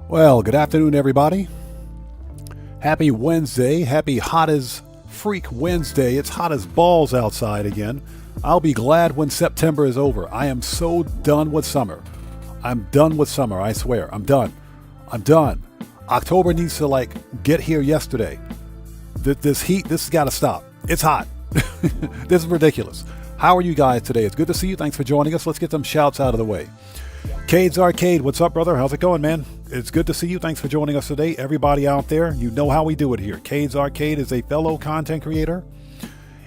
Well, good afternoon, everybody. Happy Wednesday. Happy hot as freak Wednesday. It's hot as balls outside again. I'll be glad when September is over. I am so done with summer. I'm done with summer, I swear. I'm done. I'm done. October needs to, get here yesterday. This heat, this has got to stop. It's hot. This is ridiculous. How are you guys today? It's good to see you. Thanks for joining us. Let's get some shouts out of the way. Cade's Arcade, what's up, brother? How's it going, man? It's good to see you. Thanks for joining us today. Everybody out there, you know how we do it here. Cade's Arcade is a fellow content creator.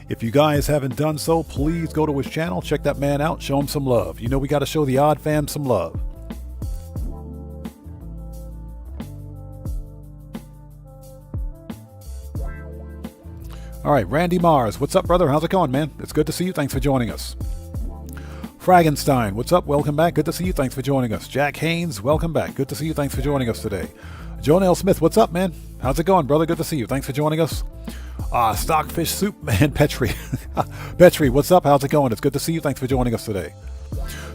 If you guys haven't done so, please go to his channel. Check that man out. Show him some love. You know we got to show the odd fam some love. All right, Randy Mars, what's up, brother? How's it going, man? It's good to see you. Thanks for joining us. Fragenstein, what's up? Welcome back. Good to see you. Thanks for joining us. Jack Haynes, welcome back. Good to see you. Thanks for joining us today. John L. Smith, what's up, man? How's it going, brother? Good to see you. Thanks for joining us. Stockfish Soup, man. Petri. Petri, what's up? How's it going? It's good to see you. Thanks for joining us today.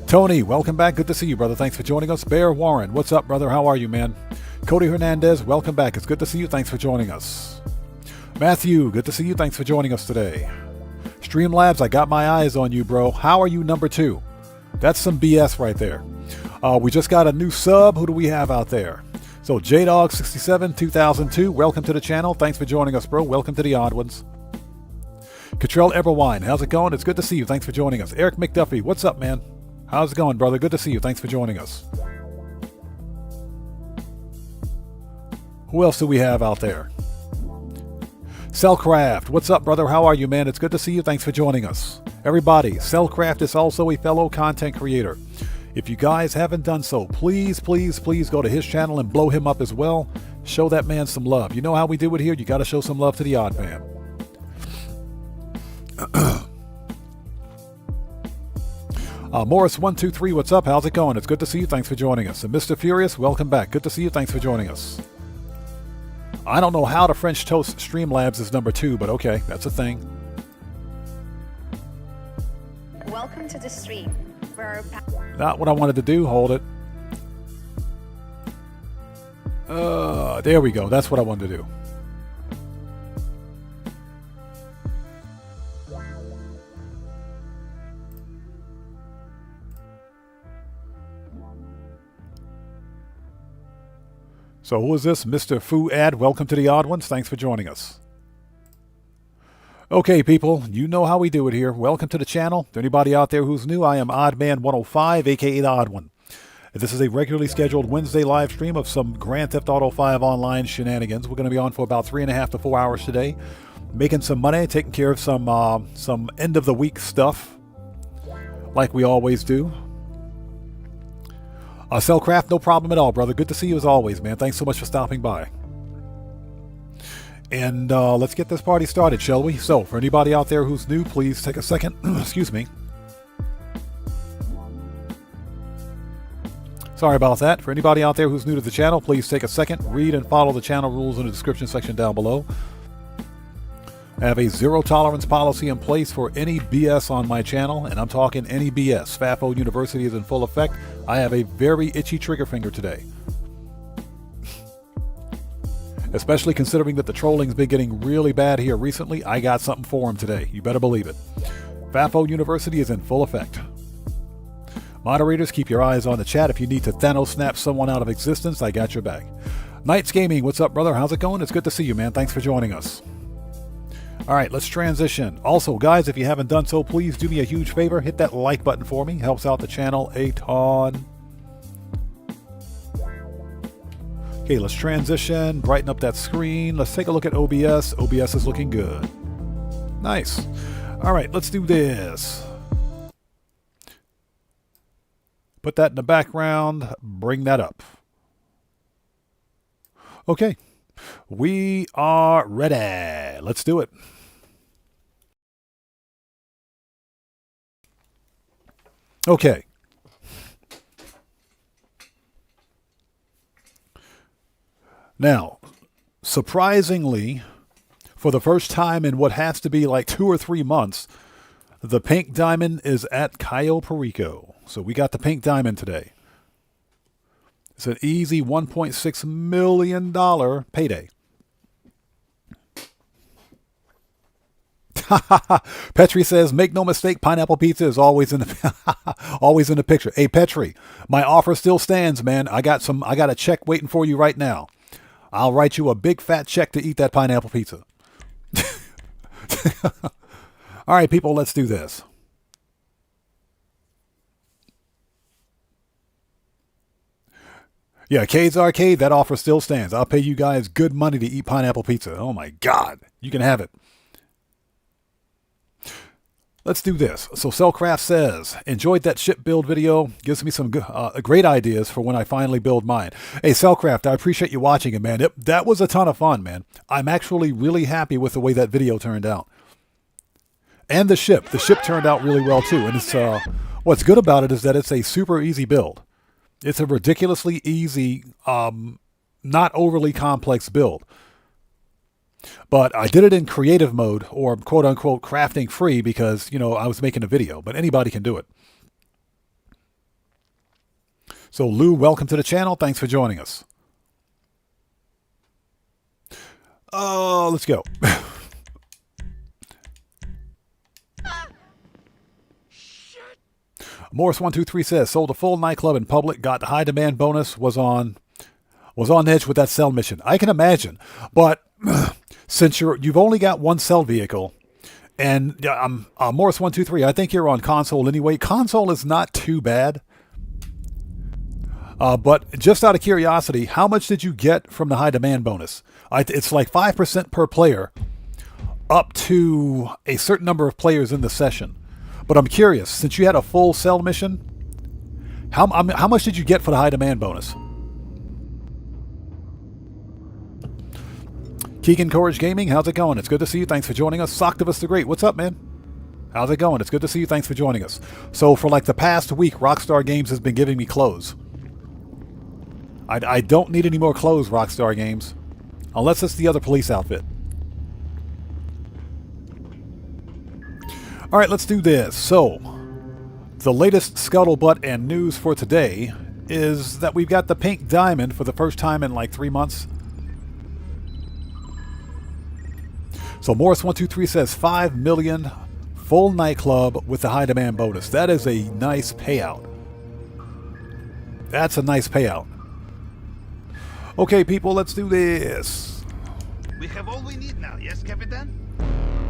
Tony, welcome back. Good to see you, brother. Thanks for joining us. Bear Warren, what's up, brother? How are you, man? Cody Hernandez, welcome back. It's good to see you. Thanks for joining us. Matthew, good to see you. Thanks for joining us today. Streamlabs, I got my eyes on you, bro. How are you, number 2? That's some BS right there. We just got a new sub. Who do we have out there? So JDog67 2002, welcome to the channel. Thanks for joining us, bro. Welcome to the odd ones. Cottrell Everwine, how's it going? It's good to see you. Thanks for joining us. Eric McDuffie, what's up, man? How's it going, brother? Good to see you. Thanks for joining us. Who else do we have out there? Cellcraft, what's up, brother? How are you, man? It's good to see you. Thanks for joining us. Everybody, Cellcraft is also a fellow content creator. If you guys haven't done so, please, please, please go to his channel and blow him up as well. Show that man some love. You know how we do it here. You got to show some love to the odd fam. Morris123, what's up? How's it going? It's good to see you. Thanks for joining us. And Mr. Furious, welcome back. Good to see you. Thanks for joining us. I don't know how the French Toast Streamlabs is number 2, but okay, that's a thing. Welcome to the stream. Not what I wanted to do. Hold it. There we go. That's what I wanted to do. So who is this? Mr. Fuad. Welcome to the Odd Ones. Thanks for joining us. Okay, people, you know how we do it here. Welcome to the channel. To anybody out there who's new, I am Oddman105, aka the Odd One. This is a regularly scheduled Wednesday live stream of some Grand Theft Auto 5 online shenanigans. We're going to be on for about 3.5 to 4 hours today, making some money, taking care of some end of the week stuff, like we always do. Cellcraft, no problem at all, brother. Good to see you as always, man. Thanks so much for stopping by. And let's get this party started, shall we? So, for anybody out there who's new, please take a second. Excuse me. Sorry about that. For anybody out there who's new to the channel, please take a second, read and follow the channel rules in the description section down below. I have a zero tolerance policy in place for any BS on my channel, and I'm talking any BS. FAFO University is in full effect. I have a very itchy trigger finger today. Especially considering that the trolling's been getting really bad here recently, I got something for him today. You better believe it. FAFO University is in full effect. Moderators, keep your eyes on the chat. If you need to Thanos snap someone out of existence, I got your back. Knights Gaming, what's up, brother? How's it going? It's good to see you, man. Thanks for joining us. All right, let's transition. Also, guys, if you haven't done so, please do me a huge favor. Hit that like button for me. Helps out the channel a ton. Okay, let's transition. Brighten up that screen. Let's take a look at OBS. OBS is looking good. Nice. All right, let's do this. Put that in the background. Bring that up. Okay. We are ready. Let's do it. Okay. Now, surprisingly, for the first time in what has to be like 2 or 3 months, the pink diamond is at Cayo Perico. So we got the pink diamond today. It's an easy $1.6 million payday. Petri says, make no mistake, pineapple pizza is always in the always in the picture. Hey Petri, my offer still stands, man. I got a check waiting for you right now. I'll write you a big fat check to eat that pineapple pizza. All right, people, let's do this. Yeah, Cade's Arcade, that offer still stands. I'll pay you guys good money to eat pineapple pizza. Oh my God, you can have it. Let's do this. So Cellcraft says, enjoyed that ship build video. Gives me some great ideas for when I finally build mine. Hey, Cellcraft, I appreciate you watching it, man. That was a ton of fun, man. I'm actually really happy with the way that video turned out. And the ship. The ship turned out really well, too. And it's what's good about it is that it's a super easy build. It's a ridiculously easy, not overly complex build. But I did it in creative mode, or quote-unquote crafting free, because, you know, I was making a video. But anybody can do it. So Lou, welcome to the channel. Thanks for joining us. Let's go. Morris123 says, sold a full nightclub in public, got the high demand bonus, was on edge with that sell mission. I can imagine. But since you've only got one sell vehicle, and Morris123, I think you're on console anyway. Console is not too bad. But just out of curiosity, how much did you get from the high demand bonus? It's like 5% per player up to a certain number of players in the session. But I'm curious, since you had a full sell mission, how much did you get for the high demand bonus? Keegan Courage Gaming, how's it going? It's good to see you. Thanks for joining us. Socktivus the Great, what's up, man? How's it going? It's good to see you. Thanks for joining us. So for like the past week, Rockstar Games has been giving me clothes. I don't need any more clothes, Rockstar Games. Unless it's the other police outfit. Alright, let's do this. So, the latest scuttlebutt and news for today is that we've got the pink diamond for the first time in like 3 months. So Morris123 says 5 million full nightclub with the high demand bonus. That is a nice payout. That's a nice payout. Okay, people, let's do this. We have all we need now, yes, Capitan?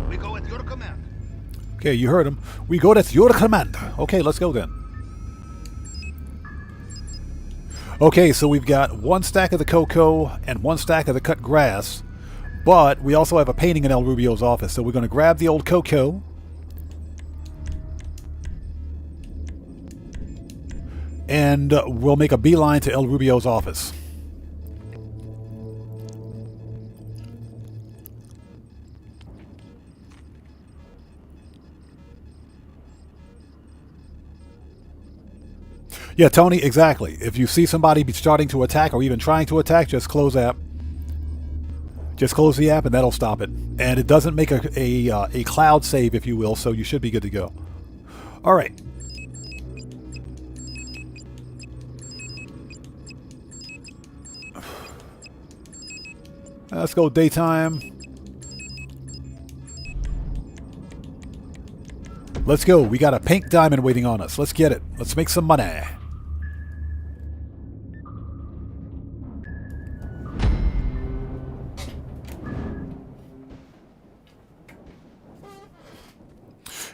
We go at your command. Okay, you heard him. We go at your command. Okay, let's go then. Okay, so we've got 1 stack of the cocoa and 1 stack of the cut grass, but we also have a painting in El Rubio's office. So we're going to grab the old cocoa. And we'll make a beeline to El Rubio's office. Yeah, Tony, exactly. If you see somebody starting to attack or even trying to attack, just close app. Just close the app and that'll stop it. And it doesn't make a cloud save, if you will, so you should be good to go. All right. Let's go daytime. Let's go. We got a pink diamond waiting on us. Let's get it. Let's make some money.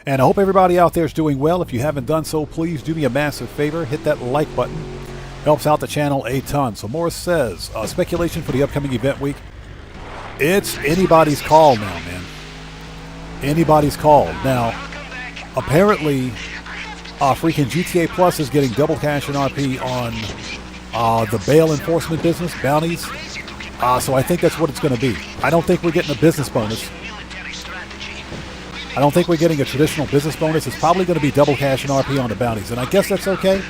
And I hope everybody out there is doing well. If you haven't done so, please do me a massive favor. Hit that like button. Helps out the channel a ton. So Morris says, speculation for the upcoming event week. It's anybody's call now, man. Anybody's call. Now, apparently, freaking GTA Plus is getting double cash and RP on the bail enforcement business, bounties. So I think that's what it's going to be. I don't think we're getting a business bonus. I don't think we're getting a traditional business bonus. It's probably going to be double cash and RP on the bounties. And I guess that's okay.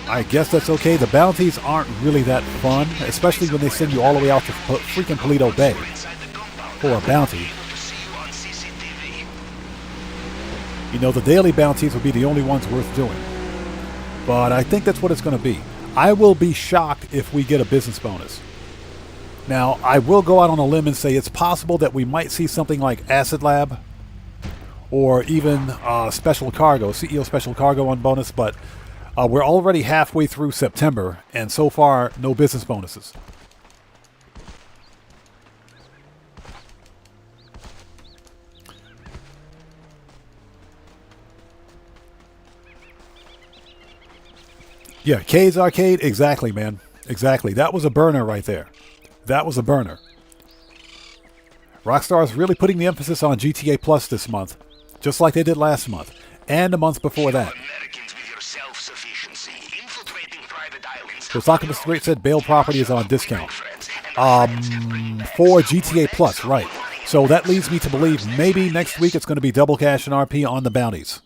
I guess that's okay. The bounties aren't really that fun, especially when they send you all the way out to freaking Paleto Bay for a bounty. You know, the daily bounties would be the only ones worth doing. But I think that's what it's going to be. I will be shocked if we get a business bonus. Now, I will go out on a limb and say it's possible that we might see something like Acid Lab or even Special Cargo, CEO Special Cargo on bonus, but we're already halfway through September, and so far, no business bonuses. Yeah, K's Arcade, exactly, man. Exactly. That was a burner right there. That was a burner. Rockstar is really putting the emphasis on GTA Plus this month, just like they did last month, and the month before that. So Socrates the Great said bail property is on discount. For GTA Plus, right. So that leads me to believe maybe next week it's going to be double cash and RP on the bounties.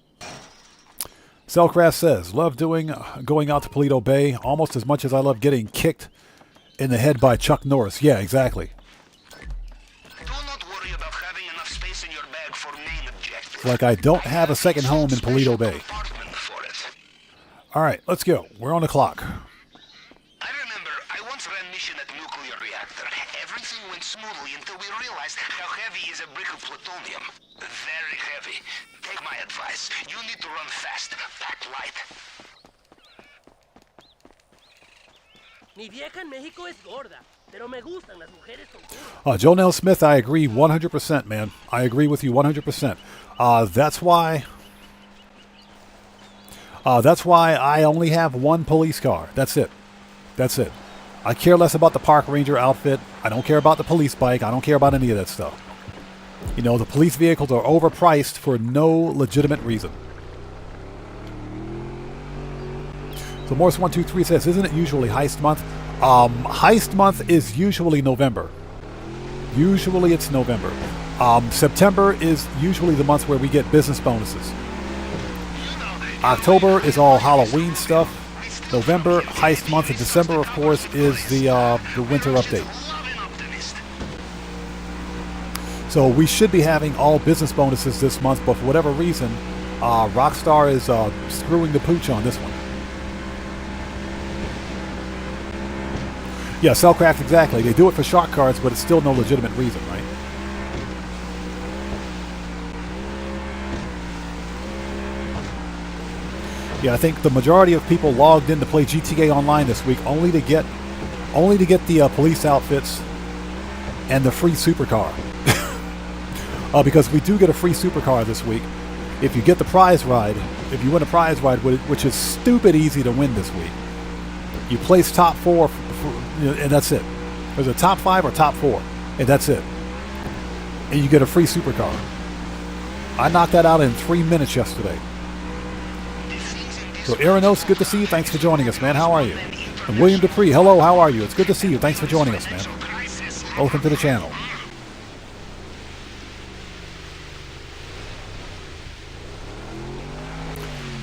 Cellcraft says, love going out to Paleto Bay almost as much as I love getting kicked in the head by Chuck Norris. Yeah, exactly. Do not worry about having enough space in your bag for main objectives. Like I don't have a second home in Paleto Bay. All right, let's go. We're on the clock. I remember I once ran mission at a nuclear reactor. Everything went smoothly until we realized how heavy is a brick of plutonium. Very heavy. Take my advice. You need to run fast. Pack light. Mi vieja en México es gorda, pero me gustan las mujeres con curvas. Joe Nell Smith, I agree 100%, man. I agree with you 100%. That's why I only have one police car. That's it. That's it. I care less about the park ranger outfit. I don't care about the police bike. I don't care about any of that stuff. You know, the police vehicles are overpriced for no legitimate reason. So Morse123 says, isn't it usually heist month? Heist month is usually November. Usually it's November. September is usually the month where we get business bonuses. October is all Halloween stuff. November, heist month, and December, of course, is the winter update. So we should be having all business bonuses this month, but for whatever reason, Rockstar is screwing the pooch on this one. Yeah, Cellcraft, exactly. They do it for shark cards, but it's still no legitimate reason, right? Yeah, I think the majority of people logged in to play GTA Online this week only to get the police outfits and the free supercar. Because we do get a free supercar this week. If you get the prize ride, if you win a prize ride, which is stupid easy to win this week, you place top 4, and that's it. There's a top 5 or top 4, and that's it. And you get a free supercar. I knocked that out in 3 minutes yesterday. So Aaronos, good to see you. Thanks for joining us, man. How are you? And William Dupree, hello, how are you? It's good to see you. Thanks for joining us, man. Welcome to the channel.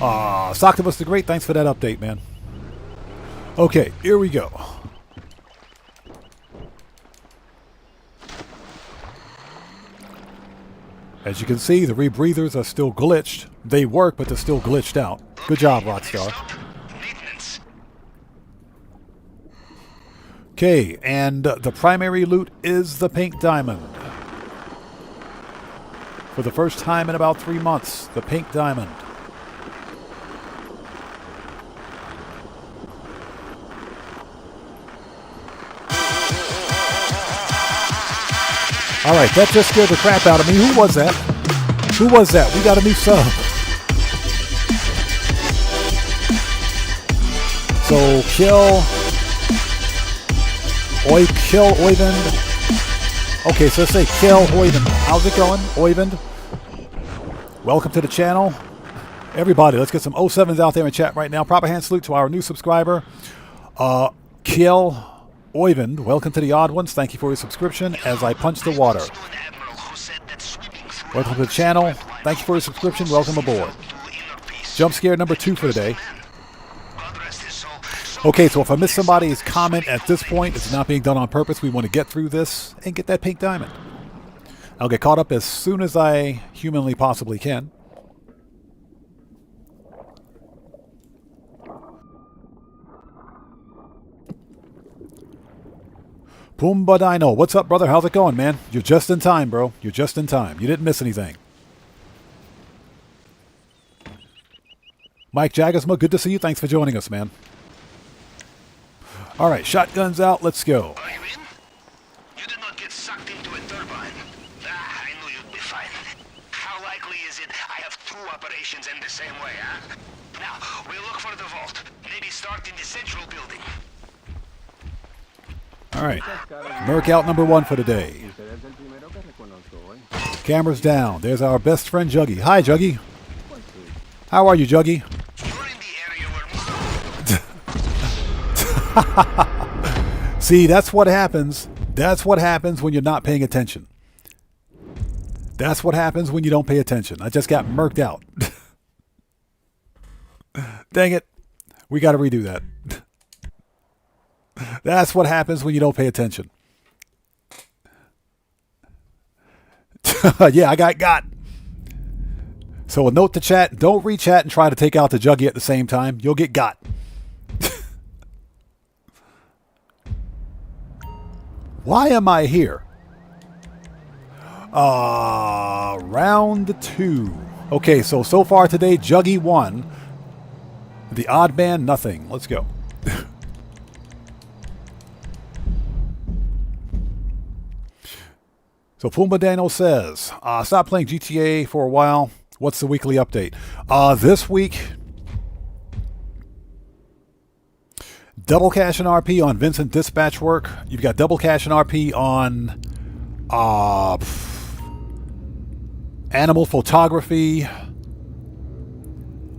Soctopus the Great, thanks for that update, man. Okay, here we go. As you can see, the rebreathers are still glitched. They work, but they're still glitched out. Good job, Rockstar. Okay, and the primary loot is the pink diamond. For the first time in about 3 months, the pink diamond. Alright, that just scared the crap out of me. Who was that? Who was that? We got a new sub. So, kill Oyvind. Okay, so let's say kill Oyvind. How's it going, Oyvind? Welcome to the channel. Everybody, let's get some 07s out there in chat right now. Proper hand salute to our new subscriber. Kill Oyvind, welcome to the Odd Ones. Thank you for your subscription as I punch the water. Welcome to the channel. Thank you for your subscription. Welcome aboard. Jump scare number 2 for today. Okay, so if I miss somebody's comment at this point, it's not being done on purpose. We want to get through this and get that pink diamond. I'll get caught up as soon as I humanly possibly can. Pumbaa Dino, what's up, brother? How's it going, man? You're just in time, bro. You're just in time. You didn't miss anything. Mike Jaggersma, good to see you. Thanks for joining us, man. All right, shotguns out. Let's go. Are you in? You did not get sucked into a turbine. Ah, I knew you'd be fine. How likely is it I have two operations in the same way, huh? Now, we'll look for the vault. Maybe start in the central building. All right. Merc out number 1 for the day. Cameras down. There's our best friend, Juggy. Hi, Juggy. How are you, Juggy? You're in the area where... See, that's what happens. That's what happens when you're not paying attention. That's what happens when you don't pay attention. I just got murked out. Dang it. We got to redo that. That's what happens when you don't pay attention. Yeah, I got. So a note to chat, don't re-chat and try to take out the Juggy at the same time. You'll get got. Why am I here? Round 2. Okay, so far today, Juggy won. The odd man, nothing. Let's go. So Pumbaa Daniel says, stop playing GTA for a while. What's the weekly update? This week, double cash and RP on Vincent Dispatch work. You've got double cash and RP on animal photography.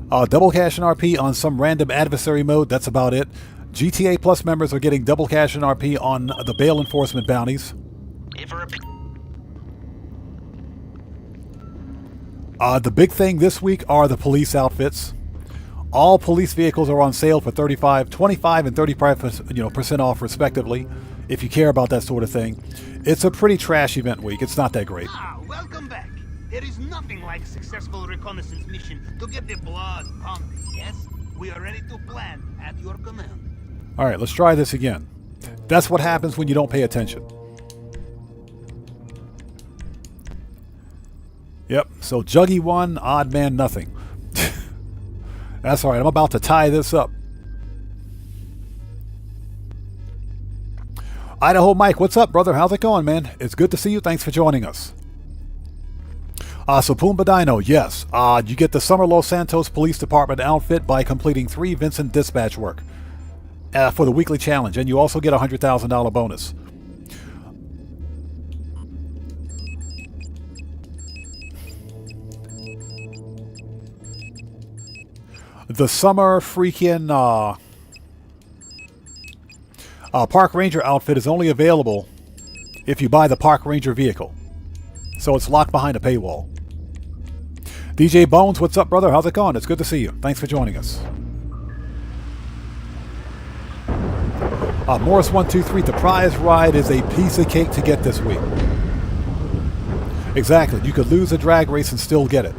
Double cash and RP on some random adversary mode. That's about it. GTA Plus members are getting double cash and RP on the bail enforcement bounties. The big thing this week are the police outfits. All police vehicles are on sale for 25, 25, and 35% off respectively, if you care about that sort of thing. It's a pretty trash event week. It's not that great. Welcome back. There is nothing like a successful reconnaissance mission to get the blood pumping, yes? We are ready to plan at your command. All right, let's try this again. That's what happens when you don't pay attention. Yep, so Juggy won, odd man nothing. That's all right, I'm about to tie this up. Idaho Mike, what's up, brother? How's it going, man? It's good to see you. Thanks for joining us. So Pumbaa Dino, yes. You get the Summer Los Santos Police Department outfit by completing 3 Vincent Dispatch work for the weekly challenge, and you also get a $100,000 bonus. The summer freaking Park Ranger outfit is only available if you buy the Park Ranger vehicle. So it's locked behind a paywall. DJ Bones, what's up, brother? How's it going? It's good to see you. Thanks for joining us. Morris123, the prize ride is a piece of cake to get this week. Exactly. You could lose a drag race and still get it.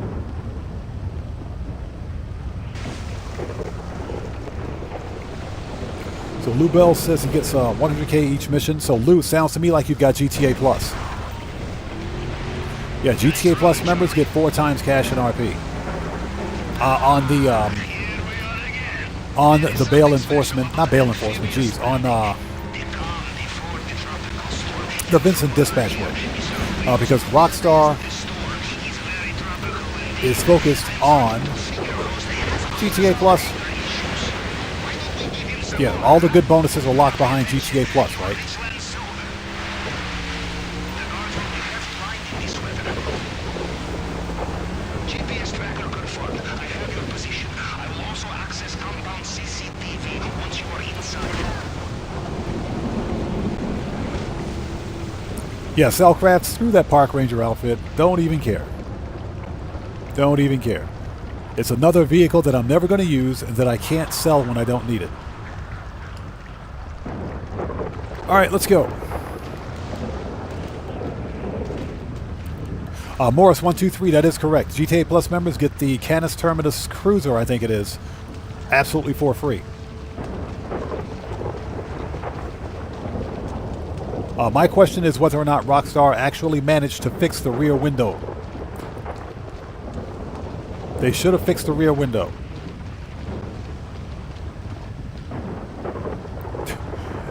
So Lou Bell says he gets 100K each mission. So Lou, sounds to me like you've got GTA Plus. Yeah, GTA Plus members get 4 times cash and RP. On the bail enforcement, not bail enforcement, geez, on the Vincent Dispatch work. Because Rockstar is focused on GTA Plus. Yeah, all the good bonuses are locked behind GTA Plus, right? GPS tracker confirmed. I have your position. I will also access compound CCTV once you are inside. Yeah, Cellcraft, screw that Park Ranger outfit. Don't even care. Don't even care. It's another vehicle that I'm never going to use and that I can't sell when I don't need it. All right, let's go. Morris123, that is correct. GTA Plus members get the Canis Terminus Cruiser, I think it is, absolutely for free. My question is whether or not Rockstar actually managed to fix the rear window. They should have fixed the rear window.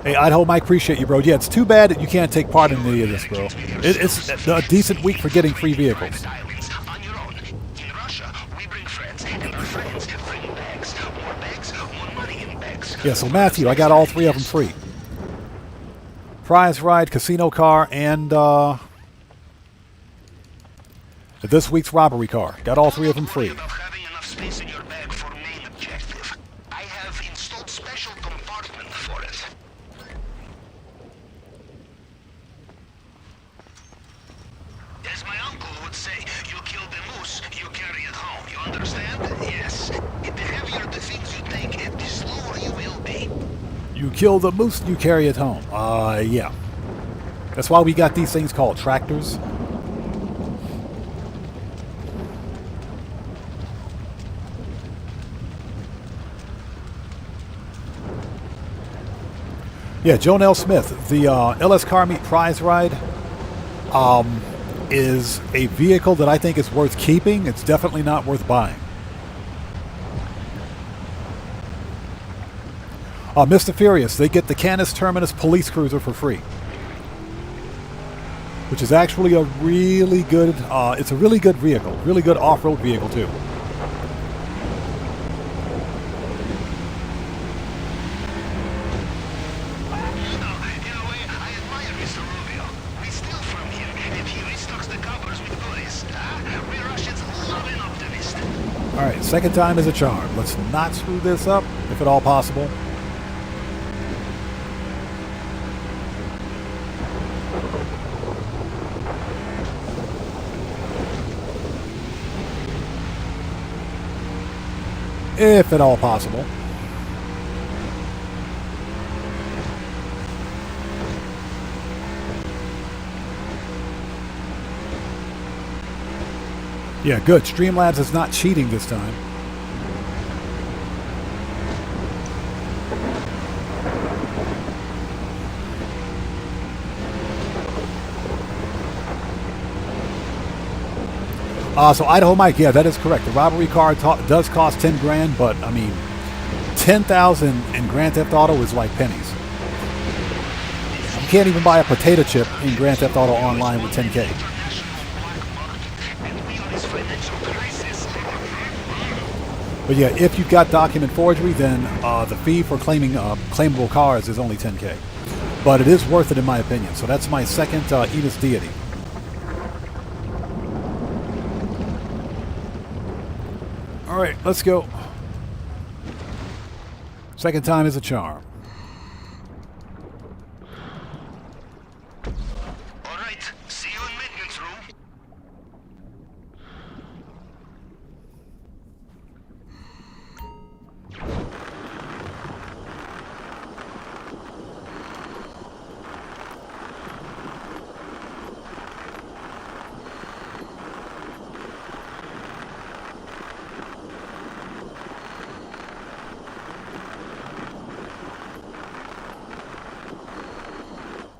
Hey, Idaho Mike, appreciate you, bro. Yeah, it's too bad that you can't take part in any of this, bro. It's a decent week for getting free vehicles. Yeah, so Matthew, I got all 3 of them free. Prize ride, casino car, and this week's robbery car. Got all 3 of them free. As my uncle would say, you kill the moose, you carry it home. You understand? Yes. The heavier the things you take, the slower you will be. You kill the moose, you carry it home. Yeah. That's why we got these things called tractors. Yeah, Joan L. Smith, the LS Car Meet prize ride is a vehicle that I think is worth keeping. It's definitely not worth buying. Mr. Furious, they get the Canis Terminus Police Cruiser for free, which is actually a really good, it's a really good vehicle, really good off-road vehicle too. Alright, second time is a charm. Let's not screw this up, if at all possible. If at all possible. Yeah, good. Streamlabs is not cheating this time. So Idaho Mike, yeah, that is correct. The robbery car does cost 10 grand, but I mean, 10,000 in Grand Theft Auto is like pennies. You can't even buy a potato chip in Grand Theft Auto Online with 10K. But yeah, if you've got document forgery, then the fee for claiming claimable cars is only 10K. But it is worth it in my opinion. So that's my second Enos deity. Alright, let's go. Second time is a charm. Alright, see you in maintenance room.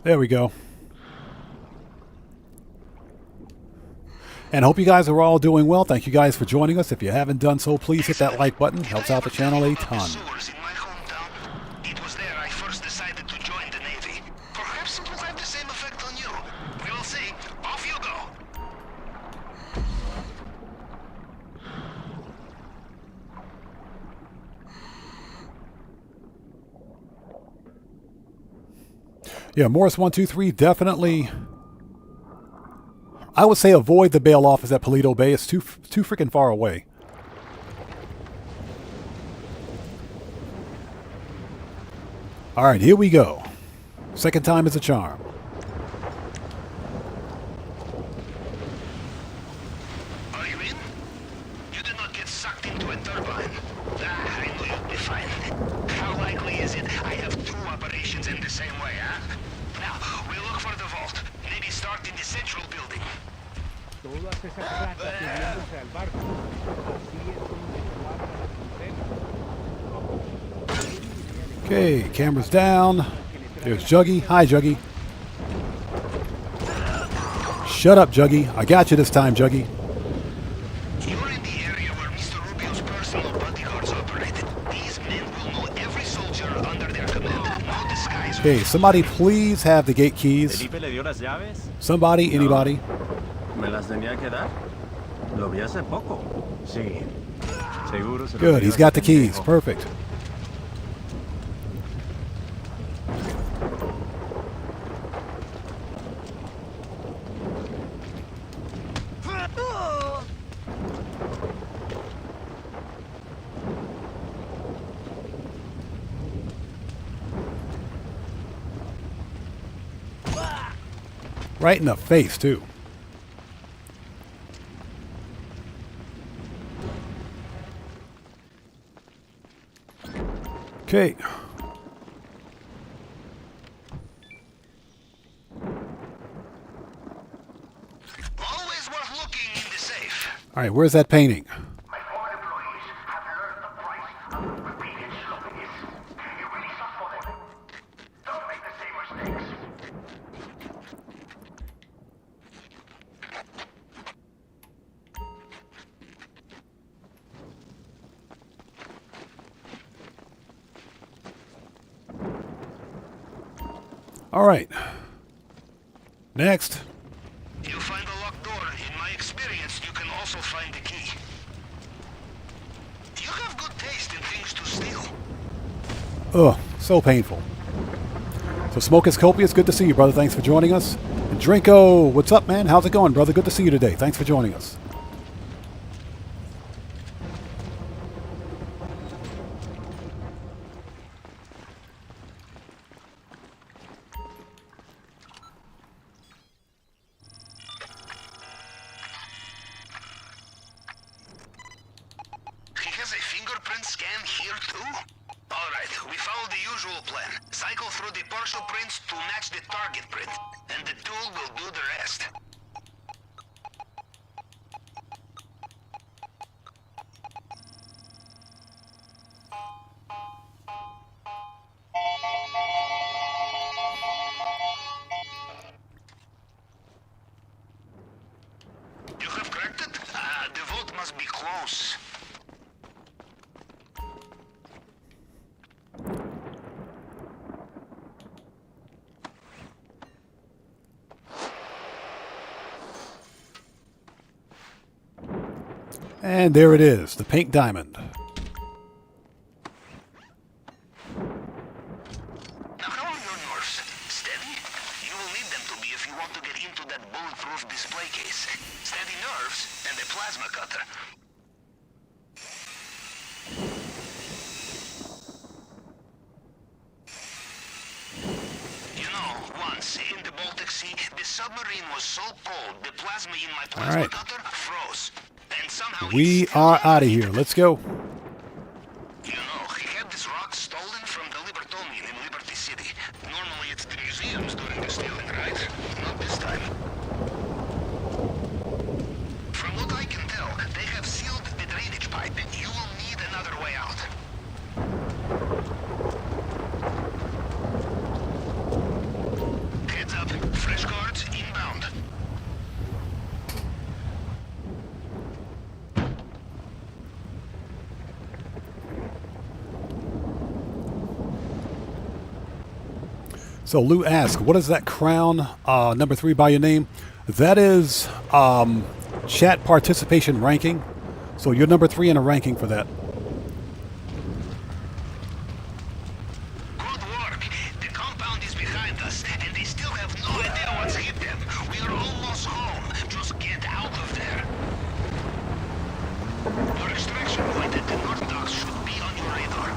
There we go. And I hope you guys are all doing well. Thank you guys for joining us. If you haven't done so, please hit that like button. Helps out the channel a ton. It was there I first decided to join the Navy. Perhaps it will have the same effect on you. We will see. Off you go. Yeah, Morris123, definitely. I would say avoid the bail office at Paleto Bay. It's too freaking far away. All right, here we go. Second time is a charm. Are you in? You did not get sucked into a turbine. Ah, I knew you'd be fine. How likely is it I have 2 operations in the same way, huh? Now, we'll look for the vault. Maybe start in the central building. Todas esas ratas subiéndose al barco. Así es donde cuadran las escenas. Okay, cameras down. There's Juggy. Hi, Juggy. Shut up, Juggy. I got you this time, Juggy. You're in the area where Mr. Rubio's personal bodyguards operated. These men will know every soldier under their command. No disguise. Okay, somebody please have the gate keys. ¿Felipe le dio las llaves? Somebody, anybody. ¿Me las tenía que dar? Lo vi hace poco. Sí. Seguro se lo Good, dio he's a got the ese keys. pendejo. Perfect. Right in the face, too. Okay. Always worth looking in the safe. All right, where's that painting? My former employees have learned the price of repeated shopping is. You really suffer for them. Don't make the same mistakes. All right. Next. You find a locked door. In my experience, you can also find the key. You have good taste in things to steal. Ugh, so painful. So Smoke is copious. Good to see you, brother. Thanks for joining us. And Drinko, what's up, man? How's it going, brother? Good to see you today. Thanks for joining us. He has a fingerprint scan here too? Alright, we follow the usual plan. Cycle through the partial prints to match the target print, and the tool will do the rest. You have cracked it? The vault must be close. And there it is, the pink diamond. Now how are your nerves? Steady? You will need them to be if you want to get into that bulletproof display case. Steady nerves and a plasma cutter. You know, once in the Baltic Sea, the submarine was so cold the plasma in my plasma right. cutter froze. And somehow We it's are out of here. Let's go. You know, he had this rock stolen from the Libertonian in Liberty City. Normally it's the museums doing the stealing, right? Not this time. From what I can tell, they have sealed the drainage pipe. You will need another way out. Heads up. Fresh guards inbound. So Lou asks, what is that crown number 3 by your name? That is chat participation ranking. So you're number 3 in a ranking for that. Good work. The compound is behind us, and they still have no idea what's hit them. We are almost home. Just get out of there. Your extraction point at the North Docks should be on your radar.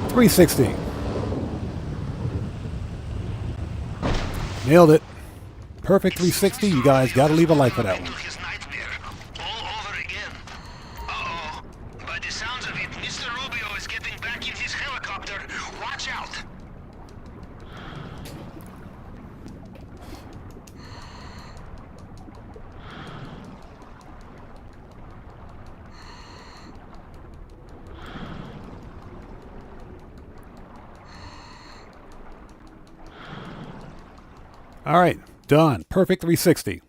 .360. Nailed it. Perfect 360. You guys got to leave a like for that one. His nightmare. All over again. Uh-oh. By the sounds of it, Mr. Rubio is getting back in his helicopter. Watch out. All right, done. Perfect 360.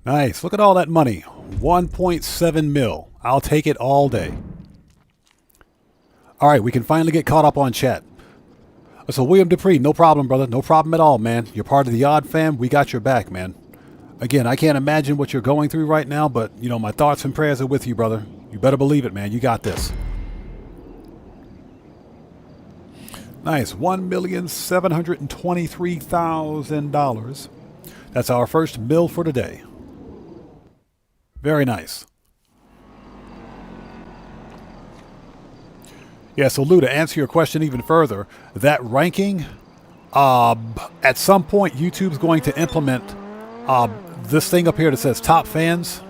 Nice. Look at all that money. 1.7 mil. I'll take it all day. All right, we can finally get caught up on chat. So William Dupree, no problem, brother. No problem at all, man. You're part of the Odd Fam. We got your back, man. Again, I can't imagine what you're going through right now, but, you know, my thoughts and prayers are with you, brother. You better believe it, man. You got this. Nice. $1,723,000. That's our first mill for today. Very nice. Yeah, so Lou, to answer your question even further, that ranking, at some point YouTube's going to implement this thing up here that says top fans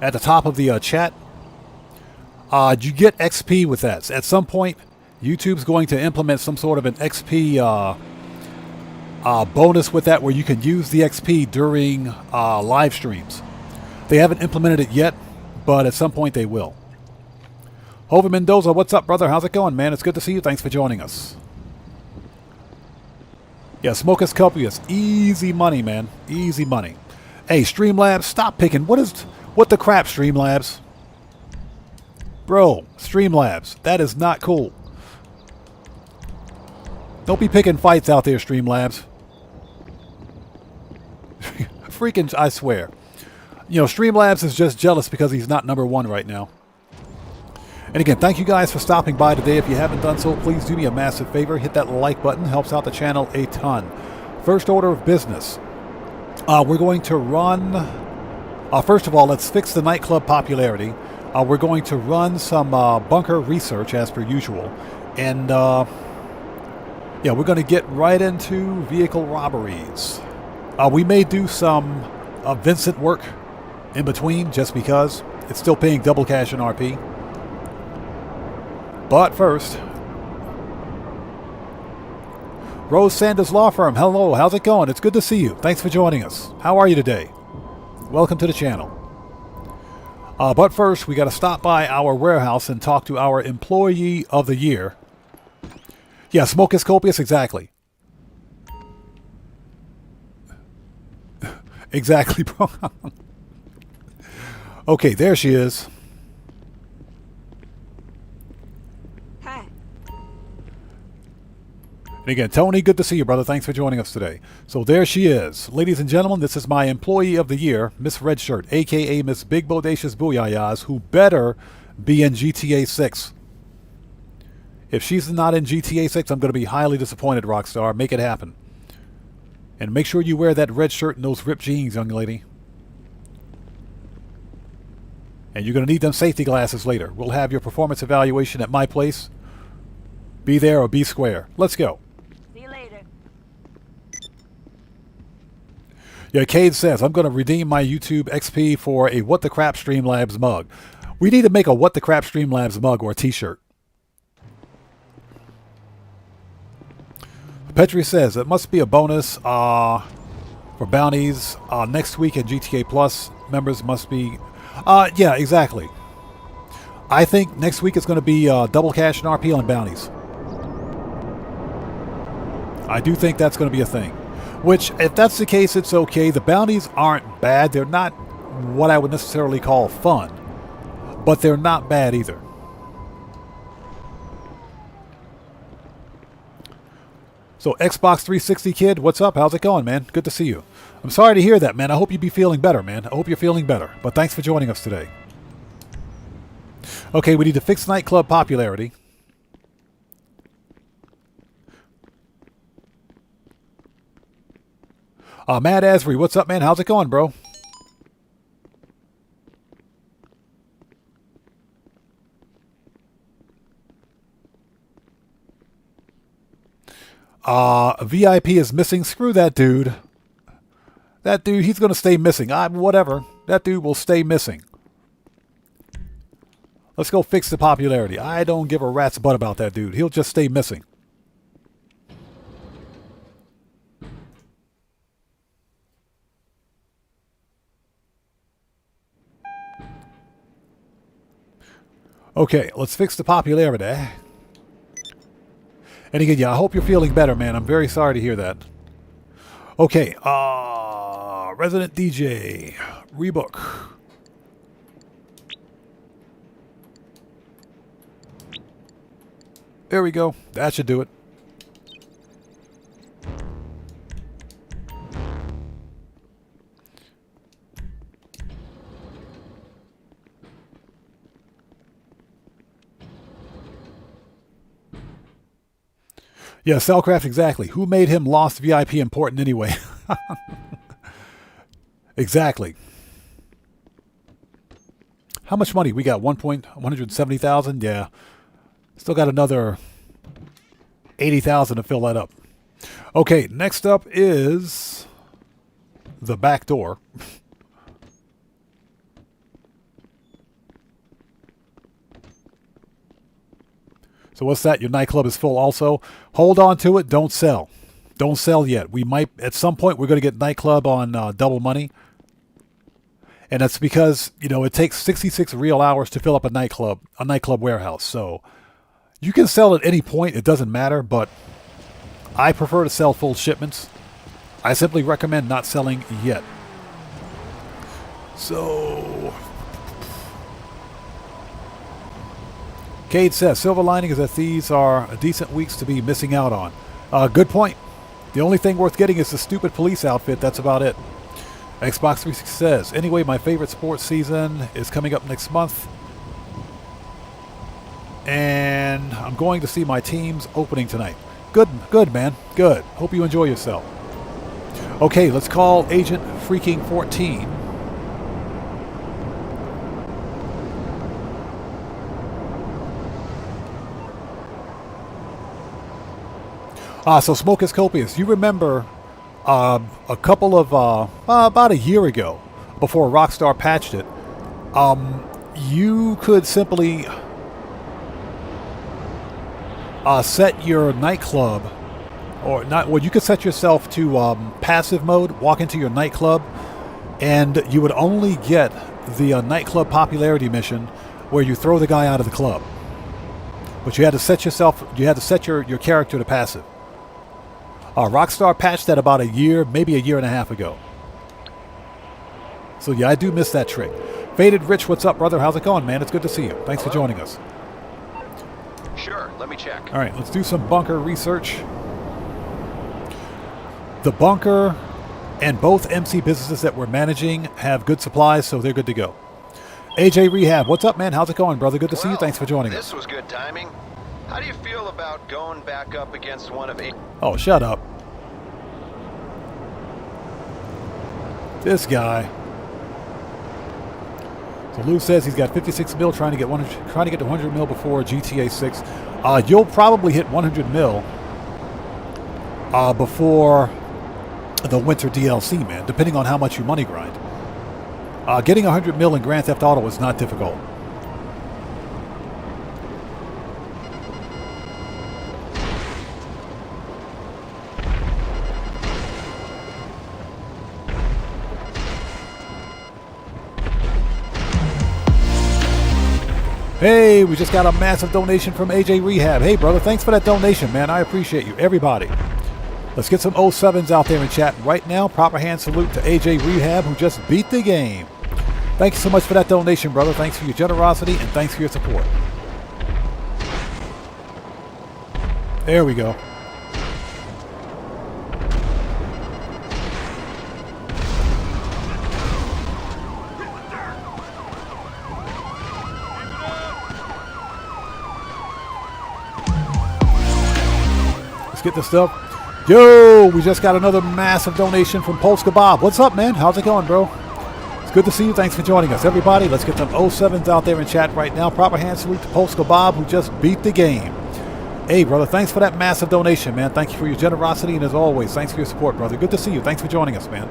at the top of the chat. You get XP with that. At some point, YouTube's going to implement some sort of an XP bonus with that, where you can use the XP during live streams. They haven't implemented it yet, but at some point they will. Hover Mendoza, what's up, brother? How's it going, man? It's good to see you. Thanks for joining us. Yeah, Smokus Copious. Easy money, man. Easy money. Hey, Streamlabs, stop picking. What the crap, Streamlabs? Bro, Streamlabs. That is not cool. Don't be picking fights out there, Streamlabs. Freaking, I swear. You know, Streamlabs is just jealous because he's not #1 right now. And again, thank you guys for stopping by today. If you haven't done so, please do me a massive favor. Hit that like button. Helps out the channel a ton. First order of business. We're going to run... first of all, let's fix the nightclub popularity. We're going to run some bunker research as per usual. And, yeah, we're going to get right into vehicle robberies. We may do some Vincent work in between, just because it's still paying double cash in RP. But first, Rose Sanders Law Firm, hello, how's it going? It's good to see you. Thanks for joining us. How are you today? Welcome to the channel. But first, we got to stop by our warehouse and talk to our Employee of the Year. Yeah, Smokus Copious, exactly. Exactly, bro. Okay, there she is. Hi. And again, Tony, good to see you, brother. Thanks for joining us today. So there she is. Ladies and gentlemen, this is my Employee of the Year, Miss Redshirt, a.k.a. Miss Big Bodacious Booyayas, who better be in GTA 6. If she's not in GTA 6, I'm going to be highly disappointed, Rockstar. Make it happen. And make sure you wear that red shirt and those ripped jeans, young lady. And you're going to need them safety glasses later. We'll have your performance evaluation at my place. Be there or be square. Let's go. See you later. Yeah, Cade says, I'm going to redeem my YouTube XP for a What the Crap Streamlabs mug. We need to make a What the Crap Streamlabs mug or a t-shirt. Petri says, it must be a bonus for bounties. Next week at GTA Plus, members must be... yeah, exactly. I think next week it's going to be double cash and RP on bounties. I do think that's going to be a thing. Which, if that's the case, it's okay. The bounties aren't bad. They're not what I would necessarily call fun. But they're not bad either. So, Xbox 360 Kid, what's up? How's it going, man? Good to see you. I'm sorry to hear that, man. I hope you be feeling better, man. I hope you're feeling better. But thanks for joining us today. Okay, we need to fix nightclub popularity. Matt Asbury, what's up, man? How's it going, bro? VIP is missing. Screw that dude. That dude, he's going to stay missing. Whatever. That dude will stay missing. Let's go fix the popularity. I don't give a rat's butt about that dude. He'll just stay missing. Okay, let's fix the popularity. And again, yeah, I hope you're feeling better, man. I'm very sorry to hear that. Okay, Resident DJ, rebook. There we go. That should do it. Yeah, Cellcraft, exactly. Who made him Lost VIP important anyway? Exactly. How much money? We got 170,000. Yeah. Still got another 80,000 to fill that up. Okay, next up is the back door. So what's that? Your nightclub is full also. Hold on to it. Don't sell. Don't sell yet. We might, at some point, we're going to get nightclub on double money. And that's because, you know, it takes 66 real hours to fill up a nightclub warehouse. So you can sell at any point. It doesn't matter, but I prefer to sell full shipments. I simply recommend not selling yet. So Cade says, silver lining is that these are decent weeks to be missing out on. Good point. The only thing worth getting is the stupid police outfit. That's about it. Xbox 360 says, anyway, my favorite sports season is coming up next month. And I'm going to see my team's opening tonight. Good, man. Good. Hope you enjoy yourself. Okay, let's call Agent Freaking 14. So Smoke is Copious. You remember a couple of, about a year ago, before Rockstar patched it, you could simply set your nightclub, or not, well, you could set yourself to passive mode, walk into your nightclub, and you would only get the nightclub popularity mission where you throw the guy out of the club. But you had to set your character to passive. Rockstar patched that about a year, maybe a year and a half ago. So yeah, I do miss that trick. Faded Rich, what's up, brother? How's it going, man? It's good to see you. Thanks for joining us. Sure, let me check. All right, let's do some bunker research. The bunker and both MC businesses that we're managing have good supplies, so they're good to go. AJ Rehab, what's up, man? How's it going, brother? Good to see you. Thanks for joining us. This was good timing. How do you feel about going back up against one of eight? Oh, shut up. This guy. So Lou says he's got 56 mil, trying to get to 100 mil before GTA 6. You'll probably hit 100 mil before the winter DLC, man, depending on how much you money grind. Getting 100 mil in Grand Theft Auto is not difficult. Hey, we just got a massive donation from AJ Rehab. Hey, brother, thanks for that donation, man. I appreciate you. Everybody. Let's get some 07s out there in chat right now. Proper hand salute to AJ Rehab, who just beat the game. Thank you so much for that donation, brother. Thanks for your generosity, and thanks for your support. There we go. Get this stuff. Yo, we just got another massive donation from Polska Bob. What's up, man? How's it going, bro? It's good to see you. Thanks for joining us. Everybody, let's get some 07s out there in chat right now. Proper hand salute to Polska Bob, who just beat the game. Hey, brother, thanks for that massive donation, man. Thank you for your generosity, and as always, thanks for your support, brother. Good to see you. Thanks for joining us, man.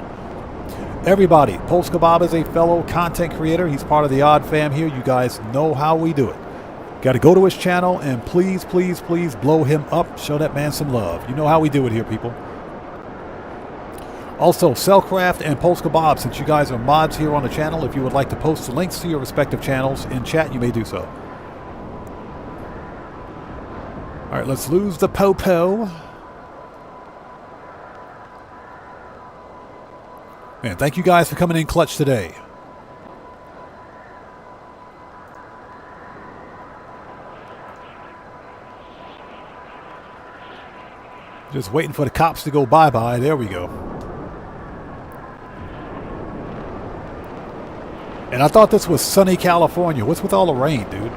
Everybody, Polska Bob is a fellow content creator. He's part of the Odd Fam here. You guys know how we do it. Got to go to his channel and please, please, please blow him up. Show that man some love. You know how we do it here, people. Also, Cellcraft and Polska Bob, since you guys are mods here on the channel, if you would like to post links to your respective channels in chat, you may do so. All right, let's lose the po-po. Man, thank you guys for coming in clutch today. Just waiting for the cops to go bye-bye. There we go. And I thought this was sunny California. What's with all the rain, dude?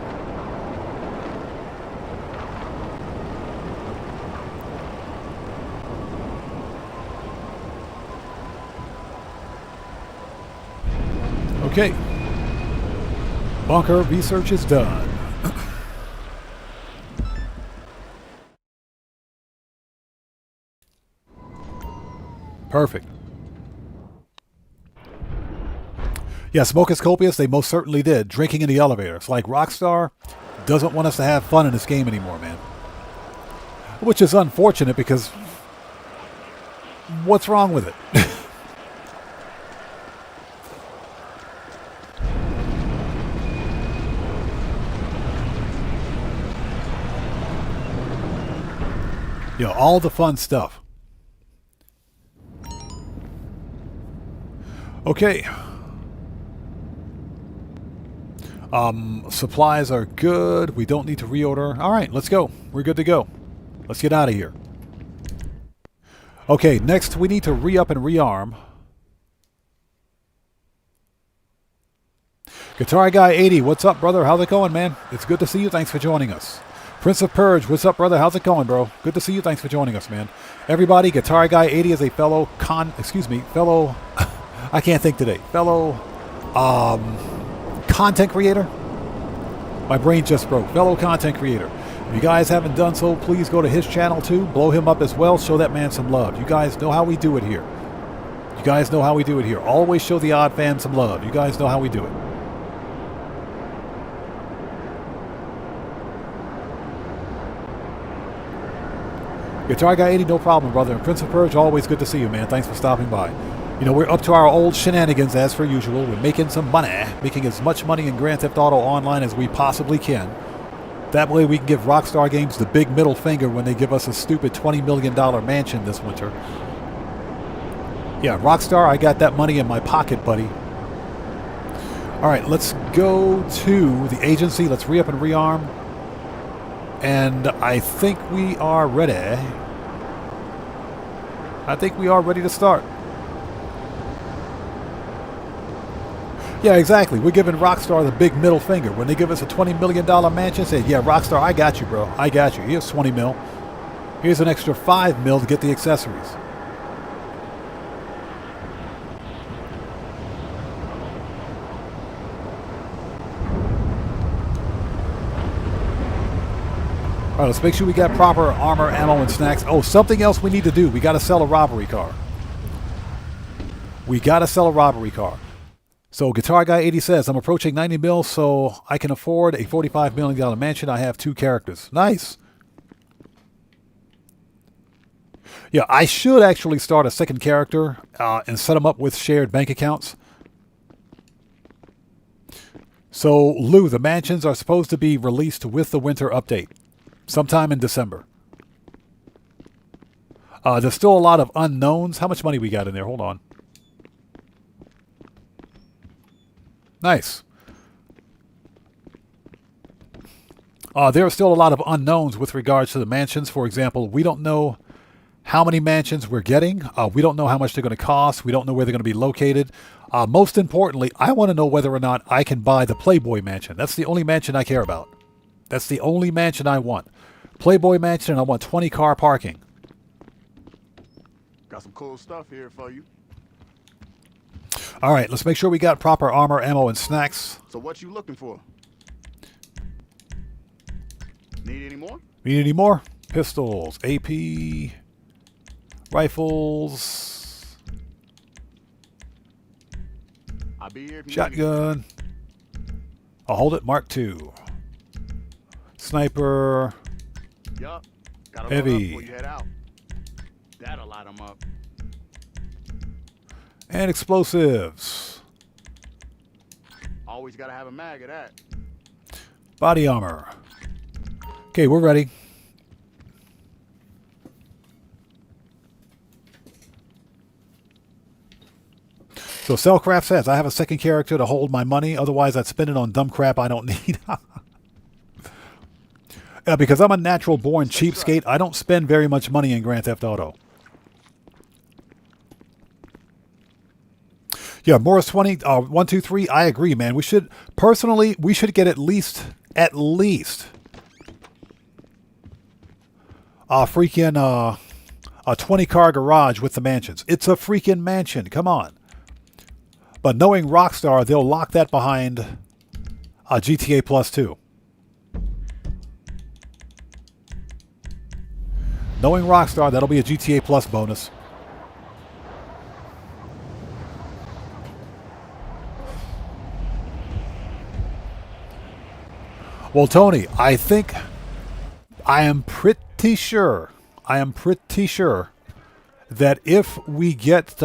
Okay. Bunker research is done. Perfect. Yeah, smoke is copious. They most certainly did. Drinking in the elevator. It's like Rockstar doesn't want us to have fun in this game anymore, man. Which is unfortunate because what's wrong with it? You know, all the fun stuff. Okay. Supplies are good. We don't need to reorder. All right, let's go. We're good to go. Let's get out of here. Okay, next we need to re-up and rearm. Guitar Guy 80, what's up, brother? How's it going, man? It's good to see you. Thanks for joining us. Prince of Purge, what's up, brother? How's it going, bro? Good to see you. Thanks for joining us, man. Everybody, Guitar Guy 80 is a fellow I can't think today. Fellow content creator. My brain just broke. Fellow content creator. If you guys haven't done so, please go to his channel too. Blow him up as well. Show that man some love. You guys know how we do it here. You guys know how we do it here. Always show the Odd Fam some love. You guys know how we do it. Guitar Guy 80, no problem, brother. And Prince of Purge, always good to see you, man. Thanks for stopping by. You know, we're up to our old shenanigans as per usual. We're making some money, making as much money in Grand Theft Auto Online as we possibly can. That way we can give Rockstar Games the big middle finger when they give us a stupid $20 million mansion this winter. Yeah, Rockstar, I got that money in my pocket, buddy. All right, let's go to the agency. Let's re-up and rearm. And I think we are ready. I think we are ready to start. Yeah, exactly. We're giving Rockstar the big middle finger. When they give us a $20 million mansion, say, yeah, Rockstar, I got you, bro. I got you. Here's 20 mil. Here's an extra 5 mil to get the accessories. All right, let's make sure we got proper armor, ammo, and snacks. Oh, something else we need to do. We got to sell a robbery car. We got to sell a robbery car. So Guitar Guy 80 says, I'm approaching 90 mil, so I can afford a $45 million mansion. I have 2 characters. Nice. Yeah, I should actually start a second character and set them up with shared bank accounts. So, Lou, the mansions are supposed to be released with the winter update. Sometime in December. There's still a lot of unknowns. How much money we got in there? Hold on. Nice. There are still a lot of unknowns with regards to the mansions. For example, we don't know how many mansions we're getting. We don't know how much they're going to cost. We don't know where they're going to be located. Most importantly, I want to know whether or not I can buy the Playboy mansion. That's the only mansion I care about. That's the only mansion I want. Playboy mansion, and I want 20 car parking. Got some cool stuff here for you. All right, let's make sure we got proper armor, ammo, and snacks. So what you looking for? Need any more? Need any more? Pistols, AP, rifles, I'll be here if you shotgun. I'll hold it. Mark II. Sniper. Yup. Got Heavy. before you head out. That'll light them up. And explosives. Always gotta have a mag of that. Body armor. Okay, we're ready. So Cellcraft says, I have a second character to hold my money. Otherwise, I'd spend it on dumb crap I don't need. Because I'm a natural born cheapskate, I don't spend very much money in Grand Theft Auto. Yeah, Morris 20, 123, I agree, man. We should, personally, we should get at least a freaking, a 20-car garage with the mansions. It's a freaking mansion, come on. But knowing Rockstar, they'll lock that behind GTA Plus 2. Knowing Rockstar, that'll be a GTA Plus bonus. Well, Tony, I am pretty sure that if we get,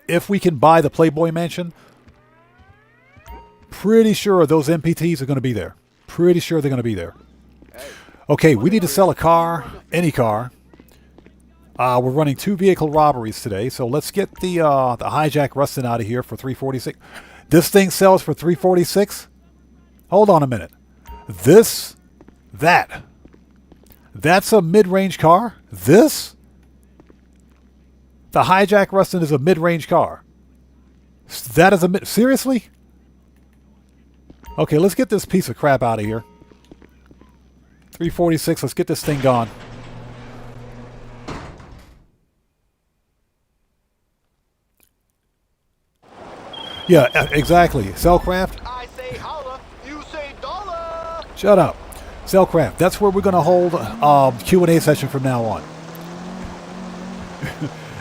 if we can buy the Playboy Mansion, pretty sure those MPTs are going to be there. Pretty sure they're going to be there. Okay, we need to sell a car, any car. We're running 2 vehicle robberies today, so let's get the hijack Rustin out of here for 346. This thing sells for 346? Hold on a minute. That's a mid-range car? This? The hijack Rustin is a mid-range car. That is a seriously? Okay, let's get this piece of crap out of here. 346, let's get this thing gone. Yeah, exactly. Cellcraft. I say holla, you say dollar. Shut up. Cellcraft, that's where we're going to hold Q&A session from now on.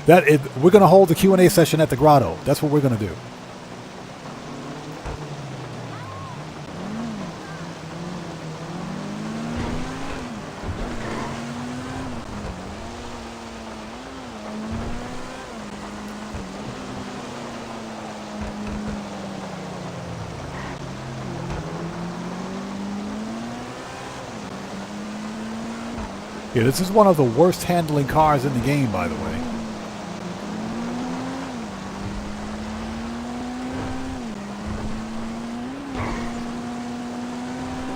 We're going to hold the Q&A session at the grotto. That's what we're going to do. Yeah, this is one of the worst handling cars in the game, by the way.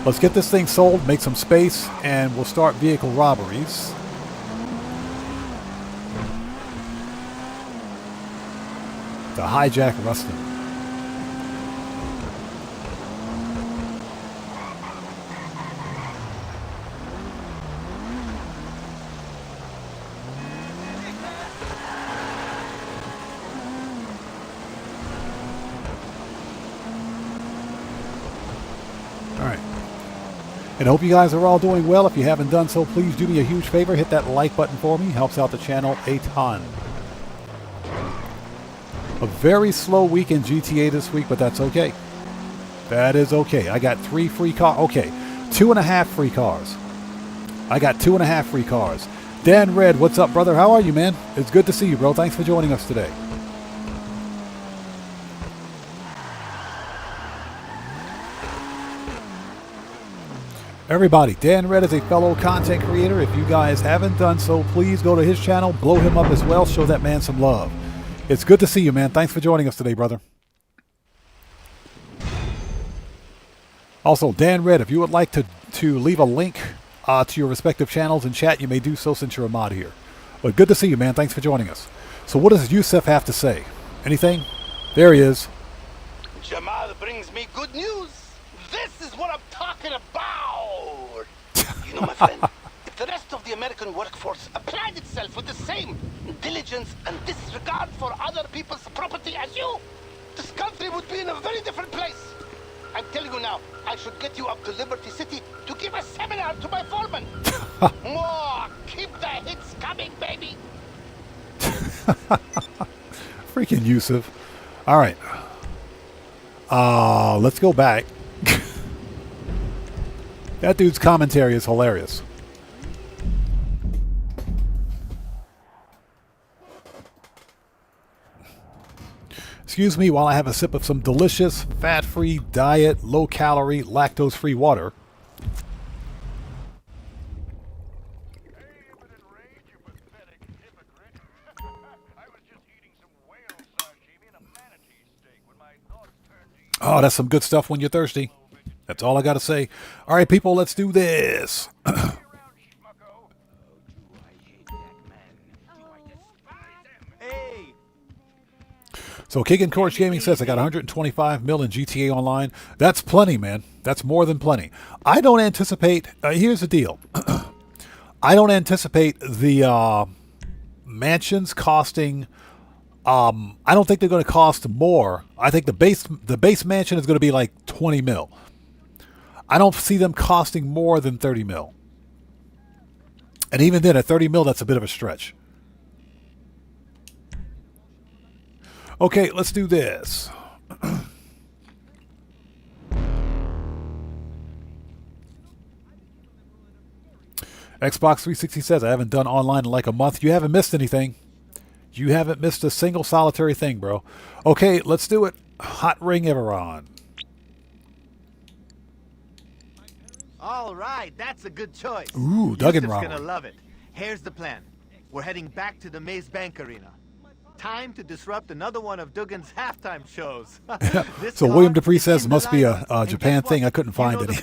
Let's get this thing sold, make some space, and we'll start vehicle robberies. The hijack Rustin. And I hope you guys are all doing well. If you haven't done so, please do me a huge favor. Hit that like button for me. Helps out the channel a ton. A very slow week in GTA this week, but that's okay. That is okay. I got 3 free cars. Okay, 2.5 free cars. I got 2.5 free cars. Dan Red, what's up, brother? How are you, man? It's good to see you, bro. Thanks for joining us today. Everybody, Dan Red is a fellow content creator. If you guys haven't done so, please go to his channel, blow him up as well, show that man some love. It's good to see you, man. Thanks for joining us today, brother. Also, Dan Red, if you would like to leave a link to your respective channels in chat, you may do so since you're a mod here. But good to see you, man. Thanks for joining us. So what does Yusef have to say? Anything? There he is. Jamal brings me good news. This is what I'm talking about. You know, my friend, if the rest of the American workforce applied itself with the same diligence and disregard for other people's property as you, this country would be in a very different place. I'm telling you now, I should get you up to Liberty City to give a seminar to my foreman. More! Keep the hits coming, baby! Freaking Yusuf. All right. Let's go back. That dude's commentary is hilarious. Excuse me while I have a sip of some delicious, fat-free, diet, low-calorie, lactose-free water. Oh, that's some good stuff when you're thirsty. That's all I got to say. All right, people, let's do this. So, Keegan Courage Gaming says, I got 125 mil in GTA Online. That's plenty, man. That's more than plenty. I don't anticipate... here's the deal. I don't anticipate the mansions costing... I don't think they're going to cost more. I think the base mansion is going to be like 20 mil. I don't see them costing more than 30 mil. And even then, at 30 mil, that's a bit of a stretch. Okay, let's do this. Xbox 360 says, I haven't done online in like a month. You haven't missed anything. You haven't missed a single solitary thing, bro. Okay, let's do it. Hot Ring Everon. All right, that's a good choice. Ooh, Duggan Yusuf's Robbery. gonna love it. Here's the plan. We're heading back to the Maze Bank Arena. Time to disrupt another one of Duggan's halftime shows. So William Dupree says it must be a Japan thing. I couldn't find any.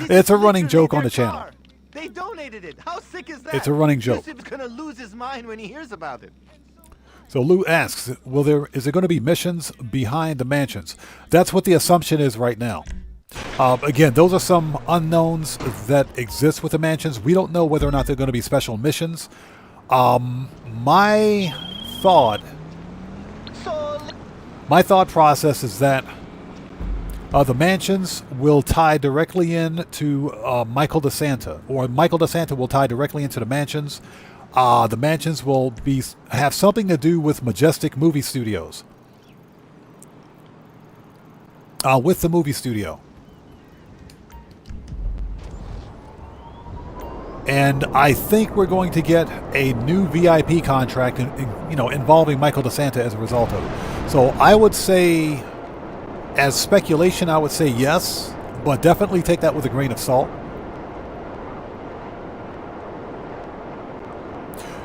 It's a running joke on the channel. They donated it. How sick is that? It's a running joke. Yusuf's gonna lose his mind when he hears about it. So Lou asks, is there going to be missions behind the mansions? That's what the assumption is right now. Again, those are some unknowns that exist with the mansions. We don't know whether or not they're going to be special missions. My thought process is that the mansions will tie directly into Michael DeSanta, or Michael DeSanta will tie directly into the mansions. The mansions will have something to do with Majestic Movie Studios. With the movie studio. And I think we're going to get a new VIP contract, involving Michael DeSanta as a result of it. So I would say, as speculation, I would say yes, but definitely take that with a grain of salt.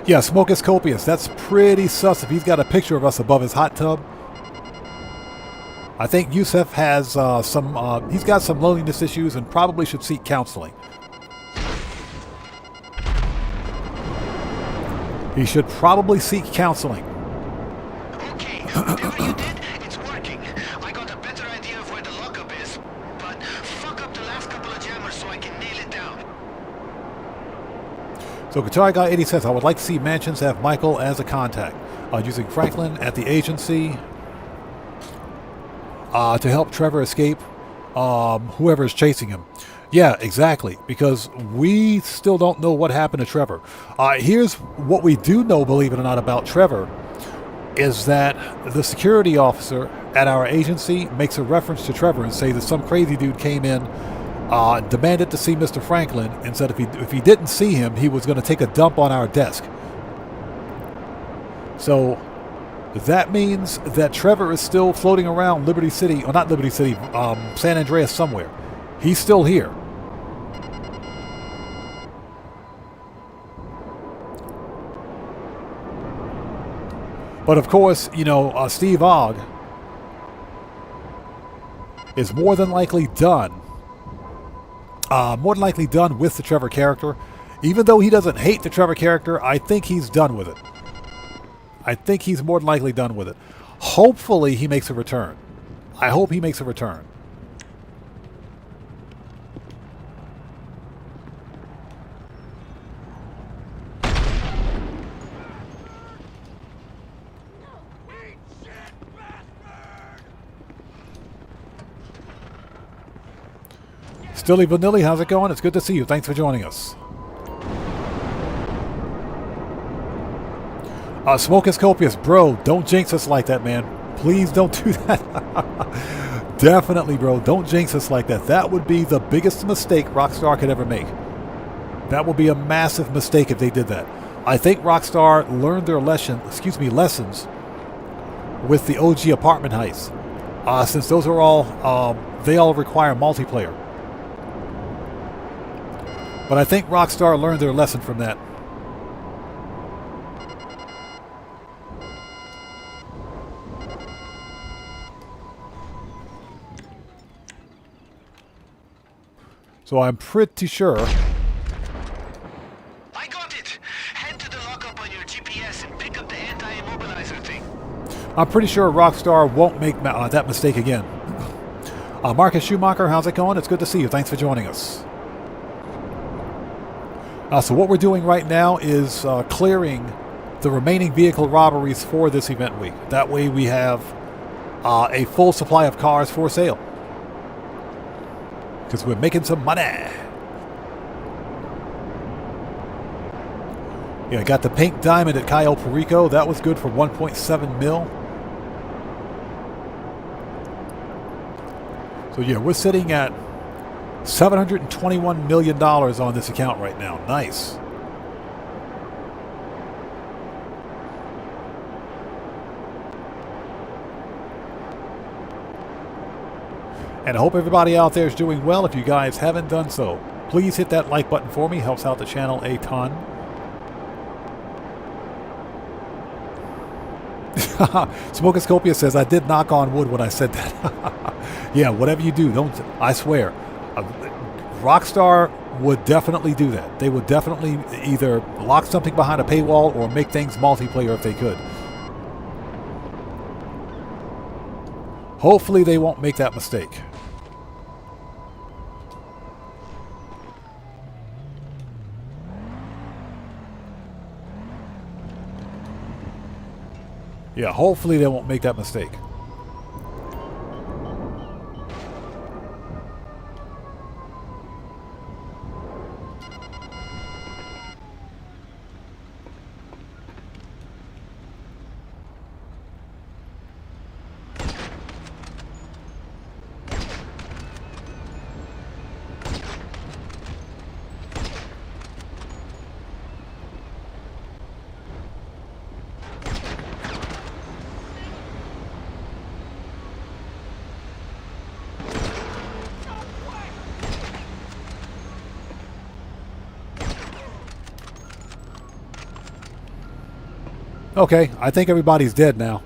Yeah, Smoke is copious. That's pretty sus if he's got a picture of us above his hot tub. I think Yusuf has he's got some loneliness issues and probably should seek counseling. He should probably seek counseling. Okay, whatever you did, it's working. I got a better idea of where the lockup is, but fuck up the last couple of jammers so I can nail it down. So Guitar Guy 80 says, I would like to see mansions have Michael as a contact, using Franklin at the agency to help Trevor escape whoever is chasing him. Yeah, exactly, because we still don't know what happened to Trevor. Here's what we do know, believe it or not, about Trevor, is that the security officer at our agency makes a reference to Trevor and say that some crazy dude came in, demanded to see Mr. Franklin, and said if he didn't see him, he was going to take a dump on our desk. So that means that Trevor is still floating around Liberty City, or not Liberty City, San Andreas somewhere. He's still here. But of course, Steve Ogg is more than likely done. More than likely done with the Trevor character. Even though he doesn't hate the Trevor character, I think he's done with it. I think he's more than likely done with it. Hopefully he makes a return. I hope he makes a return. Stilly Vanilli, how's it going? It's good to see you. Thanks for joining us. Smoke is copious. Bro, don't jinx us like that, man. Please don't do that. Definitely, bro. Don't jinx us like that. That would be the biggest mistake Rockstar could ever make. That would be a massive mistake if they did that. I think Rockstar learned their lessons with the OG apartment heists. Since those are all, they all require multiplayer. But I think Rockstar learned their lesson from that. So I'm pretty sure. I got it. Head to the lockup on your GPS and pick up the anti-immobilizer thing. I'm pretty sure Rockstar won't make that mistake again. Marcus Schumacher, how's it going? It's good to see you. Thanks for joining us. So what we're doing right now is clearing the remaining vehicle robberies for this event week. That way we have a full supply of cars for sale. Because we're making some money. Yeah, I got the pink diamond at Cayo Perico. That was good for 1.7 mil. So yeah, we're sitting at $721 million on this account right now. Nice. And I hope everybody out there is doing well. If you guys haven't done so, please hit that like button for me. Helps out the channel a ton. Smokoscopia says, I did knock on wood when I said that. Yeah, whatever you do, don't. I swear. Rockstar would definitely do that. They would definitely either lock something behind a paywall or make things multiplayer if they could. Hopefully they won't make that mistake. Yeah, hopefully they won't make that mistake. Okay, I think everybody's dead now.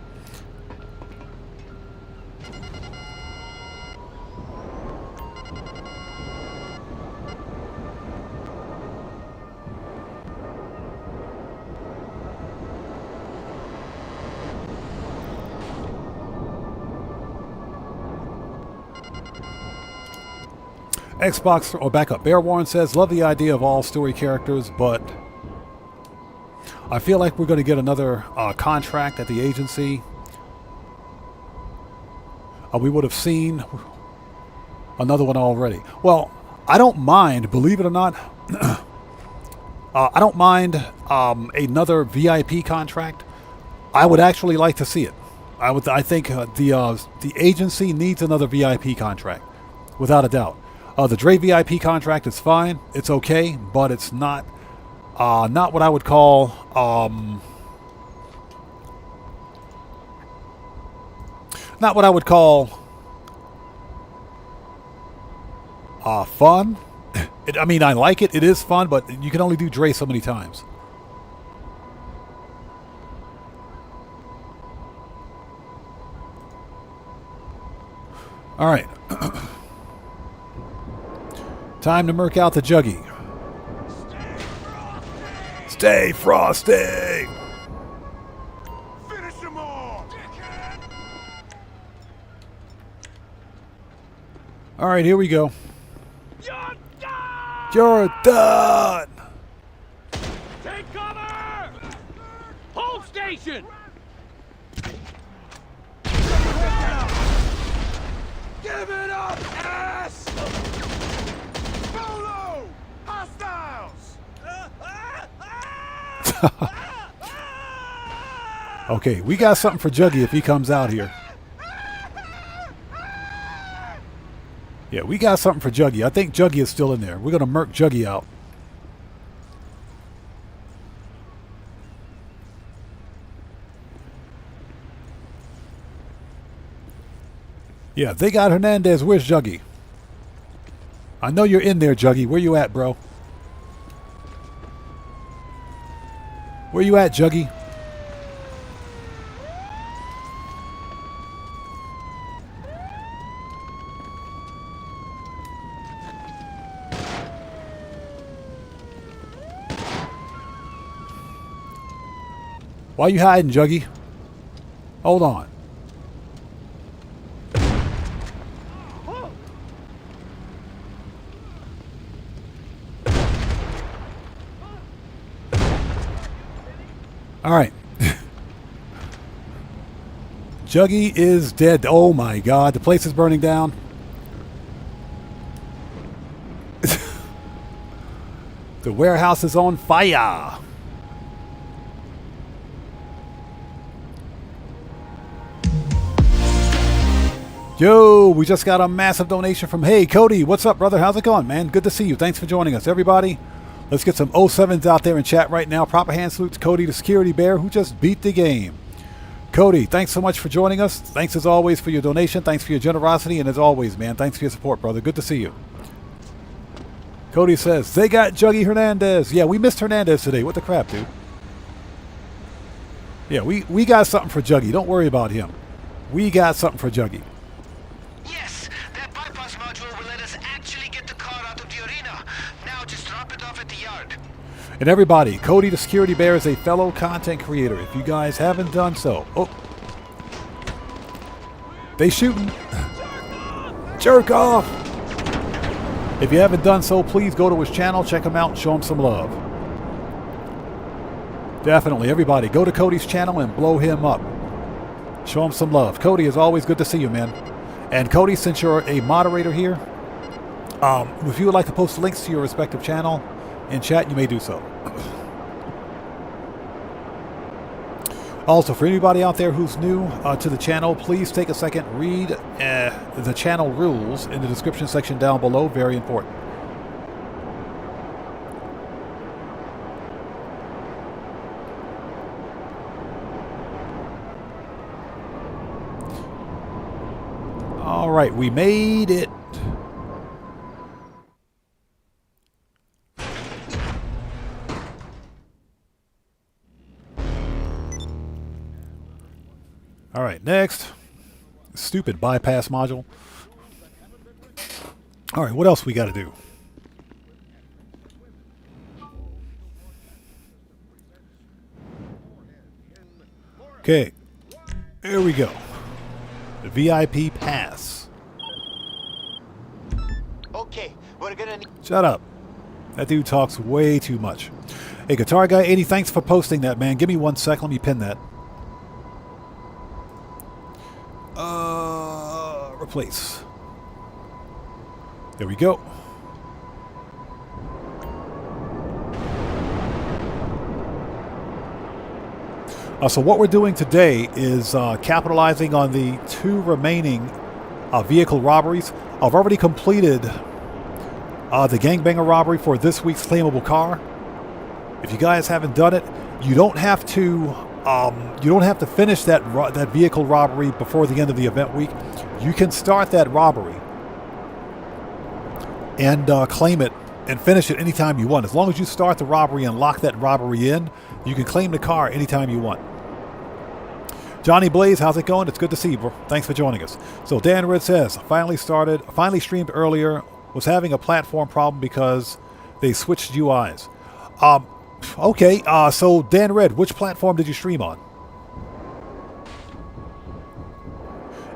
Xbox, or back up. Bear Warren says, love the idea of all story characters, but I feel like we're going to get another contract at the agency. We would have seen another one already. Well, I don't mind, believe it or not, I don't mind another VIP contract. I would actually like to see it. I think the agency needs another VIP contract, without a doubt. The Dre VIP contract is fine. It's okay, but it's not what I would call fun. I mean, I like it. It is fun, but you can only do Dre so many times. All right. Time to murk out the Juggy. Stay frosty! Finish them all! All right, here we go. You're done! You're done! Take cover! Hold station! Give it up, ass! Okay, we got something for Juggy if he comes out here. Yeah, we got something for Juggy. I think Juggy is still in there. We're going to murk Juggy out. Yeah, they got Hernandez. Where's Juggy? I know you're in there, Juggy. Where you at, bro? Where you at, Juggy? Why you hiding, Juggy? Hold on. All right. Juggy is dead. Oh my God, the place is burning down. The warehouse is on fire. Yo, we just got a massive donation from, hey, Cody, what's up, brother? How's it going, man? Good to see you. Thanks for joining us. Everybody, let's get some 07s out there in chat right now. Proper hand salute to Cody, the security bear, who just beat the game. Cody, thanks so much for joining us. Thanks, as always, for your donation. Thanks for your generosity. And as always, man, thanks for your support, brother. Good to see you. Cody says, they got Juggy Hernandez. Yeah, we missed Hernandez today. What the crap, dude? Yeah, we got something for Juggy. Don't worry about him. We got something for Juggy. Yes, that bypass module will let us actually get the car out of the arena. Now just drop it off at the yard. And everybody, Cody the Security Bear is a fellow content creator. If you guys haven't done so. Oh. They shooting. Jerk off. If you haven't done so, please go to his channel, check him out, and show him some love. Definitely, everybody, go to Cody's channel and blow him up. Show him some love. Cody, is always good to see you, man. And Cody, since you're a moderator here, if you would like to post links to your respective channel in chat, you may do so. Also, for anybody out there who's new to the channel, please take a second, read the channel rules in the description section down below. Very important. All right, we made it. All right, next. Stupid bypass module. All right, what else we got to do? Okay, here we go. The VIP pass. Okay, we're gonna need... Shut up. That dude talks way too much. Hey, Guitar Guy 80, thanks for posting that, man. Give me 1 sec. Let me pin that. Replace. There we go. So what we're doing today is capitalizing on the 2 remaining vehicle robberies. I've already completed the gangbanger robbery for this week's claimable car. If you guys haven't done it, you don't have to finish that vehicle robbery before the end of the event week. You can start that robbery and claim it and finish it anytime you want. As long as you start the robbery and lock that robbery in, you can claim the car anytime you want. Johnny Blaze, how's it going? It's good to see you, bro. Thanks for joining us. So Dan Red says, finally streamed earlier, was having a platform problem because they switched UIs. Okay, so Dan Red, which platform did you stream on?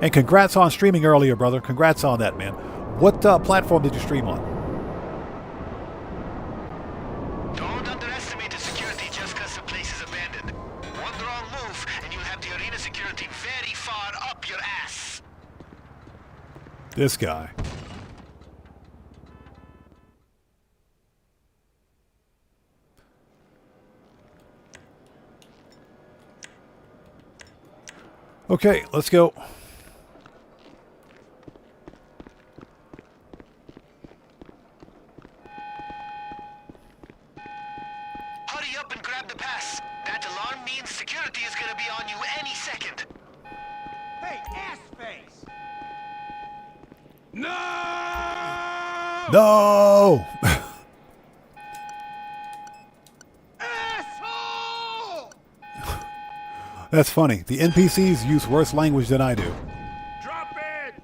And congrats on streaming earlier, brother. Congrats on that, man. What platform did you stream on? Don't underestimate the security just because the place is abandoned. One wrong move and you'll have the arena security very far up your ass. This guy. Okay, let's go. Hurry up and grab the pass. That alarm means security is gonna be on you any second. Hey, ass face! No! Asshole! That's funny. The NPCs use worse language than I do. Drop it!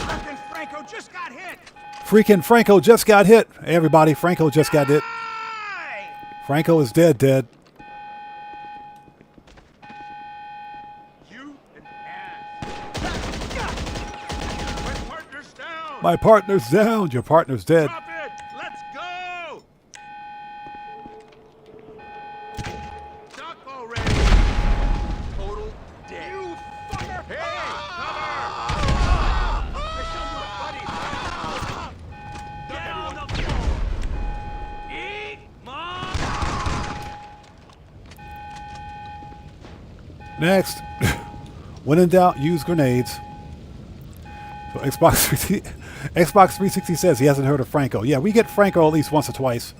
Fucking Franco just got hit! Freaking Franco just got hit. Hey, everybody, Franco just got hit. Franco is dead, dead. You an ass. My partner's down! My partner's down. Your partner's dead. Drop it! Let's go! Duck already! Total dead. You fucker! Hey! Cover! I showed you a buddy! Get on the floor! Eat, mom! Next. When in doubt, use grenades. So Xbox 360 says he hasn't heard of Franco. Yeah, we get Franco at least once or twice.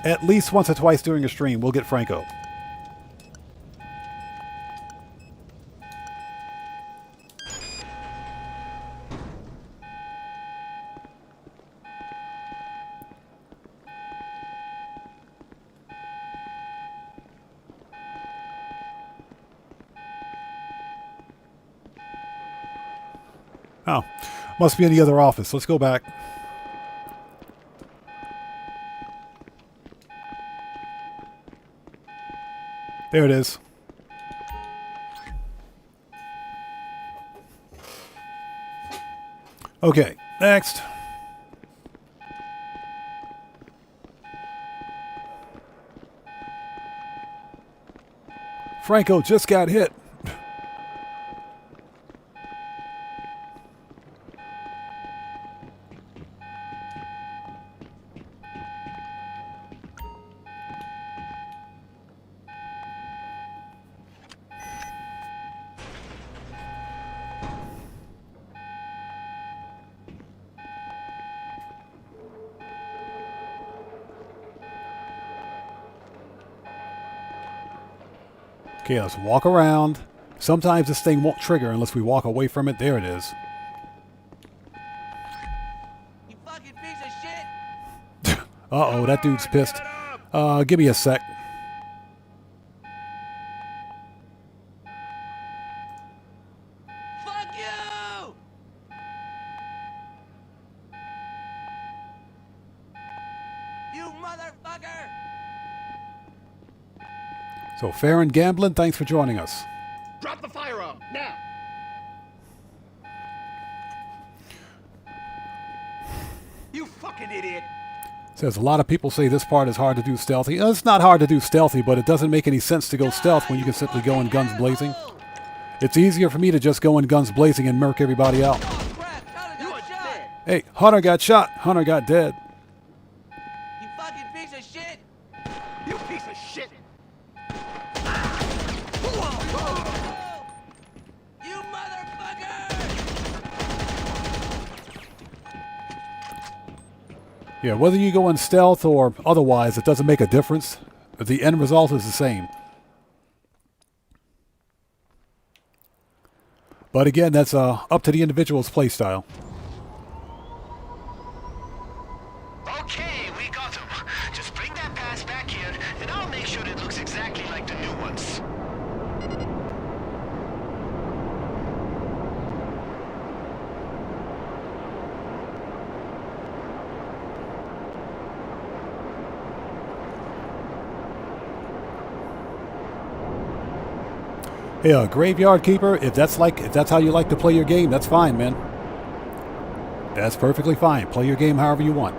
At least once or twice during a stream, we'll get Franco. Oh, must be in the other office. Let's go back. There it is. Okay, next. Franco just got hit. Okay, let's walk around. Sometimes this thing won't trigger unless we walk away from it. There it is. You fucking piece of shit! Uh-oh, that dude's pissed. Give me a sec. Fuck you! You motherfucker! So, Fair and Gambling, thanks for joining us. Drop the firearm, now! You fucking idiot! Says a lot of people say this part is hard to do stealthy. It's not hard to do stealthy, but it doesn't make any sense to go stealth when you can simply go in guns blazing. It's easier for me to just go in guns blazing and murk everybody out. You are dead! Hey, Hunter got shot. Hunter got dead. You fucking piece of shit! You piece of shit! You motherfucker! Yeah, whether you go in stealth or otherwise, it doesn't make a difference. The end result is the same. But again, that's up to the individual's playstyle. Okay, we got him. Just bring that pass back here, and I'll make sure it looks exactly like the new ones. Yeah, Graveyard Keeper, if that's how you like to play your game, that's fine, man. That's perfectly fine. Play your game however you want.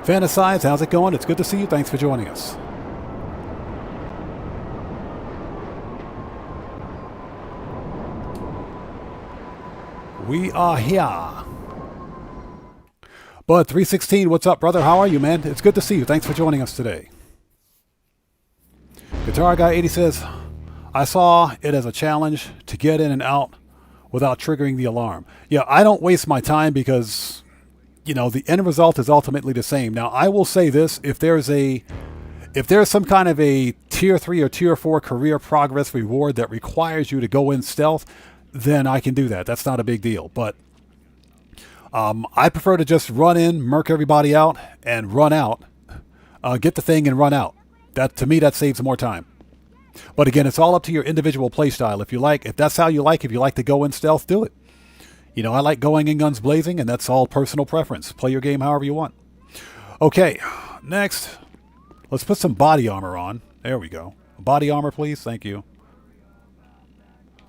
Fantasize, how's it going? It's good to see you. Thanks for joining us. We are here. Bud316, what's up, brother? How are you, man? It's good to see you. Thanks for joining us today. Guitar Guy 80 says, I saw it as a challenge to get in and out without triggering the alarm. Yeah, I don't waste my time because, you know, the end result is ultimately the same. Now, I will say this, if there's some kind of a tier 3 or tier 4 career progress reward that requires you to go in stealth, then I can do that. That's not a big deal. But I prefer to just run in, murk everybody out, and run out. Get the thing and run out. To me, that saves more time. But again, it's all up to your individual playstyle. If that's how you like, if you like to go in stealth, do it. You know, I like going in guns blazing, and that's all personal preference. Play your game however you want. Okay, next, let's put some body armor on. There we go. Body armor, please. Thank you.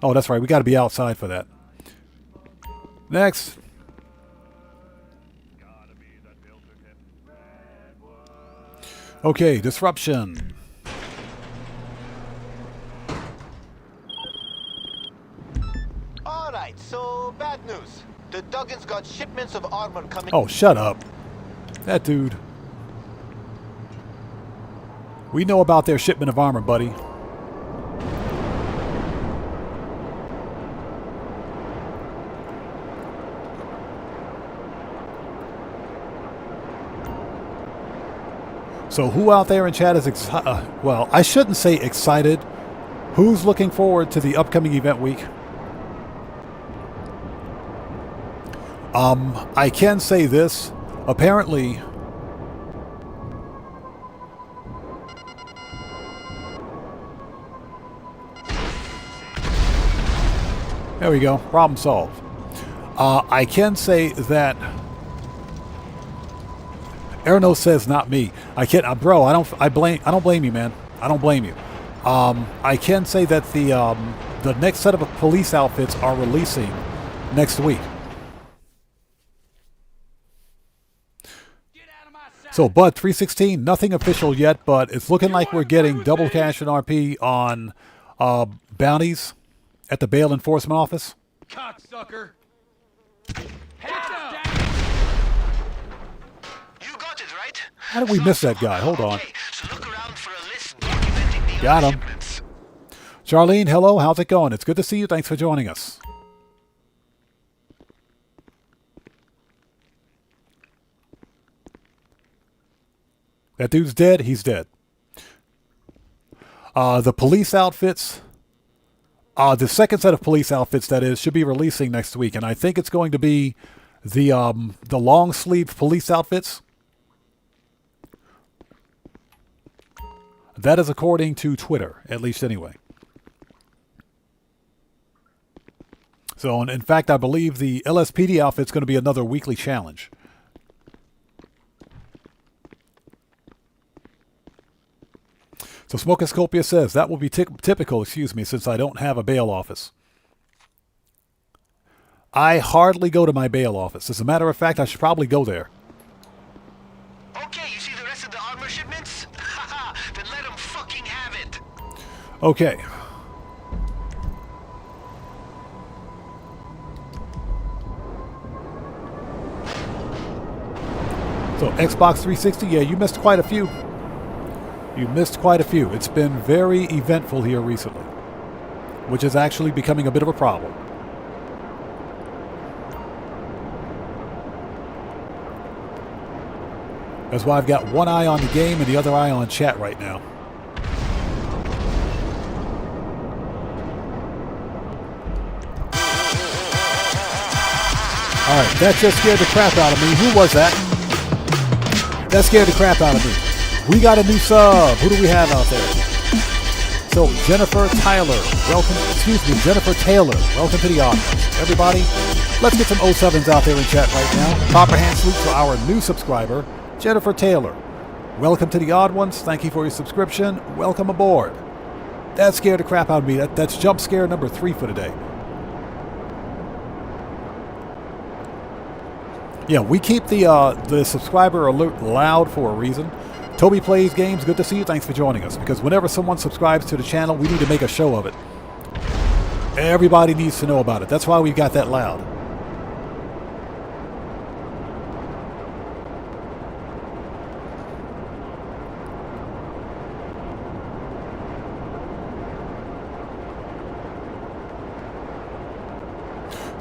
Oh, that's right. We got to be outside for that. Next. Okay, disruption. Alright, so bad news. The Duggins got shipments of armor coming. Oh, shut up. That dude. We know about their shipment of armor, buddy. So who out there in chat is excited? Well, I shouldn't say excited. Who's looking forward to the upcoming event week? I can say this. Apparently, there we go. Problem solved. I can say that Erno says not me. I can't, bro. I don't blame you, man. I don't blame you. I can say that the next set of police outfits are releasing next week. So, Bud 316, nothing official yet, but it's looking like we're getting double cash and RP on bounties at the bail enforcement office. Cocksucker. How did we miss that guy? Hold on. Got him. Charlene, hello. How's it going? It's good to see you. Thanks for joining us. That dude's dead. He's dead. The police outfits, the second set of police outfits, that is, should be releasing next week. And I think it's going to be the long-sleeved police outfits. That is according to Twitter, at least anyway. So, in fact, I believe the LSPD outfit's going to be another weekly challenge. So, Smokoscopia says, that will be typical, since I don't have a bail office. I hardly go to my bail office. As a matter of fact, I should probably go there. Okay, you see the rest of the armor shipments? Haha, then let them fucking have it. Okay. So, Xbox 360, yeah, you missed quite a few. You missed quite a few. It's been very eventful here recently, which is actually becoming a bit of a problem. That's why I've got one eye on the game and the other eye on chat right now. Alright, that just scared the crap out of me. Who was that? That scared the crap out of me. We got a new sub. Who do we have out there? So, Jennifer Taylor, welcome to the audience. Everybody, let's get some 07s out there in chat right now. Proper hand salute to our new subscriber, Jennifer Taylor. Welcome to the Odd Ones. Thank you for your subscription. Welcome aboard. That scared the crap out of me. That's jump scare number 3 for today. Yeah, we keep the subscriber alert loud for a reason. Toby Plays Games, good to see you. Thanks for joining us. Because whenever someone subscribes to the channel, we need to make a show of it. Everybody needs to know about it. That's why we've got that loud.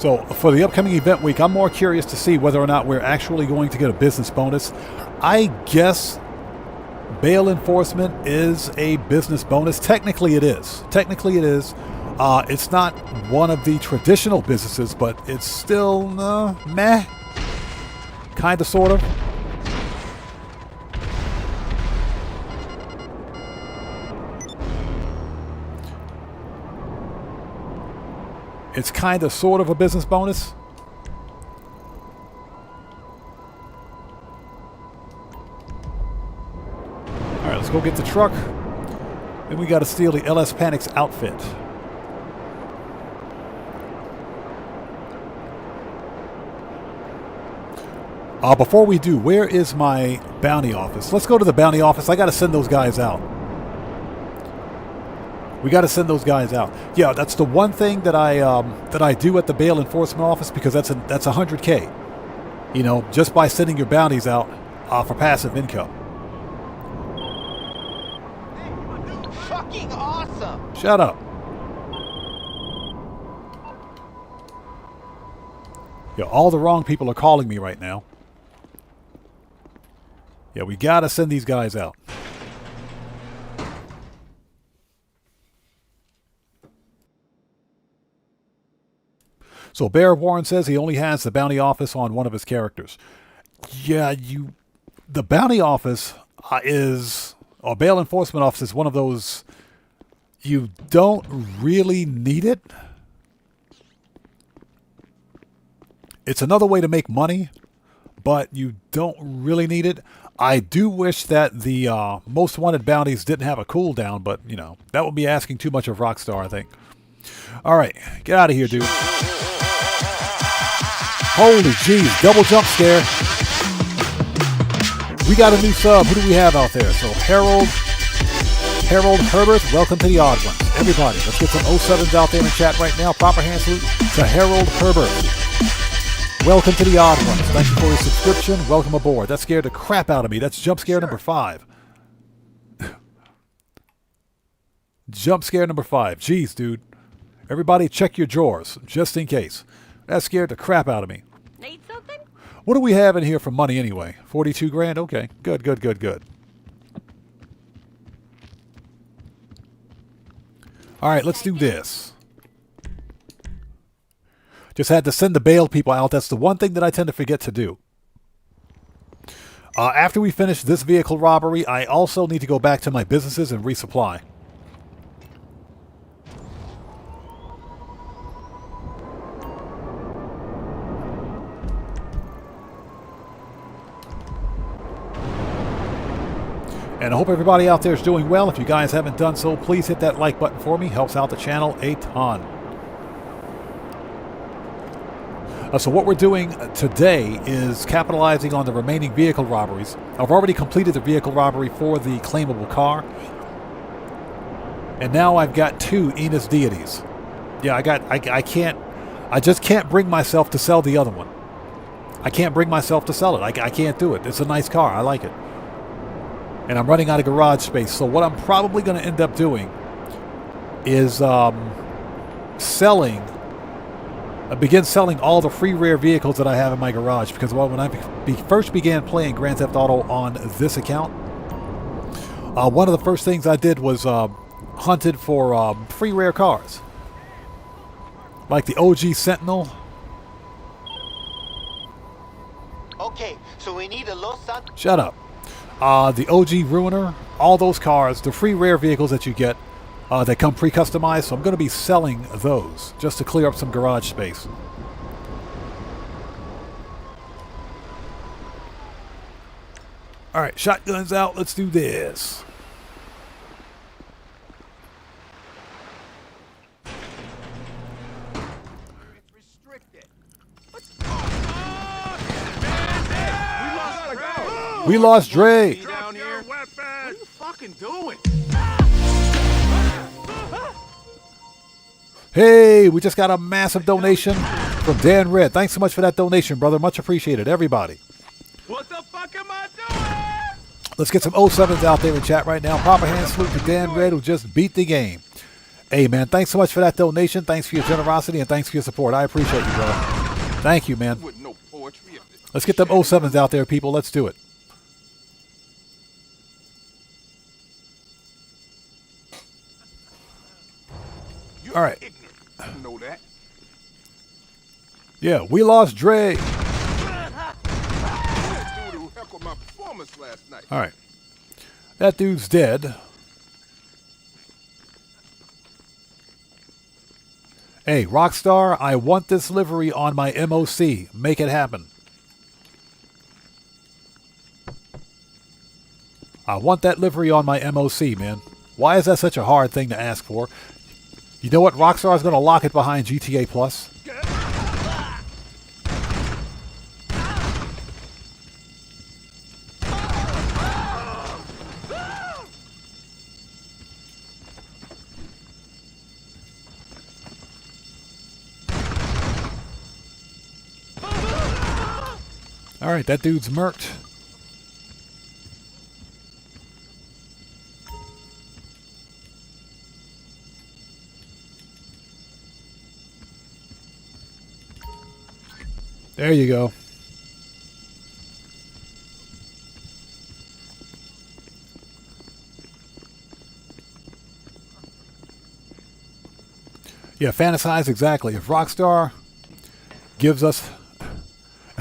So for the upcoming event week, I'm more curious to see whether or not we're actually going to get a business bonus. I guess bail enforcement is a business bonus. Technically it is. Technically it is. It's not one of the traditional businesses, but it's still meh. Kind of, sort of. It's kind of, sort of a business bonus. Alright, let's go get the truck. Then we got to steal the LS Panic's outfit. Before we do, where is my bounty office? Let's go to the bounty office. I got to send those guys out. We got to send those guys out. Yeah, that's the one thing that I do at the bail enforcement office, because that's $100K. You know, just by sending your bounties out for passive income. Fucking awesome! Shut up. Yeah, all the wrong people are calling me right now. Yeah, we got to send these guys out. So Bear Warren says he only has the bounty office on one of his characters. Yeah, the bounty office or bail enforcement office is one of those, you don't really need it. It's another way to make money, but you don't really need it. I do wish that the most wanted bounties didn't have a cooldown, but, you know, that would be asking too much of Rockstar, I think. All right, get out of here, dude. Holy jeez, double jump scare. We got a new sub. Who do we have out there? So Harold Herbert, welcome to the Odd Ones. Everybody, let's get some 07s out there in chat right now. Proper hand salute to Harold Herbert. Welcome to the Odd Ones. Thank you for your subscription. Welcome aboard. That scared the crap out of me. That's jump scare number 5. Jump scare number 5. Jeez, dude. Everybody check your drawers, just in case. That scared the crap out of me. Need something? What do we have in here for money anyway? 42 grand? Okay. Good, good, good, good. All right, let's do this. Just had to send the bail people out. That's the one thing that I tend to forget to do. After we finish this vehicle robbery, I also need to go back to my businesses and resupply. And I hope everybody out there is doing well. If you guys haven't done so, please hit that like button for me. Helps out the channel a ton. So what we're doing today is capitalizing on the remaining vehicle robberies. I've already completed the vehicle robbery for the claimable car. And now I've got 2 Enos deities. Yeah, I just can't bring myself to sell the other one. I can't bring myself to sell it. I can't do it. It's a nice car. I like it. And I'm running out of garage space. So what I'm probably going to end up doing is begin selling all the free rare vehicles that I have in my garage. Because when I first began playing Grand Theft Auto on this account, one of the first things I did was hunted for free rare cars. Like the OG Sentinel. Okay, so we need a Los Santos. Shut up. The OG Ruiner, all those cars, the free rare vehicles that you get that come pre-customized. So I'm going to be selling those just to clear up some garage space. All right, shotguns out. Let's do this. We lost Dre. Down here. What are you fucking doing? Hey, we just got a massive donation from Dan Red. Thanks so much for that donation, brother. Much appreciated, everybody. What the fuck am I doing? Let's get some 07s out there in chat right now. Proper hand salute to Dan Red, who just beat the game. Hey, man, thanks so much for that donation. Thanks for your generosity and thanks for your support. I appreciate you, brother. Thank you, man. Let's get them 07s out there, people. Let's do it. All right. You know that. Yeah, we lost Dre. All right. That dude's dead. Hey, Rockstar, I want this livery on my MOC. Make it happen. I want that livery on my MOC, man. Why is that such a hard thing to ask for? You know what? Rockstar is going to lock it behind GTA Plus. All right, that dude's murked. There you go. Yeah, fantasize exactly. If Rockstar gives us,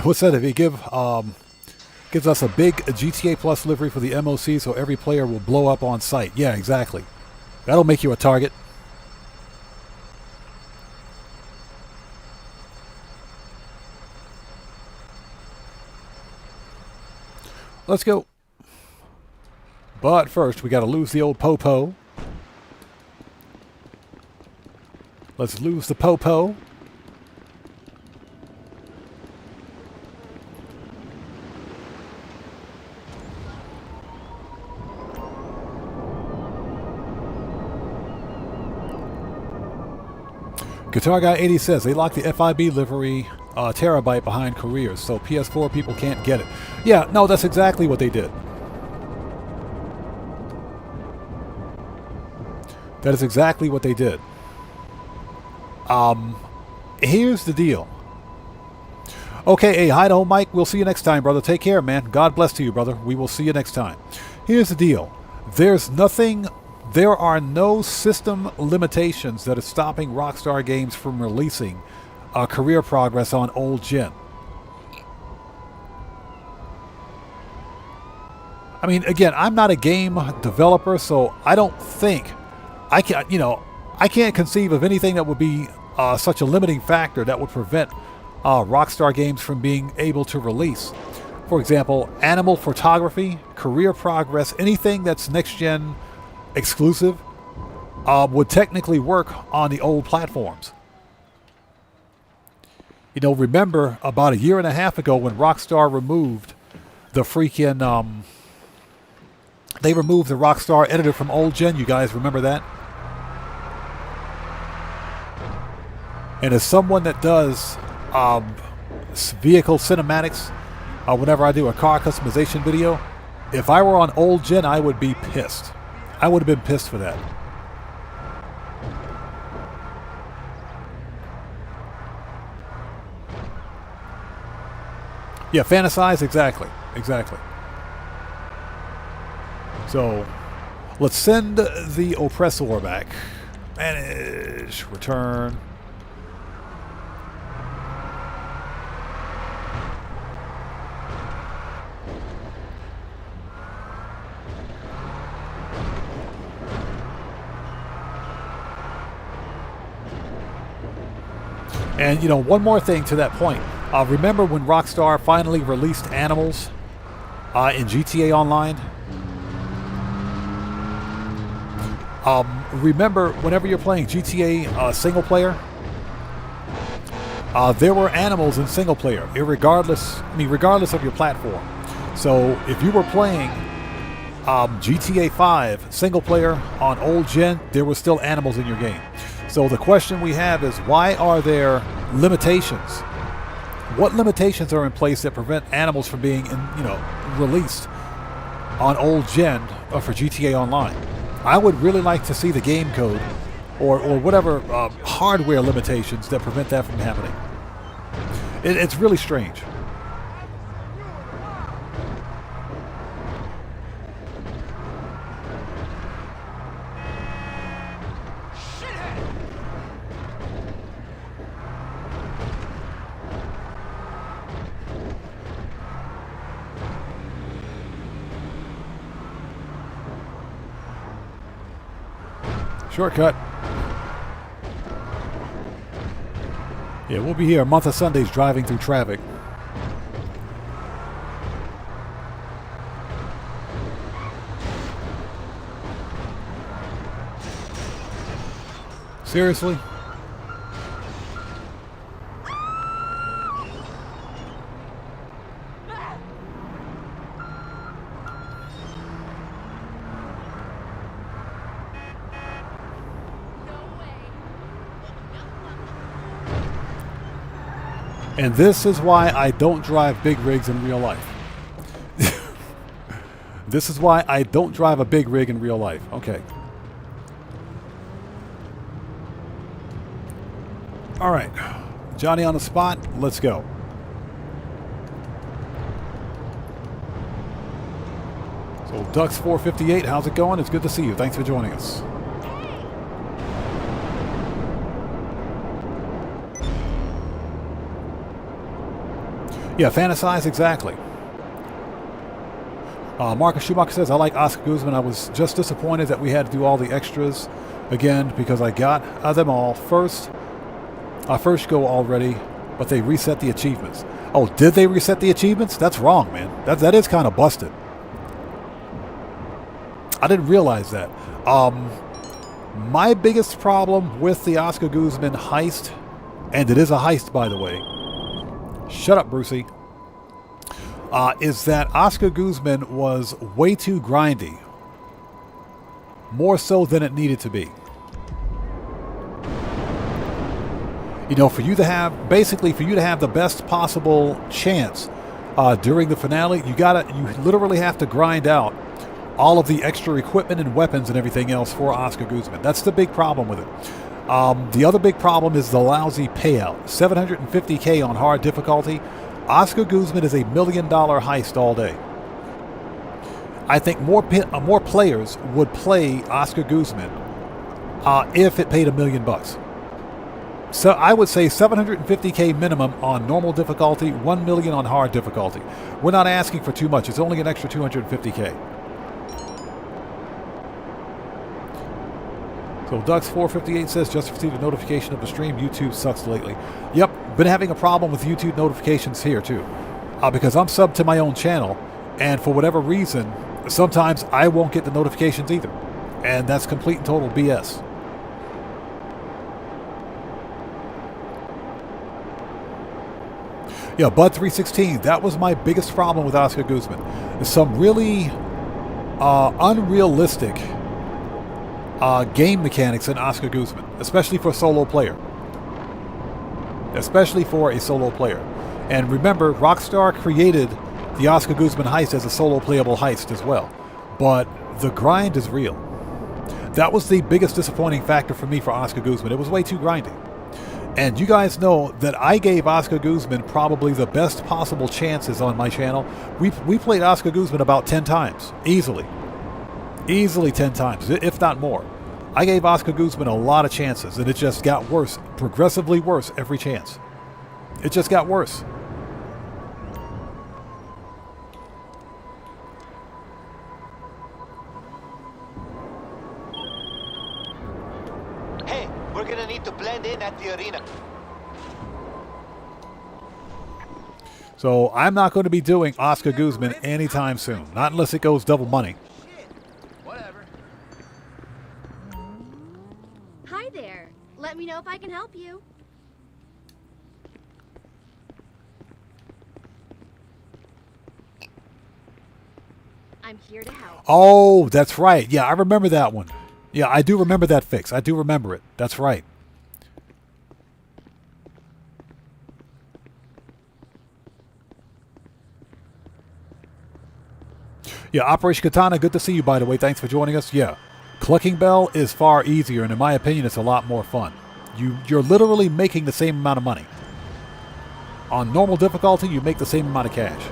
what's that? If he gives us a big GTA Plus livery for the MOC, so every player will blow up on sight. Yeah, exactly. That'll make you a target. Let's go. But first, we got to lose the old Popo. Let's lose the Popo. Guitar Guy 80 says they locked the FIB livery terabyte behind careers, so PS4 people can't get it. Yeah, no, that's exactly what they did. That is exactly what they did. Here's the deal. Okay, hey, hi to home, Mike. We'll see you next time, brother. Take care, man. God bless to you, brother. We will see you next time. Here's the deal. There are no system limitations that are stopping Rockstar Games from releasing career progress on old gen. I mean, again, I'm not a game developer, so I don't think I can't conceive of anything that would be such a limiting factor that would prevent Rockstar Games from being able to release, for example, animal photography, career progress, anything that's next gen exclusive would technically work on the old platforms. You know, remember about a year and a half ago when Rockstar removed the freaking they removed the Rockstar editor from old gen. You guys remember that? And as someone that does vehicle cinematics, whenever I do a car customization video, if I were on old gen, I would be pissed. I would have been pissed for that. Yeah, fantasize, exactly. Exactly. So, let's send the oppressor back. Manage, return. And, you know, one more thing to that point. Remember when Rockstar finally released animals in GTA Online? Remember, whenever you're playing GTA single player, there were animals in single player, regardless of your platform. So if you were playing GTA 5 single player on old gen, there were still animals in your game. So the question we have is, why are there limitations? What limitations are in place that prevent animals from being, released on old gen for GTA Online? I would really like to see the game code or whatever hardware limitations that prevent that from happening. It's really strange. Shortcut. Yeah, we'll be here a month of Sundays driving through traffic. Seriously? And this is why I don't drive big rigs in real life. This is why I don't drive a big rig in real life. Okay. All right. Johnny on the spot. Let's go. So Ducks 458, how's it going? It's good to see you. Thanks for joining us. Yeah, fantasize, exactly. Marcus Schumacher says, I like Oscar Guzman. I was just disappointed that we had to do all the extras again because I got them all first go already, but they reset the achievements. Oh, did they reset the achievements? That's wrong, man. That is kind of busted. I didn't realize that. My biggest problem with the Oscar Guzman heist, and it is a heist, by the way, shut up, Brucey, is that Oscar Guzman was way too grindy. More so than it needed to be. You know, for you to have the best possible chance during the finale, you literally have to grind out all of the extra equipment and weapons and everything else for Oscar Guzman. That's the big problem with it. The other big problem is the lousy payout. $750K on hard difficulty. Oscar Guzman is $1 million heist all day. I think more players would play Oscar Guzman if it paid $1 million. So I would say $750K minimum on normal difficulty, $1 million on hard difficulty. We're not asking for too much. It's only an extra $250K. So Ducks458 says, just received a notification of the stream. YouTube sucks lately. Yep, been having a problem with YouTube notifications here too. Because I'm subbed to my own channel, and for whatever reason, sometimes I won't get the notifications either. And that's complete and total BS. Yeah, Bud316, that was my biggest problem with Oscar Guzman. There's some really unrealistic game mechanics in Oscar Guzman, especially for a solo player. And remember, Rockstar created the Oscar Guzman heist as a solo playable heist as well. But the grind is real. That was the biggest disappointing factor for me for Oscar Guzman. It was way too grindy. And you guys know that I gave Oscar Guzman probably the best possible chances on my channel. We played Oscar Guzman about 10 times, easily. Easily 10 times, if not more. I gave Oscar Guzman a lot of chances, and it just got worse, progressively worse every chance. It just got worse. Hey, we're gonna need to blend in at the arena. So I'm not going to be doing Oscar Guzman anytime soon. Not unless it goes double money. Hi there. Let me know if I can help you. I'm here to help. Oh, that's right. Yeah, I remember that one. Yeah, I do remember that fix. I do remember it. That's right. Yeah, Operation Katana, good to see you, by the way. Thanks for joining us. Yeah, Clucking Bell is far easier, and in my opinion, it's a lot more fun. You're literally making the same amount of money. On normal difficulty, you make the same amount of cash.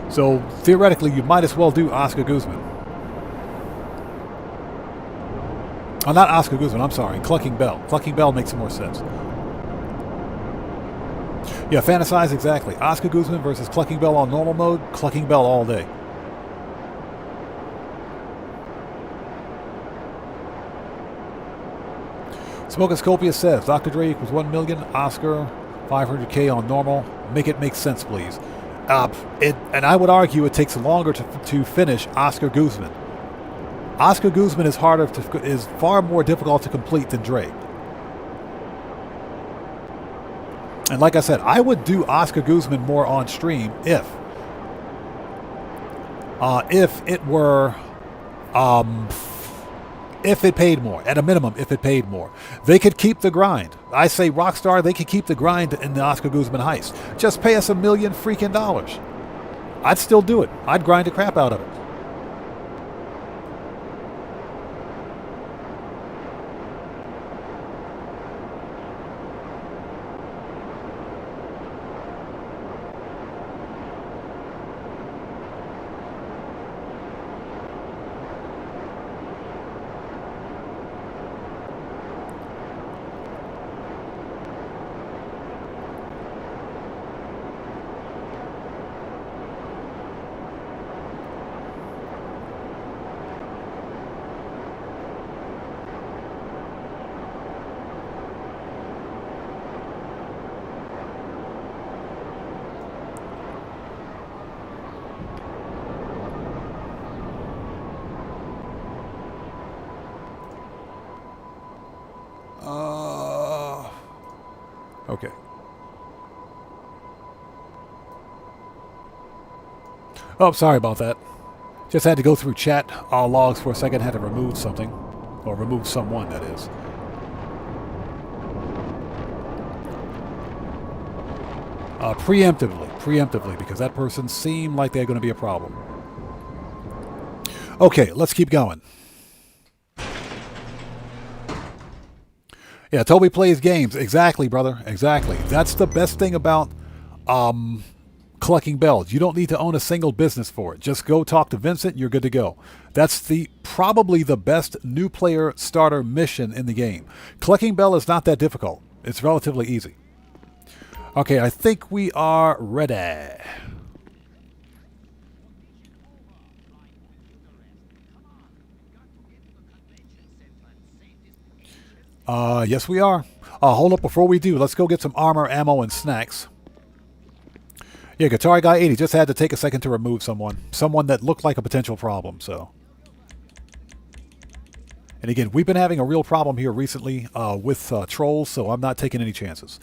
So, theoretically, you might as well do Oscar Guzman. Oh, not Oscar Guzman, I'm sorry. Clucking Bell. Clucking Bell makes more sense. Yeah, fantasize exactly. Oscar Guzman versus Clucking Bell on normal mode. Clucking Bell all day. Smokoscopia says, Dr. Dre equals 1 million, Oscar 500K on normal. Make it make sense, please. And I would argue it takes longer to finish Oscar Guzman. Oscar Guzman is is far more difficult to complete than Dre. And like I said, I would do Oscar Guzman more on stream if it were if it paid more. At a minimum, if it paid more. They could keep the grind. I say Rockstar, they could keep the grind in the Oscar Guzman heist. Just pay us $1 million freaking dollars. I'd still do it. I'd grind the crap out of it. Okay. Oh, sorry about that. Just had to go through chat logs for a second. Had to remove something. Or remove someone, that is. Preemptively, because that person seemed like they're going to be a problem. Okay, let's keep going. Yeah, Toby plays games. Exactly, brother. Exactly. That's the best thing about Clucking Bells. You don't need to own a single business for it. Just go talk to Vincent, you're good to go. That's probably the best new player starter mission in the game. Clucking Bell is not that difficult. It's relatively easy. Okay, I think we are ready. Yes we are. Hold up, before we do, let's go get some armor, ammo, and snacks. Yeah, Guitar Guy 80 just had to take a second to remove someone. Someone that looked like a potential problem, so. And again, we've been having a real problem here recently with trolls, so I'm not taking any chances.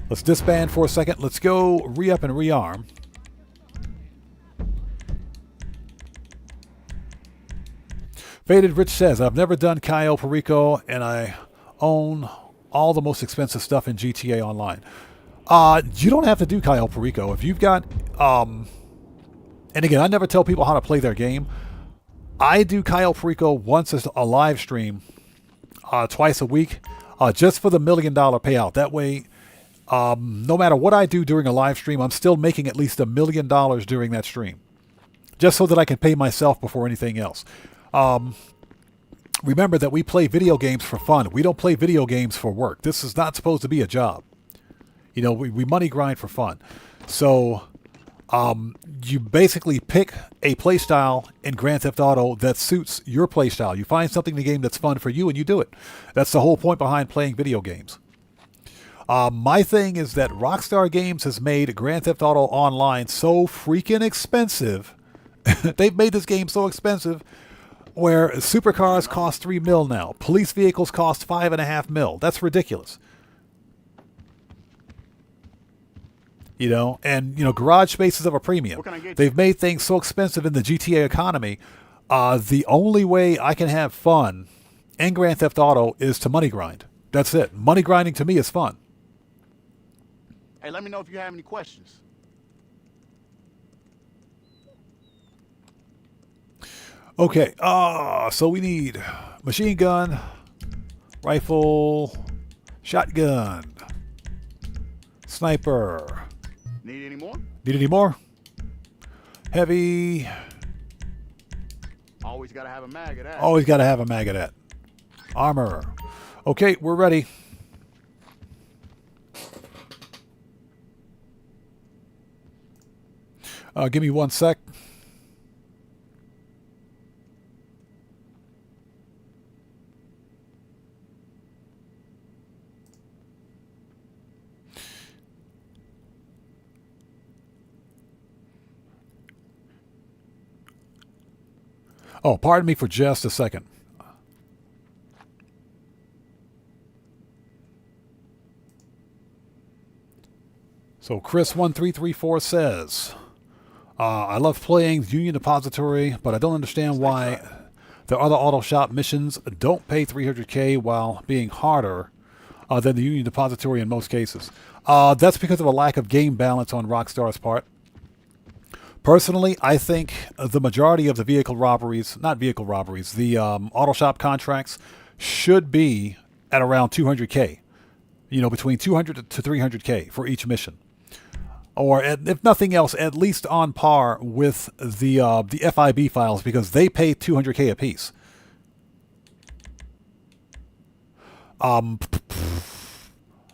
Let's disband for a second. Let's go re-up and rearm. Faded Rich says, I've never done Cayo Perico, and I own all the most expensive stuff in GTA Online. You don't have to do Cayo Perico. If you've got... and again, I never tell people how to play their game. I do Cayo Perico once as a live stream, twice a week, just for the $1 million payout. That way, no matter what I do during a live stream, I'm still making at least $1 million during that stream. Just so that I can pay myself before anything else. Remember that we play video games for fun. We don't play video games for work. This is not supposed to be a job. You know, we money grind for fun. So, you basically pick a playstyle in Grand Theft Auto that suits your playstyle. You find something in the game that's fun for you and you do it. That's the whole point behind playing video games. My thing is that Rockstar Games has made Grand Theft Auto Online so freaking expensive. They've made this game so expensive where supercars cost $3 million now. Police vehicles cost $5.5 million. That's ridiculous. You know, and, you know, garage spaces of a premium. They've made things so expensive in the GTA economy. The only way I can have fun in Grand Theft Auto is to money grind. That's it. Money grinding to me is fun. Hey, let me know if you have any questions. Okay, so we need machine gun, rifle, shotgun, sniper. Need any more? Need any more? Heavy. Always gotta have a mag of that. Always got to have a mag of that. Armor. Okay, we're ready. Give me 1 sec. Oh, pardon me for just a second. So Chris1334 says, I love playing Union Depository, but I don't understand why the other auto shop missions don't pay 300K while being harder than the Union Depository in most cases. That's because of a lack of game balance on Rockstar's part. Personally, I think the majority of the the auto shop contracts should be at around 200K. You know, between 200 to 300K for each mission. Or, if nothing else, at least on par with the FIB files, because they pay 200K apiece.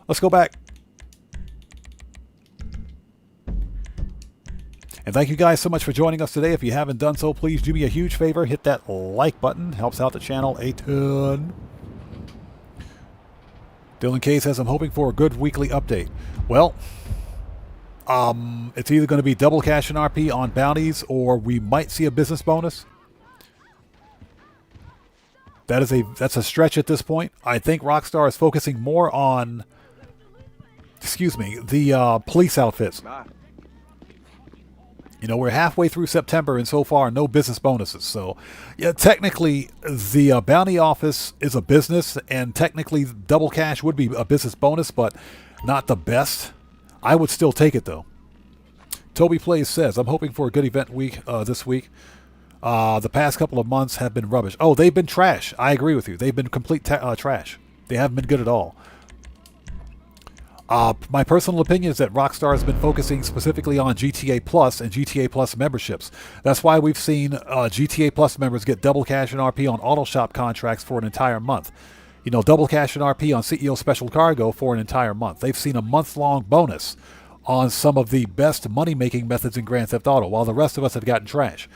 Let's go back. And thank you guys so much for joining us today. If you haven't done so, please do me a huge favor. Hit that like button. Helps out the channel a ton. Dylan K says, I'm hoping for a good weekly update. Well, it's either going to be double cash and RP on bounties, or we might see a business bonus. That's a stretch at this point. I think Rockstar is focusing more on, the police outfits. You know, we're halfway through September, and so far, no business bonuses. So, yeah, technically, the bounty office is a business, and technically, double cash would be a business bonus, but not the best. I would still take it, though. Toby Plays says, I'm hoping for a good event week this week. The past couple of months have been rubbish. Oh, they've been trash. I agree with you. They've been complete trash. They haven't been good at all. My personal opinion is that Rockstar has been focusing specifically on GTA Plus and GTA Plus memberships. That's why we've seen GTA Plus members get double cash and RP on auto shop contracts for an entire month. You know, double cash and RP on CEO Special Cargo for an entire month. They've seen a month-long bonus on some of the best money-making methods in Grand Theft Auto, while the rest of us have gotten trash.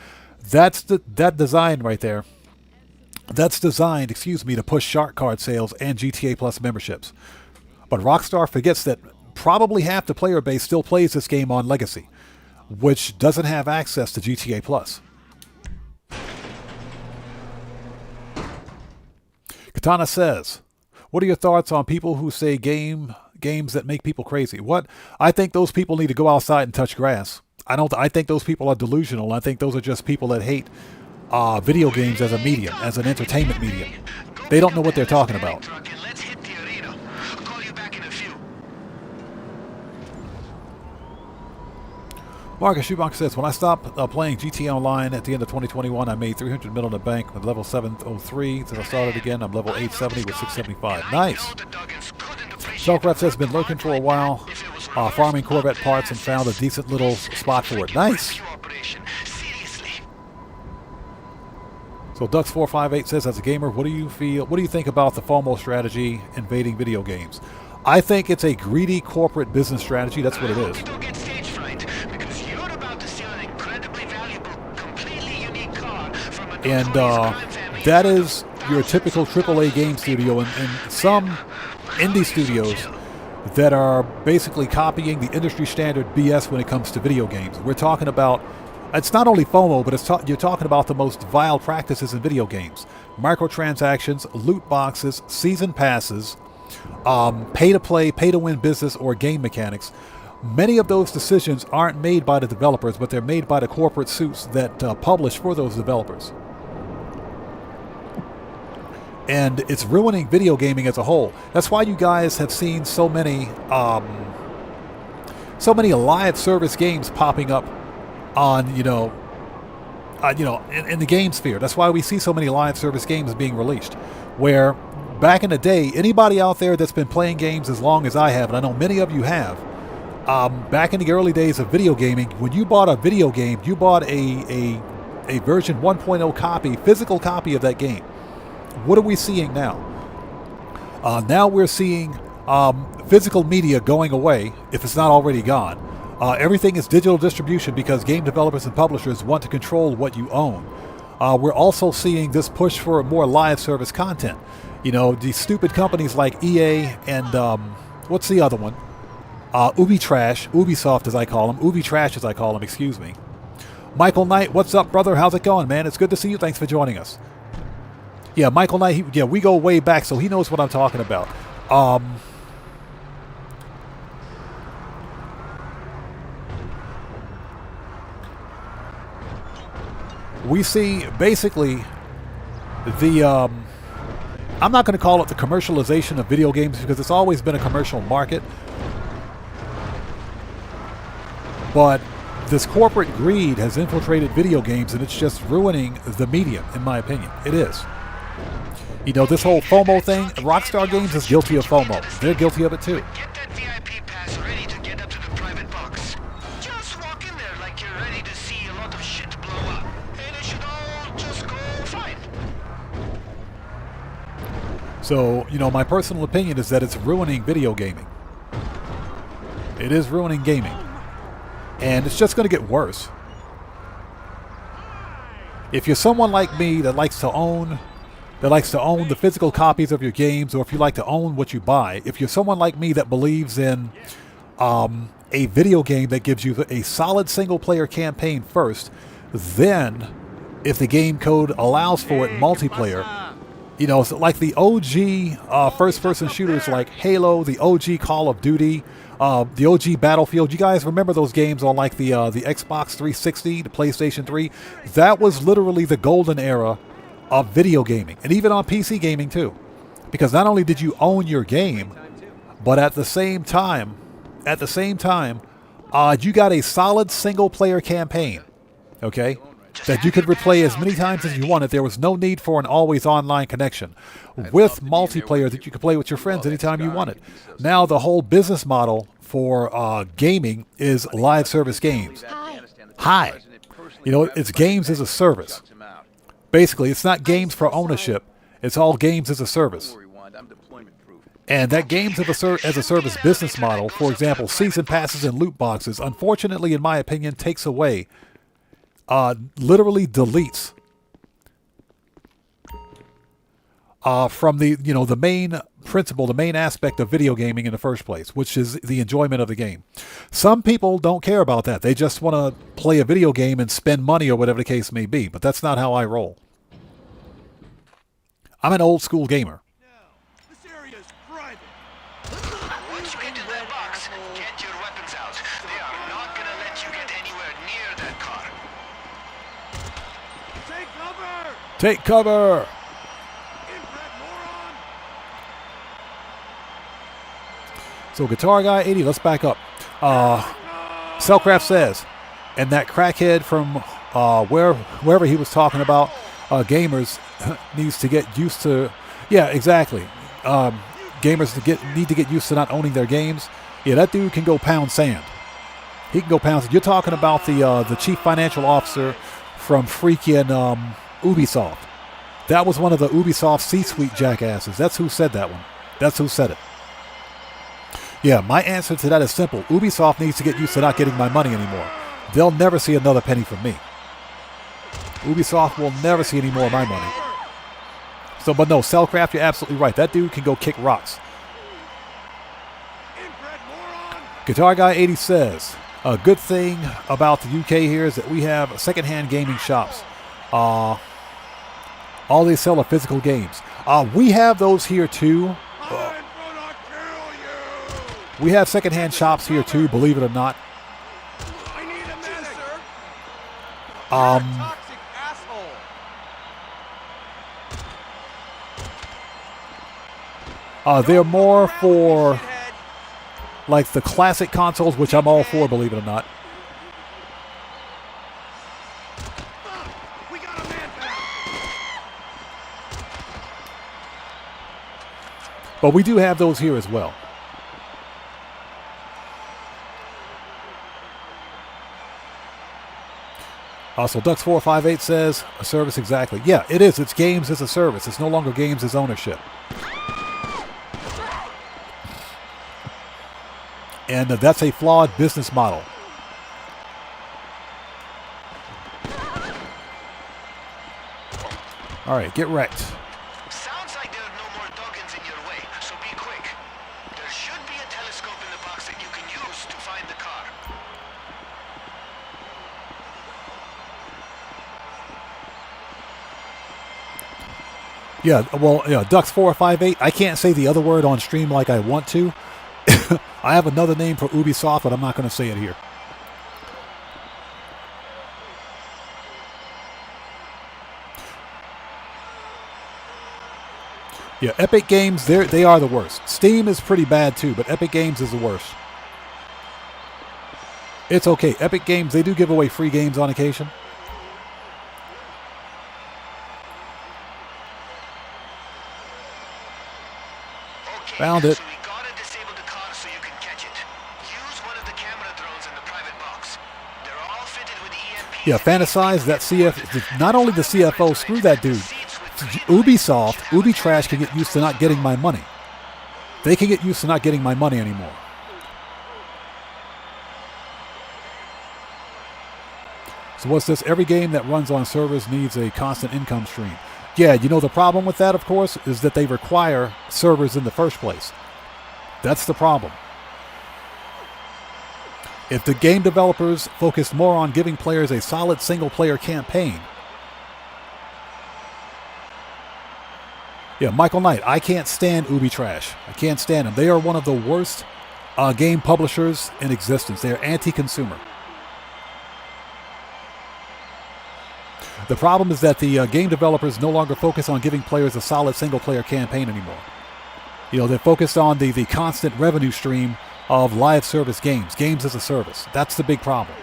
That design right there. That's designed, to push shark card sales and GTA Plus memberships. But Rockstar forgets that probably half the player base still plays this game on Legacy, which doesn't have access to GTA Plus. Katana says, what are your thoughts on people who say games that make people crazy? What? I think those people need to go outside and touch grass. I think those people are delusional. I think those are just people that hate video games as a medium, as an entertainment medium. They don't know what they're talking about. Marcus Schumacher says, when I stopped playing GTA Online at the end of 2021, I made 300 mil in the bank with level 703. Since I started again, I'm level 870 with 675. Nice. Shelcraft says, been lurking for a while, farming Corvette parts, and found a decent little spot for it. Nice. So Dux458 says, as a gamer, what do you think about the FOMO strategy invading video games? I think it's a greedy corporate business strategy. That's what it is. And that is your typical AAA game studio, and some indie studios that are basically copying the industry standard BS when it comes to video games. We're talking about, it's not only FOMO, but you're talking about the most vile practices in video games. Microtransactions, loot boxes, season passes, pay-to-play, pay-to-win business, or game mechanics. Many of those decisions aren't made by the developers, but they're made by the corporate suits that publish for those developers. And it's ruining video gaming as a whole. That's why you guys have seen so many live service games popping up on, in the game sphere. That's why we see so many live service games being released. Where back in the day, anybody out there that's been playing games as long as I have, and I know many of you have, back in the early days of video gaming, when you bought a video game, you bought a version 1.0 copy, physical copy of that game. What are we seeing now? Now we're seeing physical media going away, if it's not already gone. Everything is digital distribution because game developers and publishers want to control what you own. We're also seeing this push for more live service content. These stupid companies like EA and what's the other one? Ubisoft as I call them, excuse me. Michael Knight, what's up, brother? How's it going, man? It's good to see you. Thanks for joining us. Yeah, Michael Knight, we go way back, so he knows what I'm talking about. We see basically I'm not going to call it the commercialization of video games because it's always been a commercial market. But this corporate greed has infiltrated video games and it's just ruining the medium, in my opinion. It is. This whole FOMO thing, Rockstar Games is guilty of FOMO. They're guilty of it too. Get that VIP pass ready to get up to the private box. Just walk in there like you're ready to see a lot of shit blow up. And it should all just go fine. So, my personal opinion is that it's ruining video gaming. It is ruining gaming. And it's just going to get worse. If you're someone like me that likes to own the physical copies of your games, or if you like to own what you buy, if you're someone like me that believes in a video game that gives you a solid single-player campaign first, then, if the game code allows for it, multiplayer, so like the OG first-person shooters like Halo, the OG Call of Duty, the OG Battlefield. You guys remember those games on like the Xbox 360, the PlayStation 3? That was literally the golden era of video gaming, and even on PC gaming too, because not only did you own your game, but at the same time, you got a solid single-player campaign, okay, that you could replay as many times as you wanted. There was no need for an always online connection, with multiplayer that you could play with your friends anytime you wanted. Now the whole business model for gaming is live service games. Hi. It's games as a service. Basically, it's not games for ownership. It's all games as a service. And that games as a service business model, for example, season passes and loot boxes, unfortunately, in my opinion, takes away, literally deletes from the main principle, the main aspect of video gaming in the first place, which is the enjoyment of the game. Some people don't care about that. They just want to play a video game and spend money or whatever the case may be, but that's not how I roll. I'm an old school gamer. This area is private. Once you get to that box, get your weapons out. They are not gonna let you get anywhere near that car. Take cover! Take cover! Inbred moron! So Guitar Guy 80, let's back up. Cellcraft says, and that crackhead from wherever he was talking about, gamers needs to get used to. Yeah, exactly. Gamers need to get used to not owning their games. Yeah, that dude can go pound sand. He can go pound sand. You're talking about the chief financial officer from freaking Ubisoft. That was one of the Ubisoft C-suite jackasses. That's who said that one. That's who said it. Yeah, my answer to that is simple. Ubisoft needs to get used to not getting my money anymore. They'll never see another penny from me. Ubisoft will never see any more of my money. So, but no, Cellcraft, you're absolutely right. That dude can go kick rocks. Guitar Guy 80 says, a good thing about the UK here is that we have secondhand gaming shops. All they sell are physical games. We have those here too. We have secondhand shops here too, believe it or not. I need a medic, sir. Toxic asshole. They're more for like the classic consoles, which I'm all for, believe it or not. But we do have those here as well. Also, Dux458 says, a service exactly. Yeah, it is. It's games as a service. It's no longer games as ownership. And that's a flawed business model. All right, get wrecked. Sounds like there are no more tokens in your way, so be quick. There should be a telescope in the box that you can use to find the car. Yeah, well, yeah, Dux458. I can't say the other word on stream like I want to. I have another name for Ubisoft, but I'm not going to say it here. Yeah, Epic Games, they are the worst. Steam is pretty bad too, but Epic Games is the worst. It's okay. Epic Games, they do give away free games on occasion. Okay, Found it. So we gotta disable the car so you can catch it. Use one of the camera drones in the private box. They're all fitted with EMP. Yeah, fantasize that CF. Not only the CFO, screw that dude. Ubisoft, Ubitrash can get used to not getting my money. They can get used to not getting my money anymore. So what's this? Every game that runs on servers needs a constant income stream. Yeah, you know the problem with that, of course, is that they require servers in the first place. That's the problem. If the game developers focused more on giving players a solid single-player campaign. Yeah, Michael Knight, I can't stand Ubitrash. I can't stand them. They are one of the worst game publishers in existence. They are anti-consumer. The problem is that the game developers no longer focus on giving players a solid single-player campaign anymore. You know, they're focused on the constant revenue stream of live service games, games as a service. That's the big problem.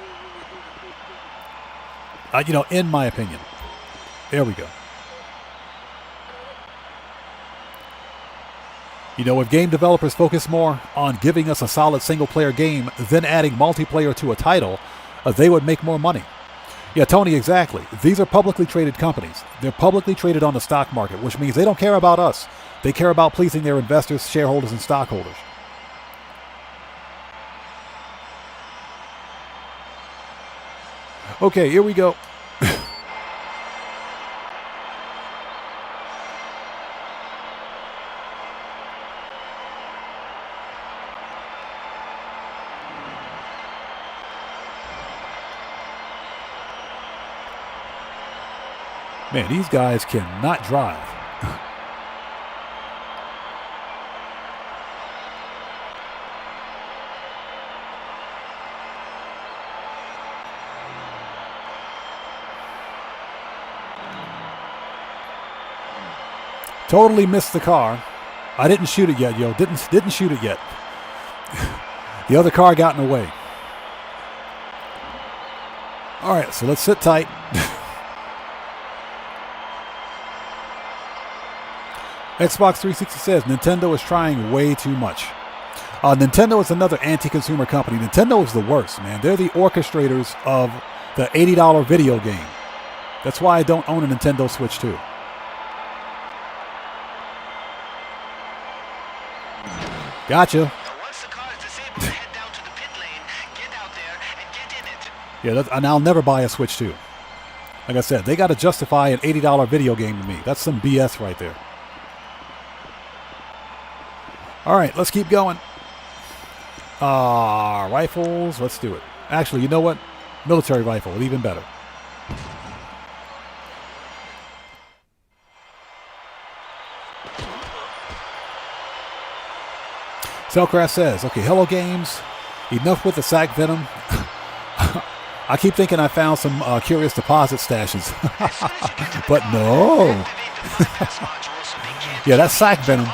You know, in my opinion. There we go. You know, if game developers focus more on giving us a solid single-player game than adding multiplayer to a title, they would make more money. Yeah, Tony, exactly. These are publicly traded companies. They're publicly traded on the stock market, which means they don't care about us. They care about pleasing their investors, shareholders, and stockholders. Okay, here we go. Man, these guys cannot drive. Totally missed the car. I didn't shoot it yet, yo. Didn't shoot it yet. The other car got in the way. All right, so let's sit tight. Xbox 360 says Nintendo is trying way too much. Nintendo is another anti-consumer company. Nintendo is the worst, man. They're the orchestrators of the $80 video game. That's why I don't own a Nintendo Switch 2. Gotcha. Once the car is disabled, head down to the pit lane, get out there, and get in it. Yeah, and I'll never buy a Switch 2. Like I said, they got to justify an $80 video game to me. That's some BS right there. All right, let's keep going. Rifles, let's do it. Actually, you know what? Military rifle, even better. Cellcraft says, okay, hello games. Enough with the sack venom. I keep thinking I found some curious deposit stashes. But no. Yeah, that's sack venom.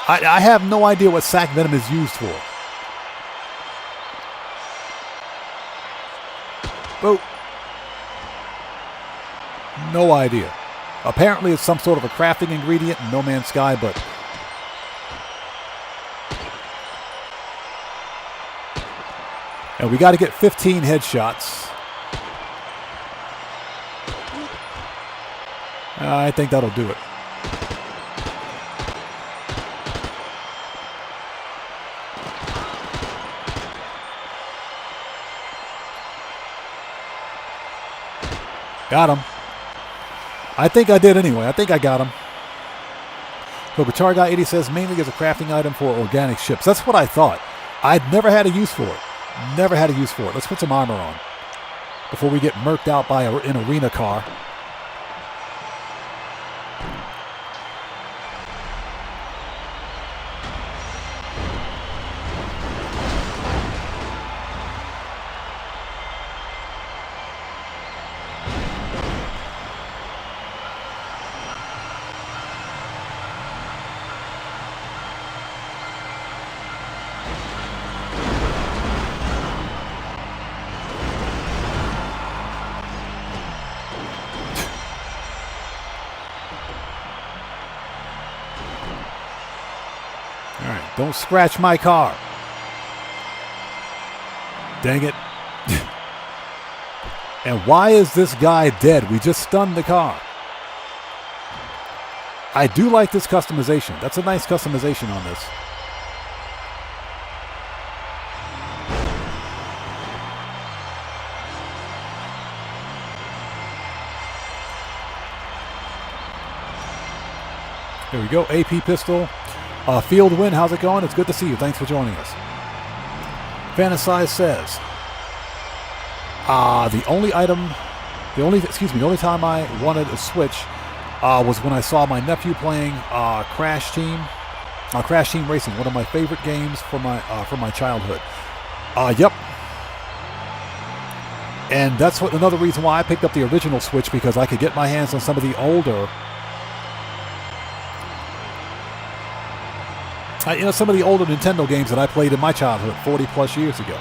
I have no idea what sack venom is used for. Oh. No idea. Apparently it's some sort of a crafting ingredient in No Man's Sky, but And we got to get 15 headshots. I think that'll do it. Got him. I think I did anyway. I think I got him. So Guitar Guy 80 says mainly as a crafting item for organic ships. That's what I thought. I'd never had a use for it. Never had a use for it. Let's put some armor on before we get murked out by an arena car. Don't scratch my car. Dang it. And why is this guy dead? We just stunned the car. I do like this customization. That's a nice customization on this. There we go. AP pistol. Field Win, how's it going? It's good to see you. Thanks for joining us. Fantasize says, the only time I wanted a Switch was when I saw my nephew playing Crash Team Racing, one of my favorite games from my childhood. Yep. And that's another reason why I picked up the original Switch, because I could get my hands on some of the older. Some of the older Nintendo games that I played in my childhood 40 plus years ago.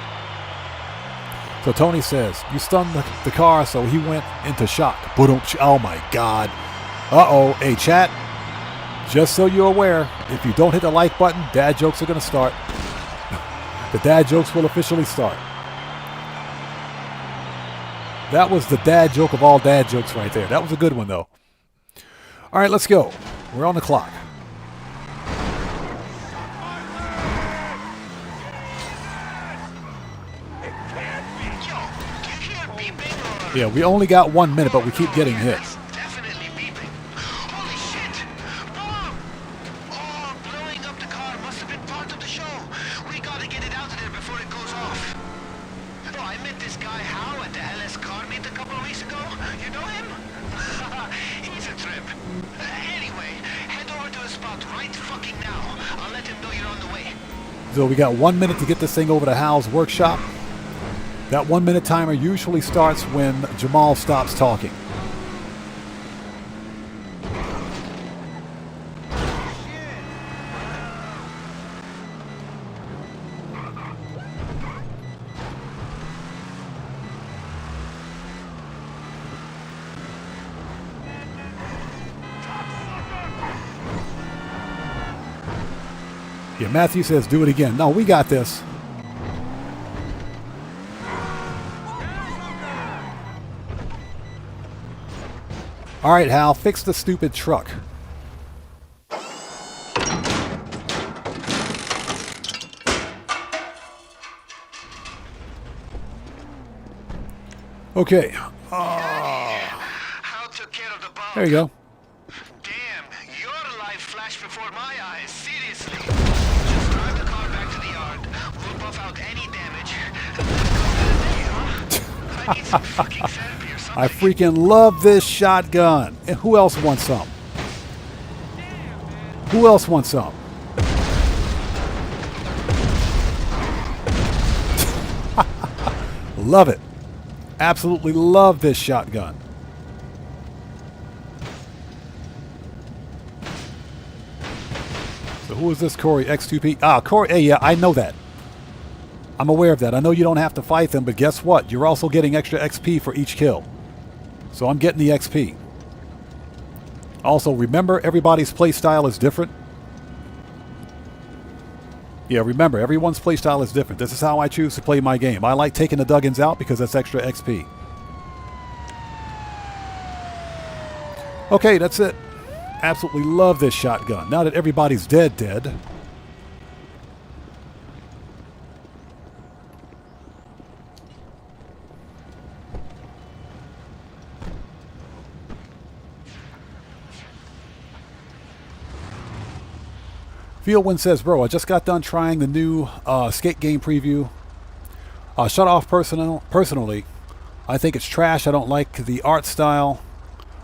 So Tony says, you stunned the car, so he went into shock. Oh my God. Uh-oh. Hey, chat, just so you're aware, if you don't hit the like button, dad jokes are going to start. The dad jokes will officially start. That was the dad joke of all dad jokes right there. That was a good one, though. All right, let's go. We're on the clock. Yeah, we only got 1 minute, but we keep getting hit. Definitely beeping. Holy shit! Bomb! Oh, blowing up the car must have been part of the show. We gotta get it out of there before it goes off. Oh, I met this guy How at the LS car meet a couple of weeks ago. You know him? He's a trip. Anyway, head over to his spot right fucking now. I'll let him know you're on the way. So we got 1 minute to get this thing over to Hal's workshop. That 1 minute timer usually starts when Jamal stops talking. Yeah, Matthew says do it again. No, we got this. All right, Hal, fix the stupid truck. Okay. There you go. Damn, your life flashed before my eyes. Seriously. Just drive the car back to the yard. We'll buff out any damage. And then call it a day, huh? I need some fucking therapy or something. I freaking love this shotgun. And who else wants some? Who else wants some? Love it. Absolutely love this shotgun. So who is this Corey X2P? Ah, Corey, hey, yeah, I know that. I'm aware of that. I know you don't have to fight them, but guess what? You're also getting extra XP for each kill. So I'm getting the XP. Also, remember, everybody's play style is different. Yeah, remember, everyone's playstyle is different. This is how I choose to play my game. I like taking the Duggins out because that's extra XP. Okay, that's it. Absolutely love this shotgun. Now that everybody's dead. Fieldwind says, bro, I just got done trying the new skate game preview. Shut off personally. I think it's trash. I don't like the art style.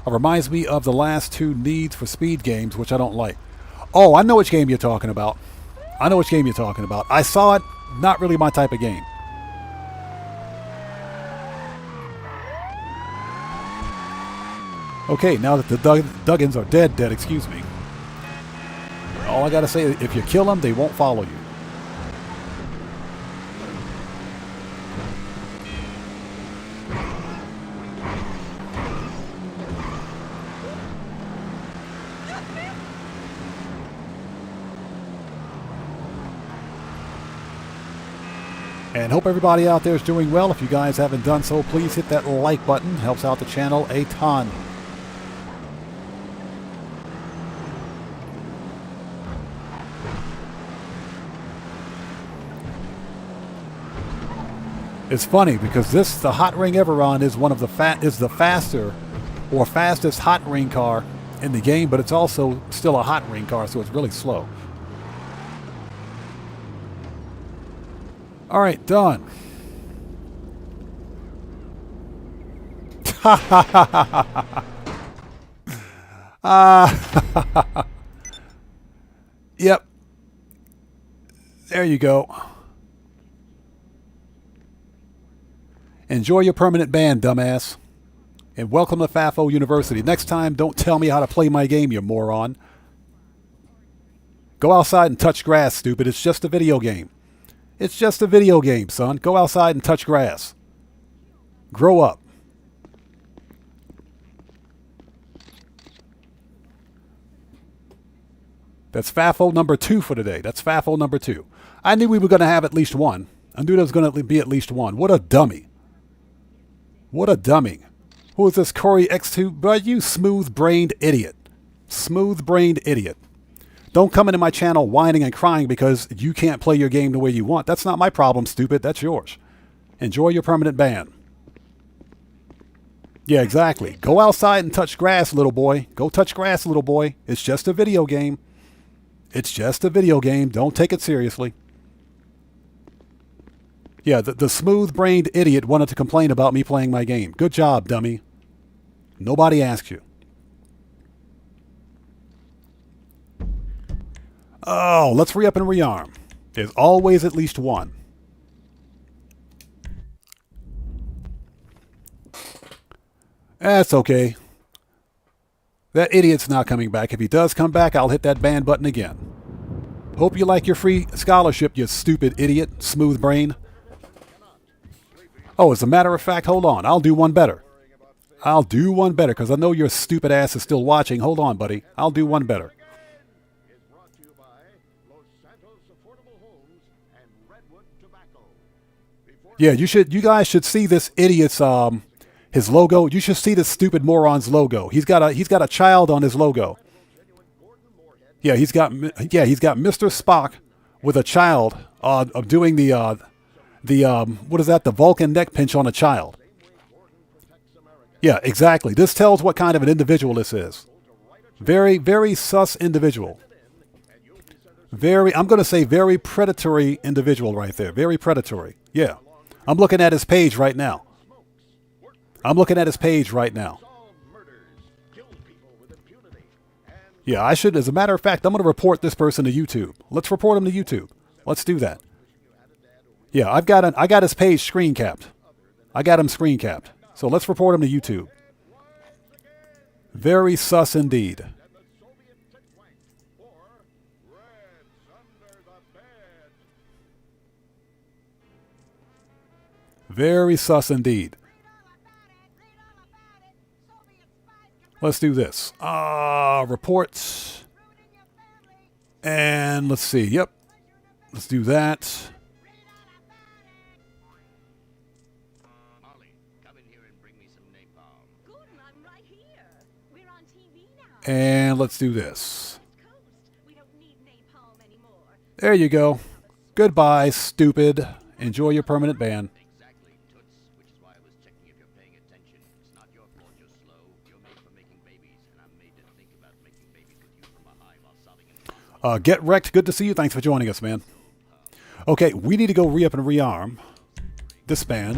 It reminds me of the last two Need for Speed games, which I don't like. Oh, I know which game you're talking about. I saw it. Not really my type of game. Okay, now that the Duggins are dead, excuse me. All I gotta say is if you kill them, they won't follow you. And hope everybody out there is doing well. If you guys haven't done so, please hit that like button. Helps out the channel a ton. It's funny because the Hot Ring Everon is one of the fastest hot ring car in the game, but it's also still a hot ring car, so it's really slow. All right, done. Yep. There you go. Enjoy your permanent ban, dumbass. And welcome to FAFO University. Next time, don't tell me how to play my game, you moron. Go outside and touch grass, stupid. It's just a video game. It's just a video game, son. Go outside and touch grass. Grow up. That's FAFO number 2 for today. That's FAFO number 2. I knew we were going to have at least one. I knew there was going to be at least one. What a dummy. What a dummy. Who is this Corey X2? But you smooth-brained idiot. Smooth-brained idiot. Don't come into my channel whining and crying because you can't play your game the way you want. That's not my problem, stupid. That's yours. Enjoy your permanent ban. Yeah, exactly. Go outside and touch grass, little boy. Go touch grass, little boy. It's just a video game. It's just a video game. Don't take it seriously. Yeah, the smooth-brained idiot wanted to complain about me playing my game. Good job, dummy. Nobody asked you. Oh, let's re-up and rearm. There's always at least one. That's okay. That idiot's not coming back. If he does come back, I'll hit that ban button again. Hope you like your free scholarship, you stupid idiot, smooth brain. Oh, as a matter of fact, hold on. I'll do one better. I'll do one better because I know your stupid ass is still watching. Hold on, buddy. I'll do one better. Yeah, you guys should see this idiot's his logo. You should see this stupid moron's logo. He's got a child on his logo. Yeah, he's got Mr. Spock with a child of doing the what is that? The Vulcan neck pinch on a child. Yeah, exactly. This tells what kind of an individual this is. Very, very sus individual. I'm going to say very predatory individual right there. Very predatory. Yeah. I'm looking at his page right now. Yeah, I should. As a matter of fact, I'm going to report this person to YouTube. Let's report him to YouTube. Let's do that. Yeah, I got his page screen capped. I got him screen capped. So let's report him to YouTube. Very sus indeed. Very sus indeed. Let's do this. Reports. And let's see. Yep. Let's do that. And let's do this. There you go. Goodbye, stupid. Enjoy your permanent ban. Get wrecked. Good to see you. Thanks for joining us, man. Okay, we need to go re-up and rearm. Disband.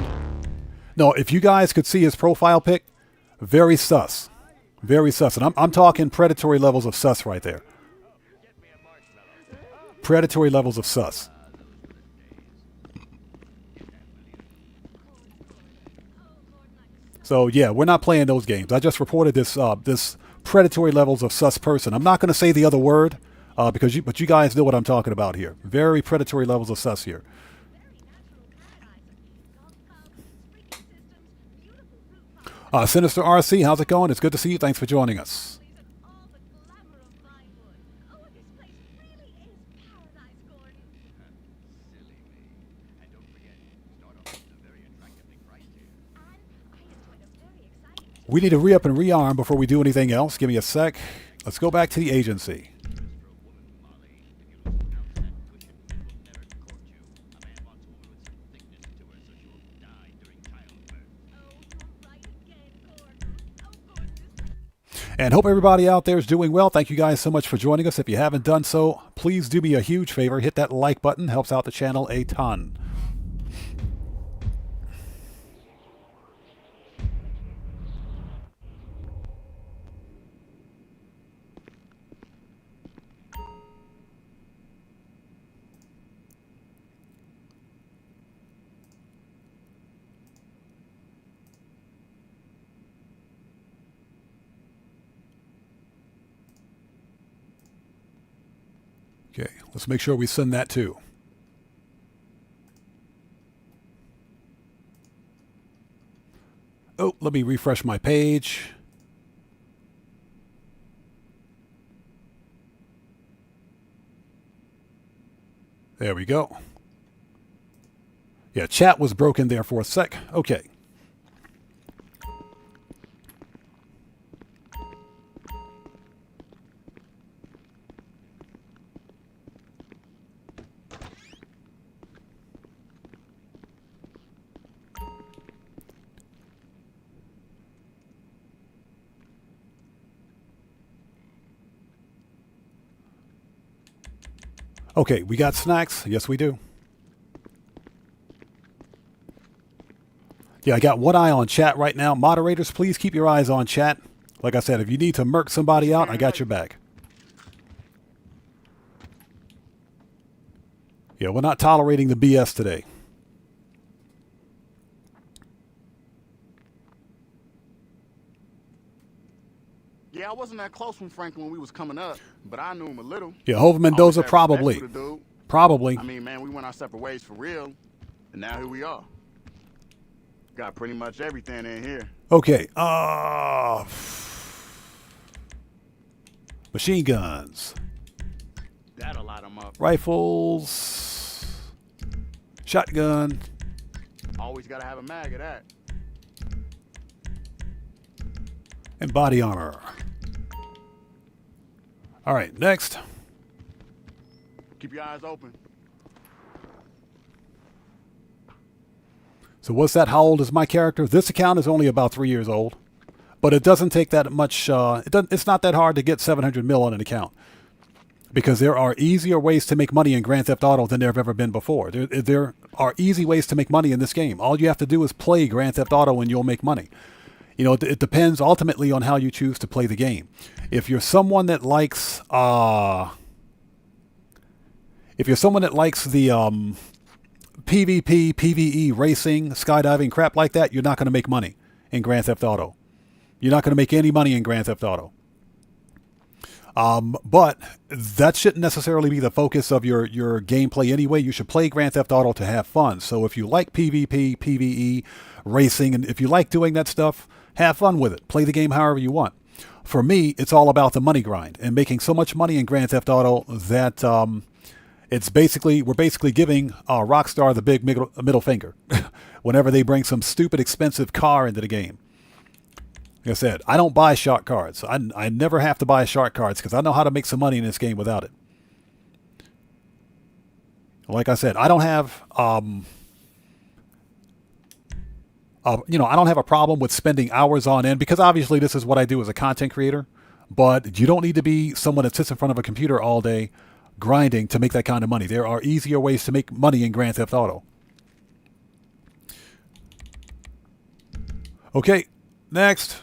No, if you guys could see his profile pic, very sus. Very sus. And I'm talking predatory levels of sus right there. Predatory levels of sus. So yeah, we're not playing those games. I just reported this this predatory levels of sus person. I'm not going to say the other word but you guys know what I'm talking about here. Very predatory levels of sus here. Sinister RC, how's it going? It's good to see you. Thanks for joining us. We need to re-up and rearm before we do anything else. Give me a sec. Let's go back to the agency. And hope everybody out there is doing well. Thank you guys so much for joining us. If you haven't done so, please do me a huge favor. Hit that like button. Helps out the channel a ton. Okay, let's make sure we send that too. Oh, let me refresh my page. There we go. Yeah, chat was broken there for a sec. Okay. Okay, we got snacks. Yes, we do. Yeah, I got one eye on chat right now. Moderators, please keep your eyes on chat. Like I said, if you need to murk somebody out, I got your back. Yeah, we're not tolerating the BS today. Yeah, I wasn't that close with Franklin when we was coming up, but I knew him a little. Yeah, Hova Mendoza probably. Probably. I mean, man, we went our separate ways for real, and now here we are. Got pretty much everything in here. Okay. Machine guns. That'll light them up. Rifles. Shotgun. Always gotta have a mag of that. And body armor. All right, next. Keep your eyes open. So what's that? How old is my character? This account is only about 3 years old, but it doesn't take that much. It's not that hard to get 700 mil on an account because there are easier ways to make money in Grand Theft Auto than there have ever been before. There are easy ways to make money in this game. All you have to do is play Grand Theft Auto and you'll make money. You know, it depends ultimately on how you choose to play the game. If you're someone that likes, the PvP, PvE, racing, skydiving, crap like that, you're not going to make money in Grand Theft Auto. You're not going to make any money in Grand Theft Auto. But that shouldn't necessarily be the focus of your gameplay anyway. You should play Grand Theft Auto to have fun. So if you like PvP, PvE, racing, and if you like doing that stuff, have fun with it. Play the game however you want. For me, it's all about the money grind and making so much money in Grand Theft Auto that It's basically, we're basically giving Rockstar the big middle finger whenever they bring some stupid expensive car into the game. Like I said, I don't buy shark cards. I never have to buy shark cards because I know how to make some money in this game without it. Like I said, I don't have, I don't have a problem with spending hours on end because obviously this is what I do as a content creator. But you don't need to be someone that sits in front of a computer all day grinding to make that kind of money. There are easier ways to make money in Grand Theft Auto. Okay, next.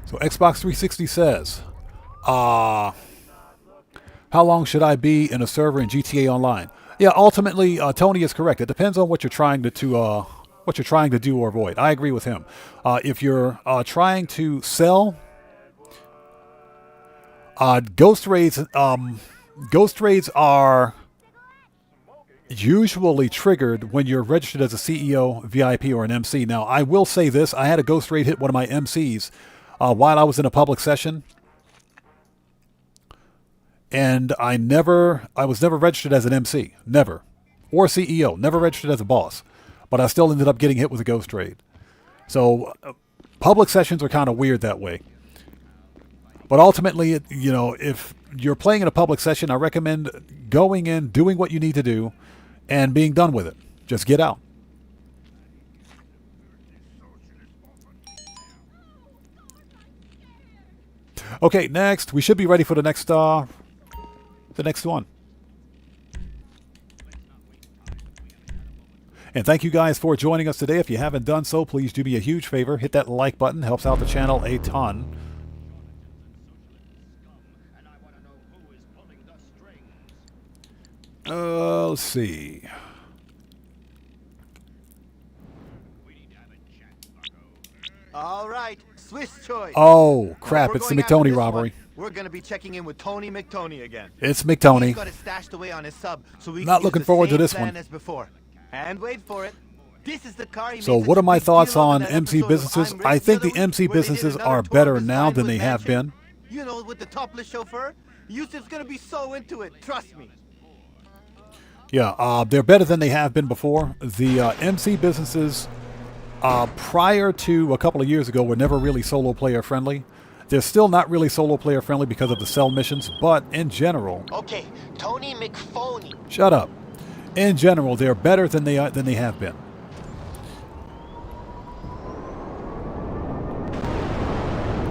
So Xbox 360 says, how long should I be in a server in GTA Online? Yeah, ultimately, Tony is correct. It depends on what you're trying to do or avoid. I agree with him. If you're trying to sell, ghost raids are usually triggered when you're registered as a CEO, VIP, or an MC. Now, I will say this: I had a ghost raid hit one of my MCs while I was in a public session. And I was never registered as an MC, never, or CEO, never registered as a boss, but I still ended up getting hit with a ghost raid. So public sessions are kind of weird that way. But ultimately, if you're playing in a public session, I recommend going in, doing what you need to do, and being done with it. Just get out. Okay, next. We should be ready for the next one. And thank you guys for joining us today. If you haven't done so, please do me a huge favor. Hit that like button. Helps out the channel a ton. Let's see. All right, Swiss choice. Oh, crap. It's the McTony robbery. We're going to be checking in with Tony McTony again. It's McTony. He's got it stashed away on his sub, so we Not looking forward to this one. as before. And wait for it. This is the car he So made what are such a my big thoughts deal of on in that MC episode of businesses? I'm Rich I think the the other MC week, where they did businesses another are tour better of his now than Vinewood they have mansion. been. You know, with the topless chauffeur? Yusuf's going to be so into it, trust me. Yeah, they're better than they have been before. The MC businesses, prior to a couple of years ago, were never really solo player friendly. They're still not really solo player friendly because of the cell missions, but in general... Okay, Tony McPhony. Shut up. In general, they're better than they have been.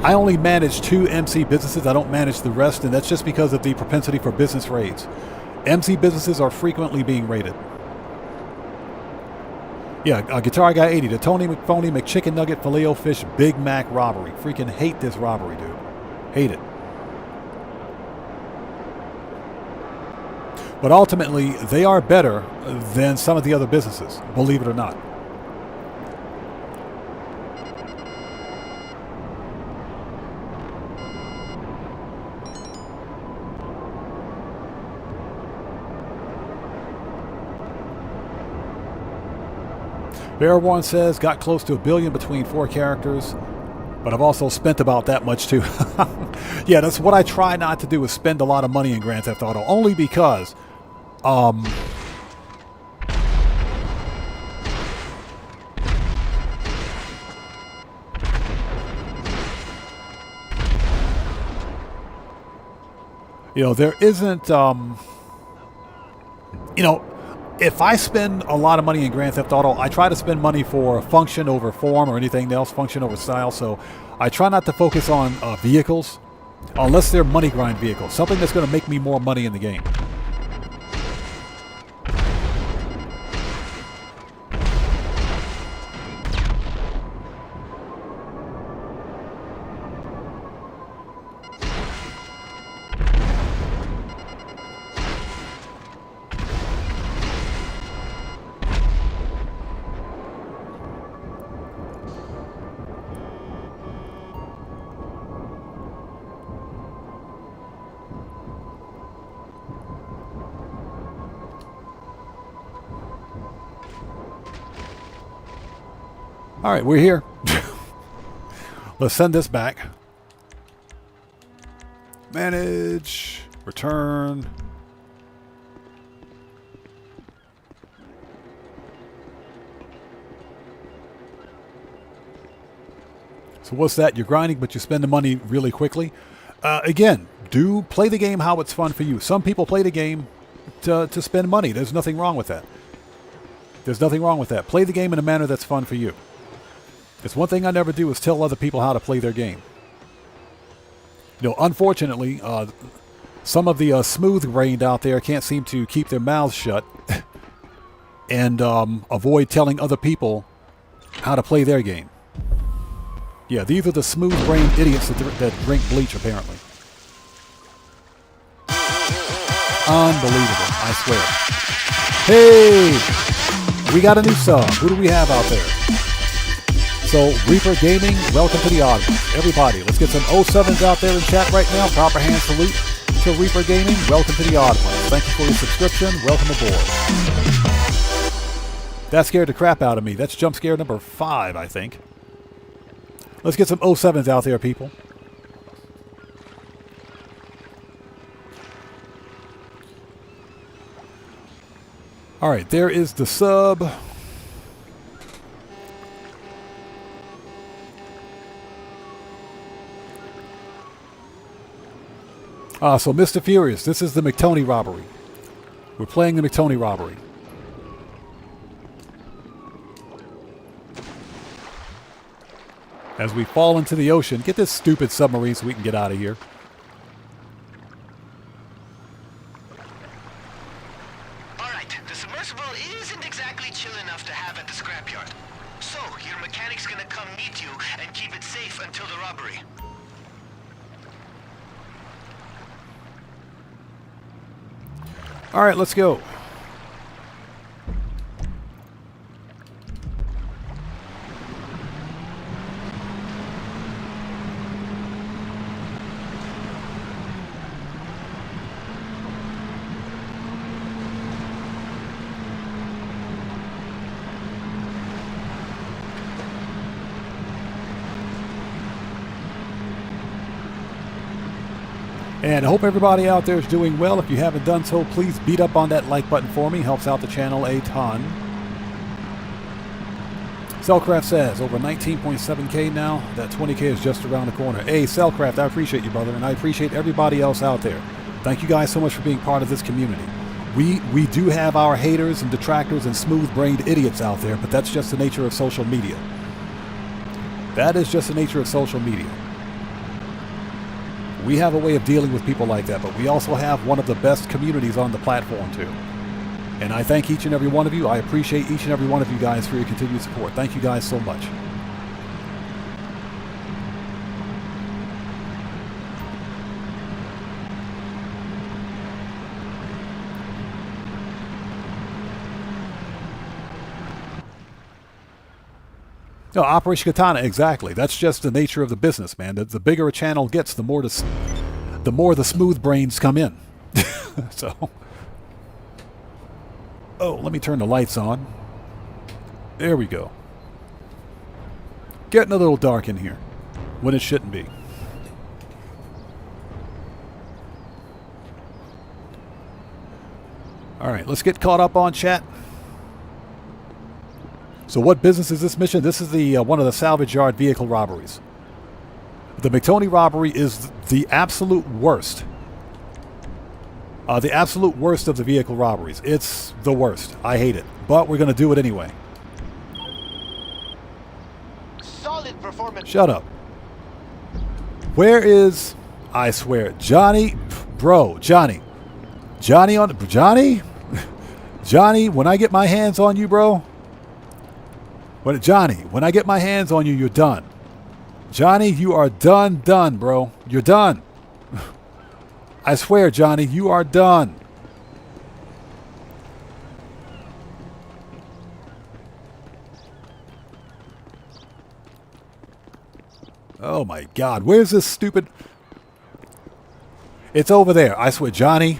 I only manage 2 MC businesses. I don't manage the rest, and that's just because of the propensity for business raids. MC businesses are frequently being raided. Yeah, Guitar Guy 80, the Tony McPhony McChicken Nugget Filet-O-Fish Big Mac robbery. Freaking hate this robbery, dude. Hate it. But ultimately, they are better than some of the other businesses, believe it or not. Bearborn says, got close to $1 billion between 4 characters, but I've also spent about that much too. Yeah, that's what I try not to do, is spend a lot of money in Grand Theft Auto, only because there isn't if I spend a lot of money in Grand Theft Auto, I try to spend money for function over form or anything else, function over style. So I try not to focus on vehicles unless they're money grind vehicles, something that's going to make me more money in the game. All right, we're here. Let's send this back. Manage. Return. So what's that? You're grinding, but you spend the money really quickly. Again, do play the game how it's fun for you. Some people play the game to spend money. There's nothing wrong with that. There's nothing wrong with that. Play the game in a manner that's fun for you. It's one thing I never do is tell other people how to play their game. You know, unfortunately, some of the smooth-brained out there can't seem to keep their mouths shut and avoid telling other people how to play their game. Yeah, these are the smooth-brained idiots that drink bleach, apparently. Unbelievable, I swear. Hey! We got a new sub. Who do we have out there? So, Reaper Gaming, welcome to the audience. Everybody, let's get some 07s out there in chat right now. Proper hand salute to Reaper Gaming. Welcome to the audience. Thank you for your subscription. Welcome aboard. That scared the crap out of me. That's jump scare number 5, I think. Let's get some 07s out there, people. All right, there is the sub. So Mr. Furious, this is the McTony robbery. We're playing the McTony robbery. As we fall into the ocean, get this stupid submarine so we can get out of here. Alright, the submersible isn't exactly chill enough to have at the scrapyard. So, your mechanic's gonna come meet you and keep it safe until the robbery. Alright, let's go. And I hope everybody out there is doing well. If you haven't done so, please beat up on that like button for me. Helps out the channel a ton. Cellcraft says, over 19.7K now. That 20K is just around the corner. Hey, Cellcraft, I appreciate you, brother. And I appreciate everybody else out there. Thank you guys so much for being part of this community. We do have our haters and detractors and smooth-brained idiots out there, but that's just the nature of social media. That is just the nature of social media. We have a way of dealing with people like that, but we also have one of the best communities on the platform too. And I thank each and every one of you. I appreciate each and every one of you guys for your continued support. Thank you guys so much. No, Operation Katana, exactly. That's just the nature of the business, man. The bigger a channel gets, the more the smooth brains come in. So, oh, let me turn the lights on. There we go. Getting a little dark in here when it shouldn't be. All right, let's get caught up on chat. So what business is this mission? This is the one of the salvage yard vehicle robberies. The McTony robbery is the absolute worst. The absolute worst of the vehicle robberies. It's the worst. I hate it. But we're going to do it anyway. Solid performance. Shut up. Where is... I swear. Johnny... Bro, Johnny. Johnny on... Johnny? Johnny, when I get my hands on you, bro... Johnny, when I get my hands on you, you're done. Johnny, you are done, bro. You're done. I swear, Johnny, you are done. Oh my God, where's this stupid... It's over there. I swear, Johnny.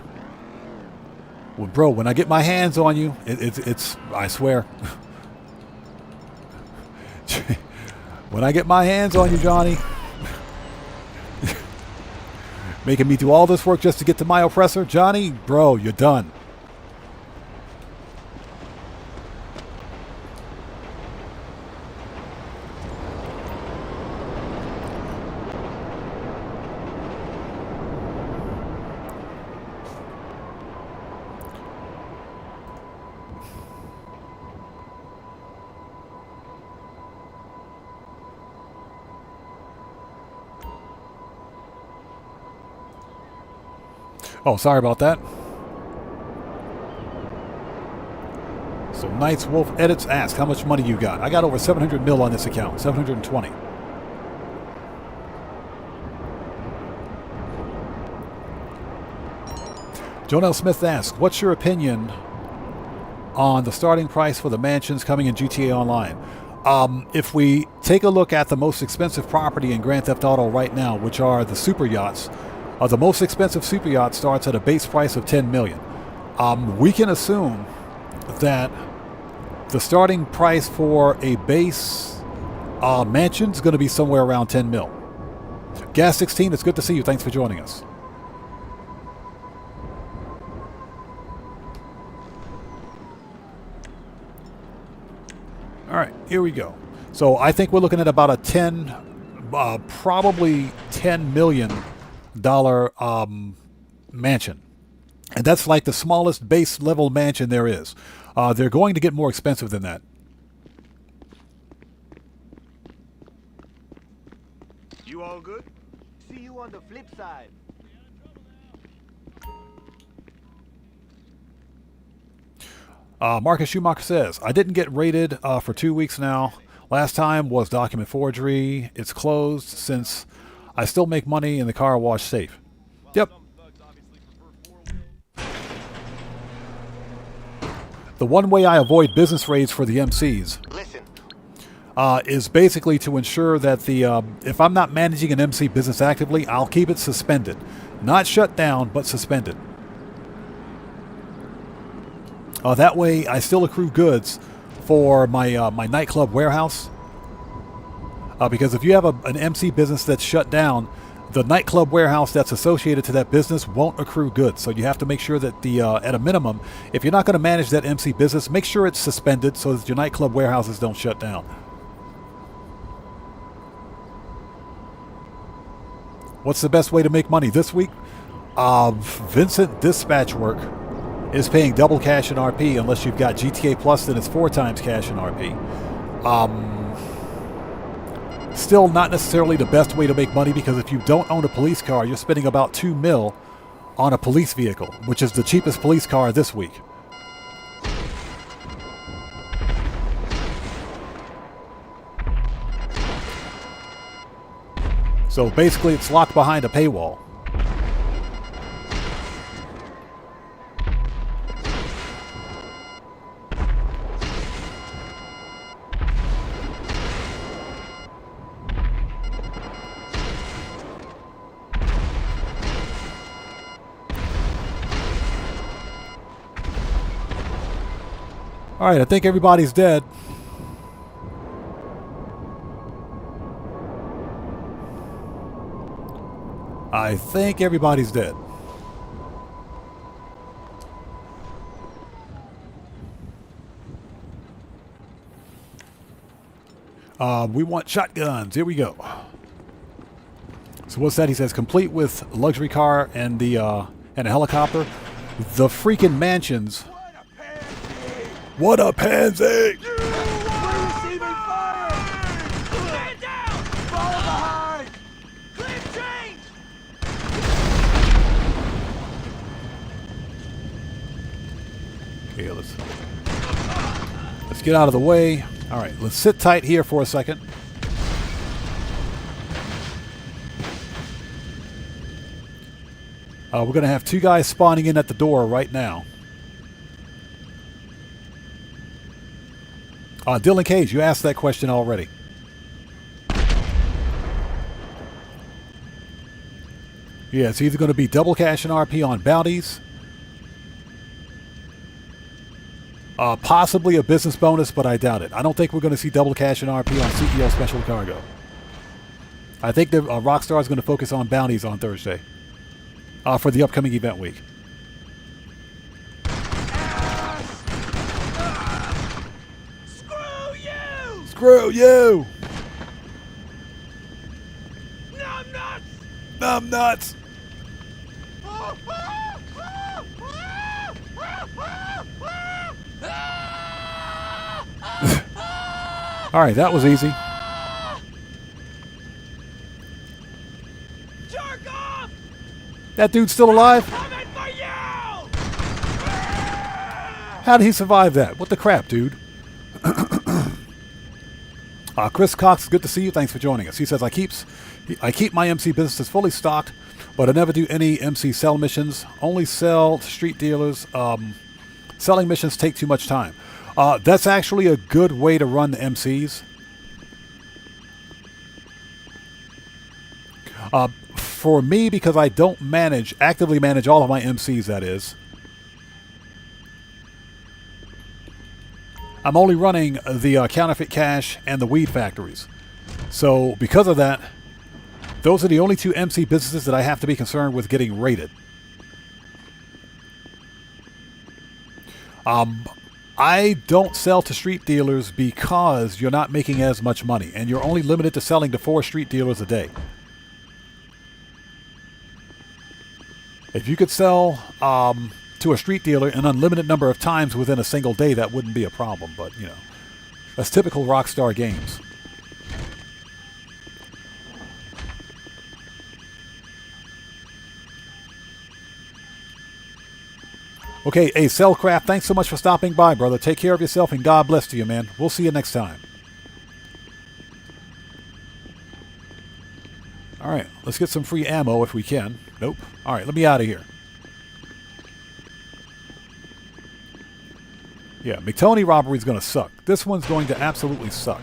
Well, bro, when I get my hands on you, it's I swear... When I get my hands on you, Johnny. Making me do all this work just to get to my oppressor? Johnny, bro, you're done. Oh, sorry about that. So Knights Wolf Edits asks, how much money you got? I got over 700 mil on this account, 720. Jonelle Smith asks, what's your opinion on the starting price for the mansions coming in GTA Online? If we take a look at the most expensive property in Grand Theft Auto right now, which are the super yachts, the most expensive super yacht starts at a base price of $10 million. We can assume that the starting price for a base mansion is going to be somewhere around 10 mil. Gas 16, it's good to see you. Thanks for joining us. All right, here we go. So I think we're looking at about a probably $10 million mansion. And that's like the smallest base level mansion there is. They're going to get more expensive than that. You all good? See you on the flip side. Marcus Schumacher says, I didn't get raided for 2 weeks now. Last time was document forgery. It's closed since I still make money in the car wash safe. Yep. The one way I avoid business raids for the MCs is basically to ensure that if I'm not managing an MC business actively, I'll keep it suspended. Not shut down, but suspended. That way I still accrue goods for my my nightclub warehouse. Because if you have an MC business that's shut down, the nightclub warehouse that's associated to that business won't accrue goods. So you have to make sure that at a minimum, if you're not going to manage that MC business, make sure it's suspended so that your nightclub warehouses don't shut down. What's the best way to make money this week? Vincent Dispatch Work is paying double cash in RP unless you've got GTA Plus, then it's 4 times cash in RP. Still not necessarily the best way to make money, because if you don't own a police car, you're spending about 2 mil on a police vehicle, which is the cheapest police car this week. So basically it's locked behind a paywall. All right, I think everybody's dead. I think everybody's dead. We want shotguns. Here we go. So what's that? He says complete with luxury car and a helicopter. The freaking mansions. What a pansy! We're receiving fire! Stand down! Follow behind! Clear change! Okay, let's get out of the way. All right, let's sit tight here for a second. We're going to have 2 guys spawning in at the door right now. Dylan Cage, you asked that question already. Yeah, it's either going to be double cash and RP on bounties, Possibly a business bonus, but I doubt it. I don't think we're going to see double cash and RP on CEO Special Cargo. I think the Rockstar is going to focus on bounties on Thursday for the upcoming event week. Screw you! Screw you! Numb nuts! Numb nuts! All right, that was easy. Jerk off! That dude's still alive? Coming for you! How did he survive that? What the crap, dude? Chris Cox, good to see you. Thanks for joining us. He says, I keep my MC businesses fully stocked, but I never do any MC sell missions. Only sell to street dealers. Selling missions take too much time. That's actually a good way to run the MCs. For me, because I don't actively manage all of my MCs, that is. I'm only running the counterfeit cash and the weed factories. So because of that, those are the only two MC businesses that I have to be concerned with getting raided. I don't sell to street dealers because you're not making as much money, and you're only limited to selling to 4 street dealers a day. If you could sell to a street dealer an unlimited number of times within a single day, that wouldn't be a problem, but, you know, that's typical Rockstar Games. Okay, hey, Cellcraft, thanks so much for stopping by, brother. Take care of yourself, and God bless to you, man. We'll see you next time. All right, let's get some free ammo if we can. Nope. All right, let me out of here. Yeah, McTony robbery is going to suck. This one's going to absolutely suck.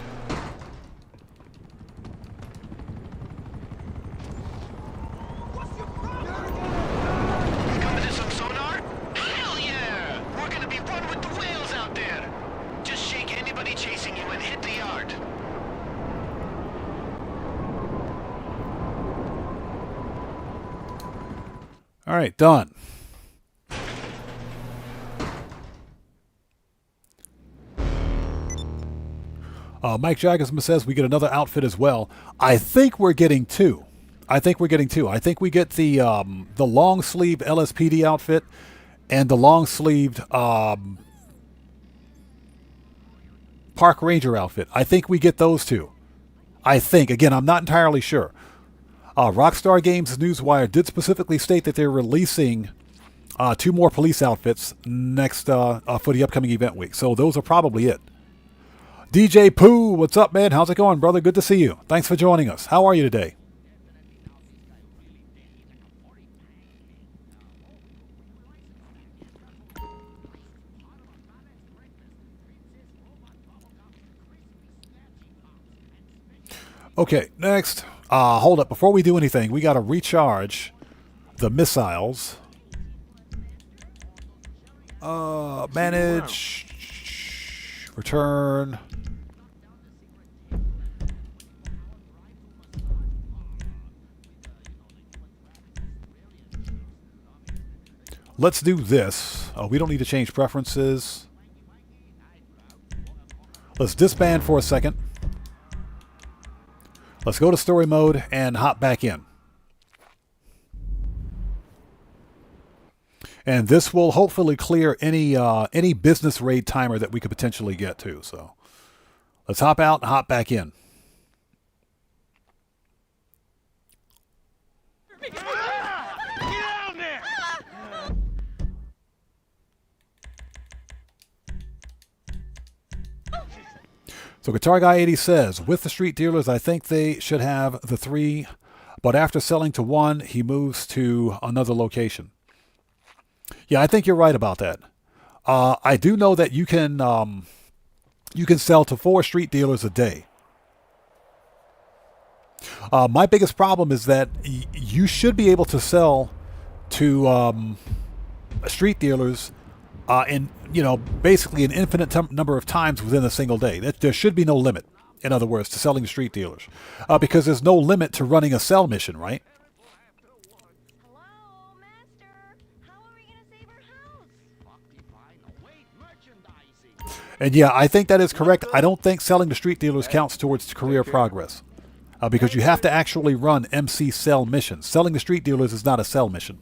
All right, done. Mike Jagersman says we get another outfit as well. I think we're getting 2. I think we get the long sleeve LSPD outfit and the long sleeved Park Ranger outfit. I think we get those 2. I think. Again, I'm not entirely sure. Rockstar Games Newswire did specifically state that they're releasing 2 more police outfits next for the upcoming event week. So those are probably it. DJ Pooh, what's up, man? How's it going, brother? Good to see you. Thanks for joining us. How are you today? Okay, next. Hold up. Before we do anything, we got to recharge the missiles. Manage. Return. Let's do this. We don't need to change preferences. Let's disband for a second. Let's go to story mode and hop back in. And this will hopefully clear any business raid timer that we could potentially get to. So let's hop out and hop back in. So Guitar Guy 80 says, with the street dealers, I think they should have the 3, but after selling to 1, he moves to another location. Yeah, I think you're right about that. I do know that you can sell to 4 street dealers a day. My biggest problem is that you should be able to sell to street dealers in, you know, basically an infinite number of times within a single day. There should be no limit, in other words, to selling to street dealers, because there's no limit to running a sell mission, right? And yeah, I think that is correct. I don't think selling to street dealers counts towards career progress, because you have to actually run MC sell missions. Selling to street dealers is not a sell mission.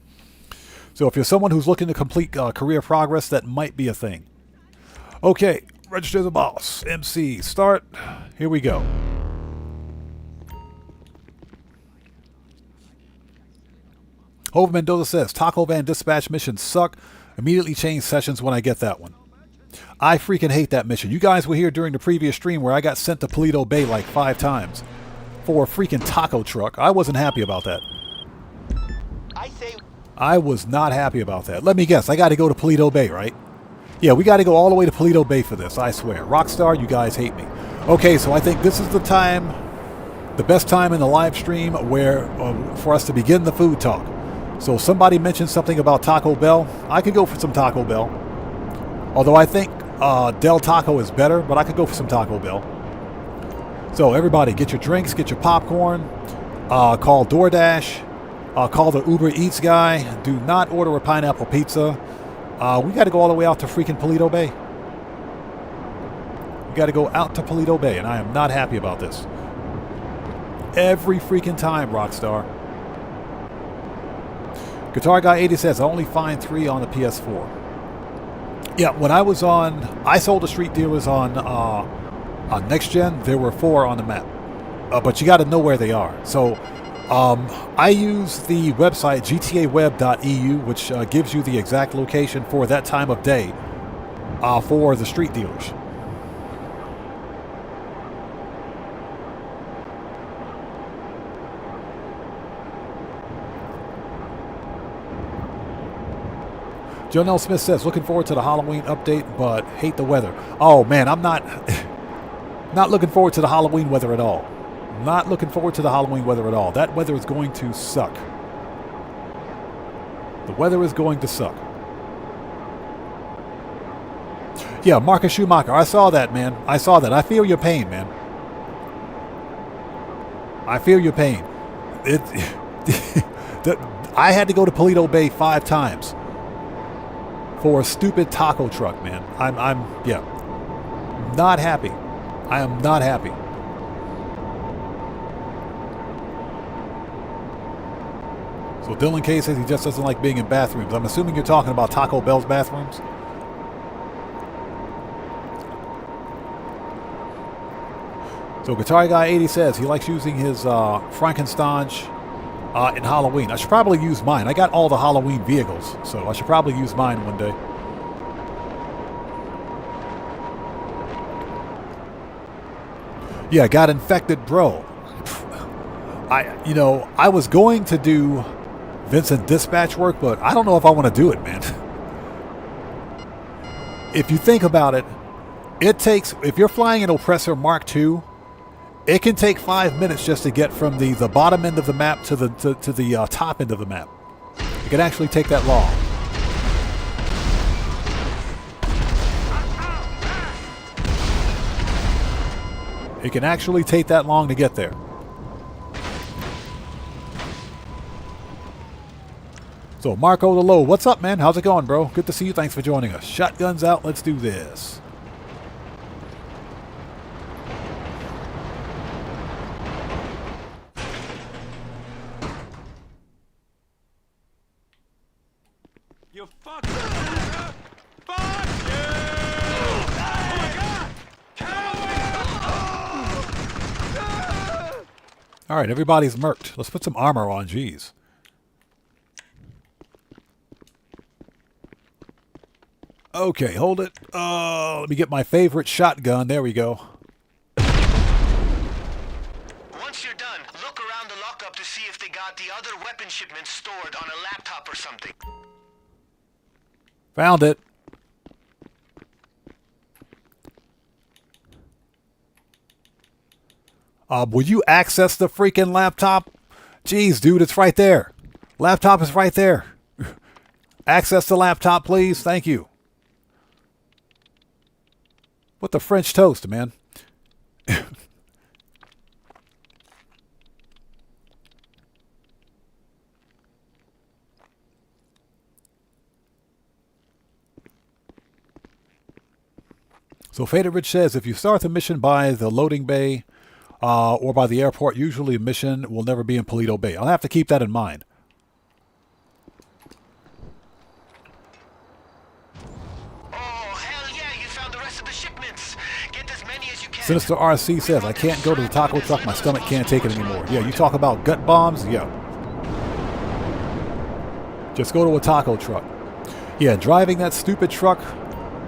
So if you're someone who's looking to complete career progress, that might be a thing. Okay, register as a boss. MC, start. Here we go. Hove Mendoza says, Taco Van dispatch missions suck. Immediately change sessions when I get that one. I freaking hate that mission. You guys were here during the previous stream where I got sent to Paleto Bay like 5 times for a freaking taco truck. I wasn't happy about that. I was not happy about that. Let me guess. I got to go to Paleto Bay, right? Yeah, we got to go all the way to Paleto Bay for this, I swear. Rockstar, you guys hate me. Okay, so I think this is the time, the best time in the live stream where for us to begin the food talk. So somebody mentioned something about Taco Bell. I could go for some Taco Bell. Although I think Del Taco is better, but I could go for some Taco Bell. So everybody, get your drinks, get your popcorn, call DoorDash, call the Uber Eats guy. Do not order a pineapple pizza. We got to go all the way out to freaking Paleto Bay. We got to go out to Paleto Bay, and I am not happy about this. Every freaking time, Rockstar. Guitar Guy 80 says, I only find 3 on the PS4. Yeah, when I was on, I sold to street dealers on Next Gen. There were 4 on the map, but you got to know where they are. So I use the website gtaweb.eu, which gives you the exact location for that time of day for the street dealers. Jonelle Smith says, looking forward to the Halloween update, but hate the weather. Oh, man, I'm not looking forward to the Halloween weather at all. Not looking forward to the Halloween weather at all. That weather is going to suck. The weather is going to suck. Yeah, Marcus Schumacher, I saw that, man. I saw that. I feel your pain, man. I feel your pain. I had to go to Paleto Bay 5 times. For a stupid taco truck, man. I'm not happy. I am not happy. So Dylan K says he just doesn't like being in bathrooms. I'm assuming you're talking about Taco Bell's bathrooms. So Guitar Guy 80 says he likes using his Frankenstein in Halloween. I should probably use mine. I got all the Halloween vehicles, so I should probably use mine one day. Yeah, got infected, bro. I was going to do Vincent dispatch work, but I don't know if I want to do it, man. If you think about it, it takes, if you're flying an Oppressor Mark II, it can take 5 minutes just to get from the bottom end of the map to the top end of the map. It can actually take that long. It can actually take that long to get there. So Marco the Low, what's up, man? How's it going, bro? Good to see you. Thanks for joining us. Shotguns out. Let's do this. You fuck! Fuck you! Oh my God! All right, everybody's murked. Let's put some armor on. Jeez. Okay, hold it. Let me get my favorite shotgun. There we go. Once you're done, look around the lockup to see if they got the other weapon shipments stored on a laptop or something. Found it. Will you access the freaking laptop? Jeez, dude, it's right there. Laptop is right there. Access the laptop, please. Thank you. What the French toast, man? So Faded Rich says, if you start the mission by the loading bay or by the airport, usually a mission will never be in Paleto Bay. I'll have to keep that in mind. Sinister RC says, I can't go to the taco truck. My stomach can't take it anymore. Yeah, you talk about gut bombs? Yeah. Just go to a taco truck. Yeah, driving that stupid truck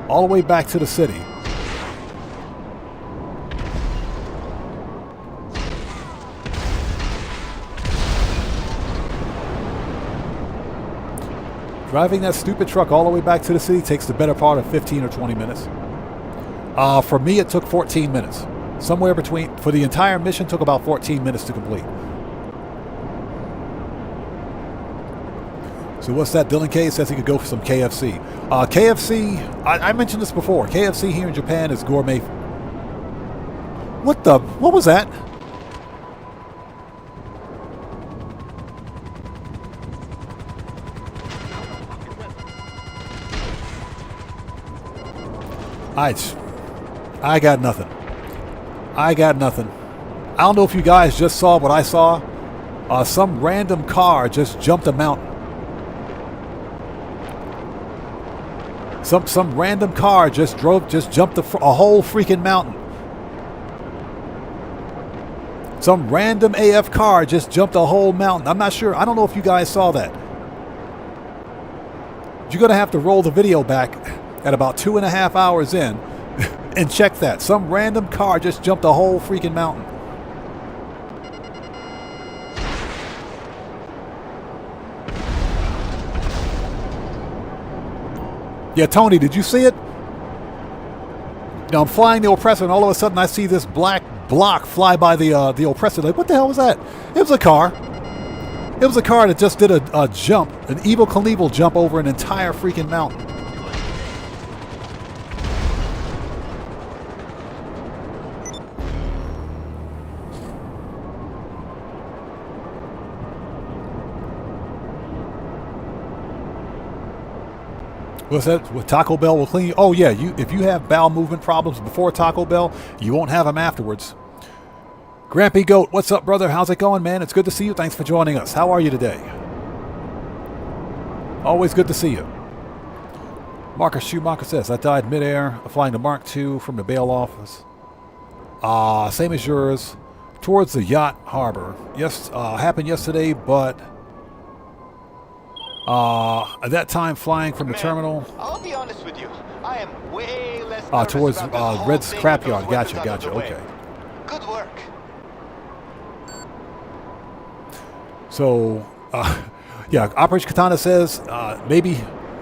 all the way back to the city. Driving that stupid truck all the way back to the city takes the better part of 15 or 20 minutes. For me, it took 14 minutes. Somewhere between, for the entire mission, took about 14 minutes to complete. So what's that? Dylan K says he could go for some KFC. KFC, I mentioned this before. KFC here in Japan is gourmet. What was that? I got nothing. I got nothing. I don't know if you guys just saw what I saw. Some random car just jumped a mountain. Some random car just jumped a whole freaking mountain. Some random AF car just jumped a whole mountain. I'm not sure. I don't know if you guys saw that. You're going to have to roll the video back at about 2.5 hours in and check that. Some random car just jumped a whole freaking mountain. Yeah, Tony, did you see it? Now I'm flying the Oppressor, and all of a sudden I see this black block fly by the Oppressor. Like, what the hell was that? It was a car. It was a car that just did a jump, an Evel Knievel jump over an entire freaking mountain. What's that? With Taco Bell will clean you? Oh yeah, if you have bowel movement problems before Taco Bell, you won't have them afterwards. Grampy Goat, what's up, brother? How's it going, man? It's good to see you. Thanks for joining us. How are you today? Always good to see you. Marcus Schumacher says, I died midair flying the Mark II from the bail office. Same as yours. Towards the yacht harbor. Yes, happened yesterday, but at that time flying from the terminal. I'll be honest with you. I am way less towards Red's scrapyard. Gotcha. Okay. Good work. So, yeah, Operation Katana says maybe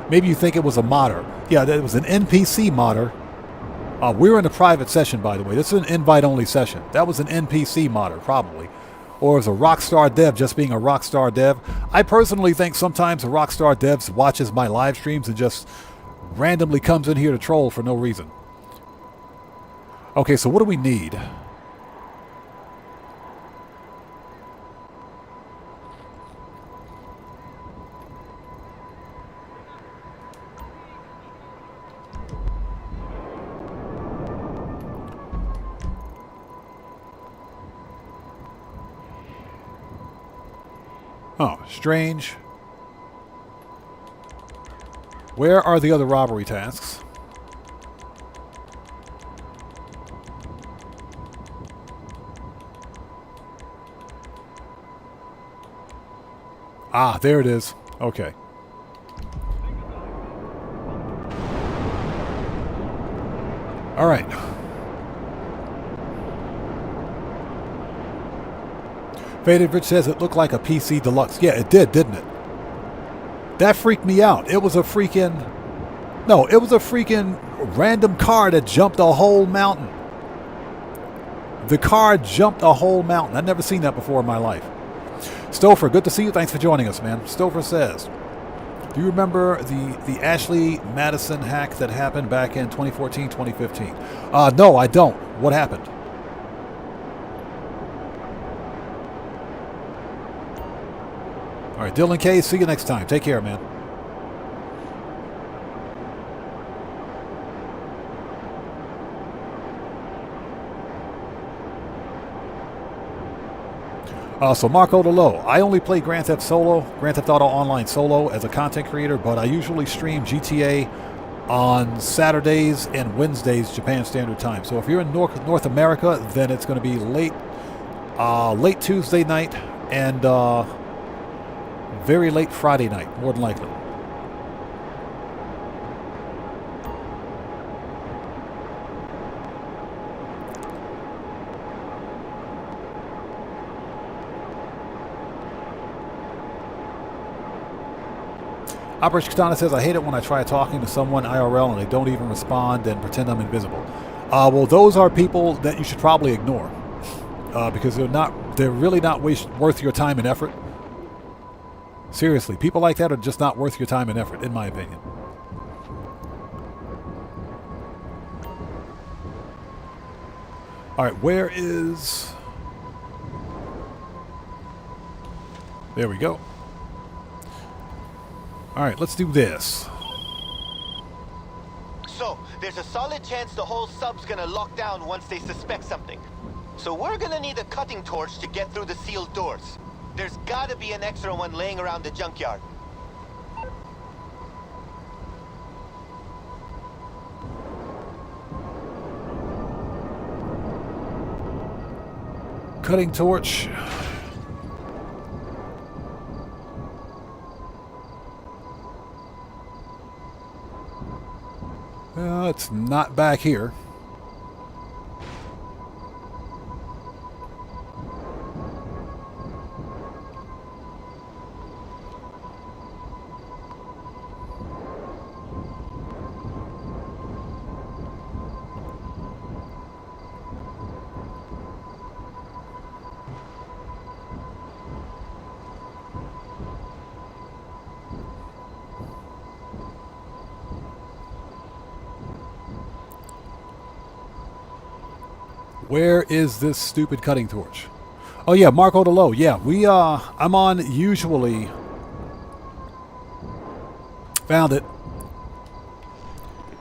you think it was a modder. Yeah, it was an NPC modder. We're in a private session, by the way. This is an invite-only session. That was an NPC modder, probably. Or as a Rockstar dev just being a Rockstar dev. I personally think sometimes a Rockstar dev watches my live streams and just randomly comes in here to troll for no reason. Okay, so what do we need? Oh, strange. Where are the other robbery tasks? Ah, there it is. Okay. All right. Faded Rich says it looked like a PC Deluxe. Yeah, it did, didn't it? That freaked me out. It was a freaking... No, it was a freaking random car that jumped a whole mountain. The car jumped a whole mountain. I've never seen that before in my life. Stouffer, good to see you. Thanks for joining us, man. Stouffer says, Do you remember the Ashley Madison hack that happened back in 2014, 2015? No, I don't. What happened? All right, Dylan K, see you next time. Take care, man. So Marco DeLo, I only play Grand Theft Auto Online solo as a content creator, but I usually stream GTA on Saturdays and Wednesdays Japan Standard Time. So if you're in North America, then it's going to be late Tuesday night and very late Friday night, more than likely. Operation Katana says, I hate it when I try talking to someone IRL and they don't even respond and pretend I'm invisible. Well, those are people that you should probably ignore because they're really not worth your time and effort. Seriously, people like that are just not worth your time and effort, in my opinion. All right, where is... There we go. All right, let's do this. So, there's a solid chance the whole sub's gonna lock down once they suspect something. So we're gonna need a cutting torch to get through the sealed doors. There's gotta be an extra one laying around the junkyard. Cutting torch. It's not back here. Where is this stupid cutting torch? Oh yeah, Marco DeLo. Yeah, I'm on usually. Found it.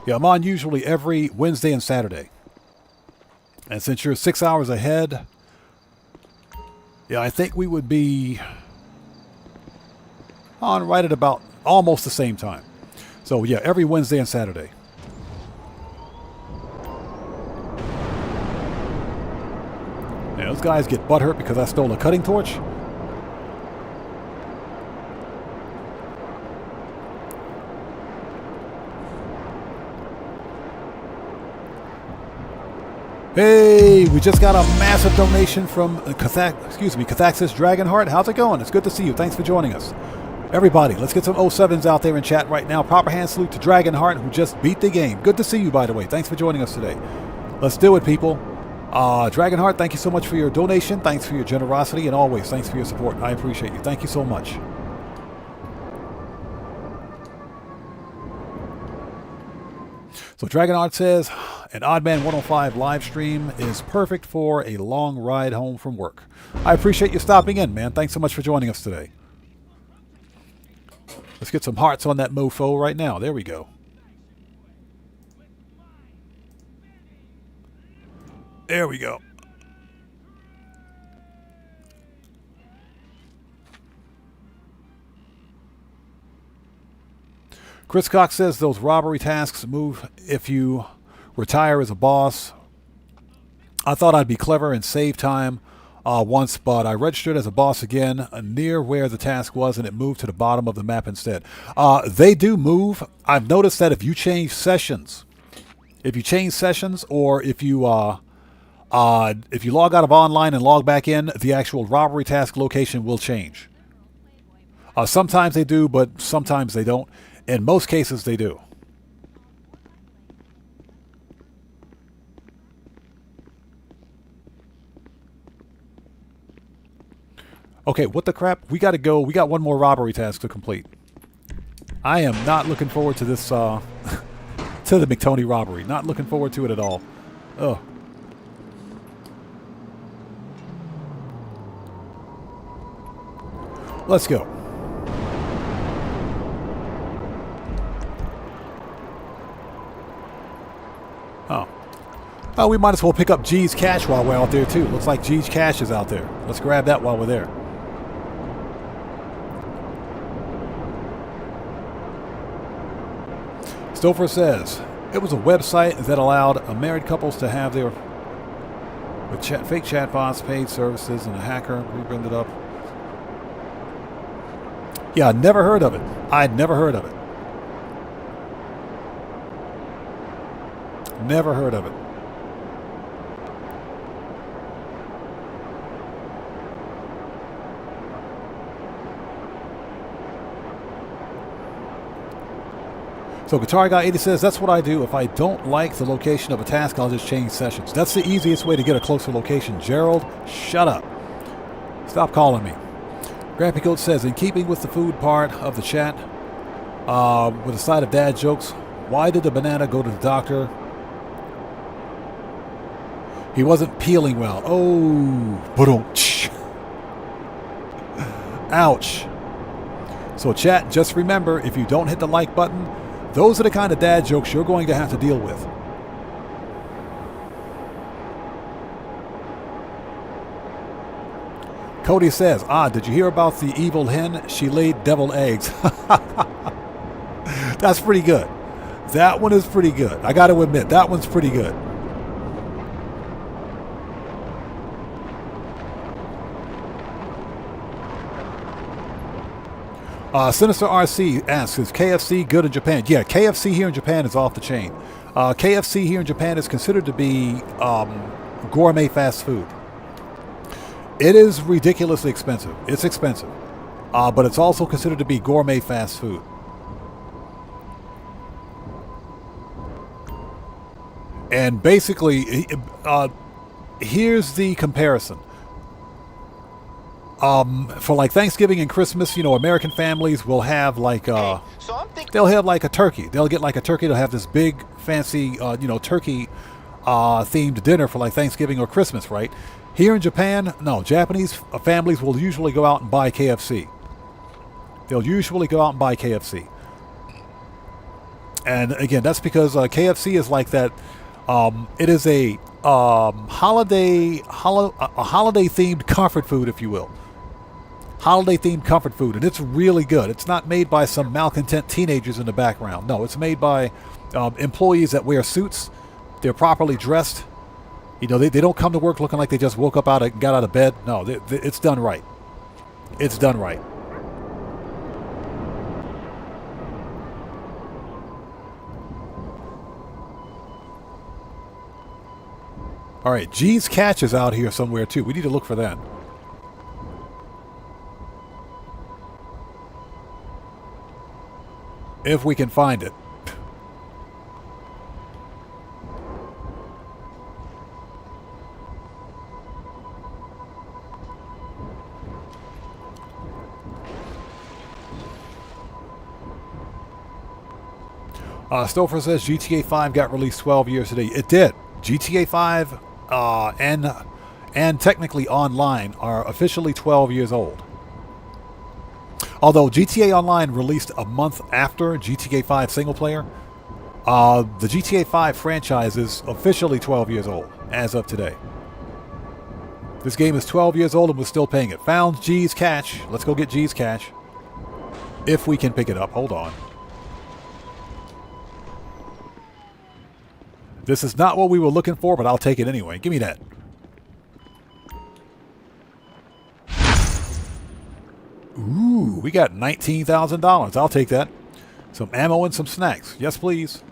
Yeah, I'm on usually every Wednesday and Saturday. And since you're 6 hours ahead, yeah, I think we would be on right at about almost the same time. So yeah, every Wednesday and Saturday. Yeah, those guys get butthurt because I stole a cutting torch. Hey, we just got a massive donation from Cathaxis Dragonheart. How's it going? It's good to see you. Thanks for joining us. Everybody, let's get some 07s out there in chat right now. Proper hand salute to Dragonheart, who just beat the game. Good to see you, by the way. Thanks for joining us today. Let's do it, people. Dragonheart, thank you so much for your donation. Thanks for your generosity, and always thanks for your support. I appreciate you. Thank you so much. So Dragonheart says, an Oddman 105 live stream is perfect for a long ride home from work. I appreciate you stopping in, man. Thanks so much for joining us today. Let's get some hearts on that mofo right now. There we go. There we go. Chris Cox says those robbery tasks move if you retire as a boss. I thought I'd be clever and save time once, but I registered as a boss again near where the task was, and it moved to the bottom of the map instead. They do move. I've noticed that if you change sessions, or if you log out of online and log back in, the actual robbery task location will change. Sometimes they do, but sometimes they don't. In most cases, they do. Okay, what the crap? We got to go. We got one more robbery task to complete. I am not looking forward to this, to the McTony robbery. Not looking forward to it at all. Ugh. Let's go. Oh. Oh, we might as well pick up G's cash while we're out there, too. Looks like G's cash is out there. Let's grab that while we're there. Stouffer says, it was a website that allowed married couples to have their fake chatbots, paid services, and a hacker rebranded up. Yeah, I'd never heard of it. I'd never heard of it. Never heard of it. So Guitar Guy 80 says, that's what I do. If I don't like the location of a task, I'll just change sessions. That's the easiest way to get a closer location. Gerald, shut up. Stop calling me. Grampy Goat says, in keeping with the food part of the chat, with a side of dad jokes, why did the banana go to the doctor? He wasn't peeling well. Oh, ba-dum-tsh. Ouch. So chat, just remember, if you don't hit the like button, those are the kind of dad jokes you're going to have to deal with. Cody says, did you hear about the evil hen? She laid devil eggs. That's pretty good. That one is pretty good. I got to admit, that one's pretty good. Sinister RC asks, is KFC good in Japan? Yeah, KFC here in Japan is off the chain. KFC here in Japan is considered to be gourmet fast food. It is ridiculously expensive. It's expensive. But it's also considered to be gourmet fast food. And basically, here's the comparison. For like Thanksgiving and Christmas, you know, American families will have like they'll have like a turkey. They'll get like a turkey. They'll have this big fancy turkey themed dinner for like Thanksgiving or Christmas, right? Here in Japan, no, Japanese families will usually go out and buy KFC. They'll usually go out and buy KFC. And again, that's because KFC is like that. It is a holiday themed comfort food, if you will. Holiday themed comfort food, and it's really good. It's not made by some malcontent teenagers in the background. No, it's made by employees that wear suits. They're properly dressed. You know, they don't come to work looking like they just woke up got out of bed. No, it's done right. It's done right. All right, G's Catch is out here somewhere too. We need to look for that. If we can find it. Stouffer says GTA 5 got released 12 years today. It did. GTA 5 and technically online are officially 12 years old. Although GTA Online released a month after GTA 5 single player, the GTA 5 franchise is officially 12 years old as of today. This game is 12 years old and we're still paying it. Found G's Catch. Let's go get G's Catch. If we can pick it up. Hold on. This is not what we were looking for, but I'll take it anyway. Give me that. Ooh, we got $19,000. I'll take that. Some ammo and some snacks. Yes, please.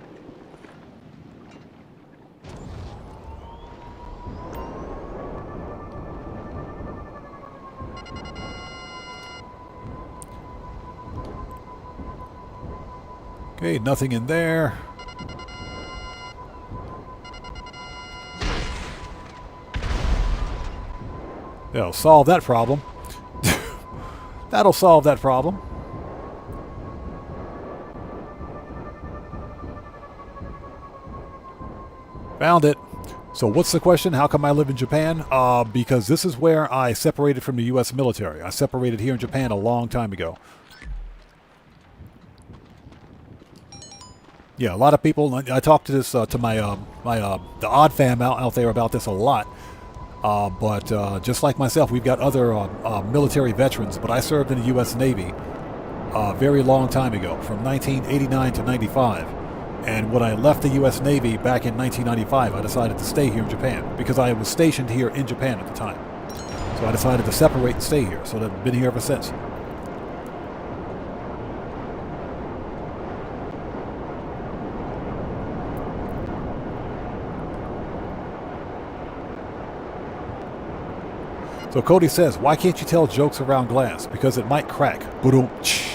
Okay, nothing in there. That'll solve that problem. That'll solve that problem. Found it. So what's the question? How come I live in Japan? Because this is where I separated from the U.S. military. I separated here in Japan a long time ago. Yeah, a lot of people. I talked to this to my the Odd fam out there about this a lot. But just like myself, we've got other military veterans. But I served in the U.S. Navy a very long time ago, from 1989 to 95. And when I left the U.S. Navy back in 1995, I decided to stay here in Japan because I was stationed here in Japan at the time. So I decided to separate and stay here. So I've been here ever since. So Cody says, why can't you tell jokes around glass? Because it might crack. Ba-dum-tsh.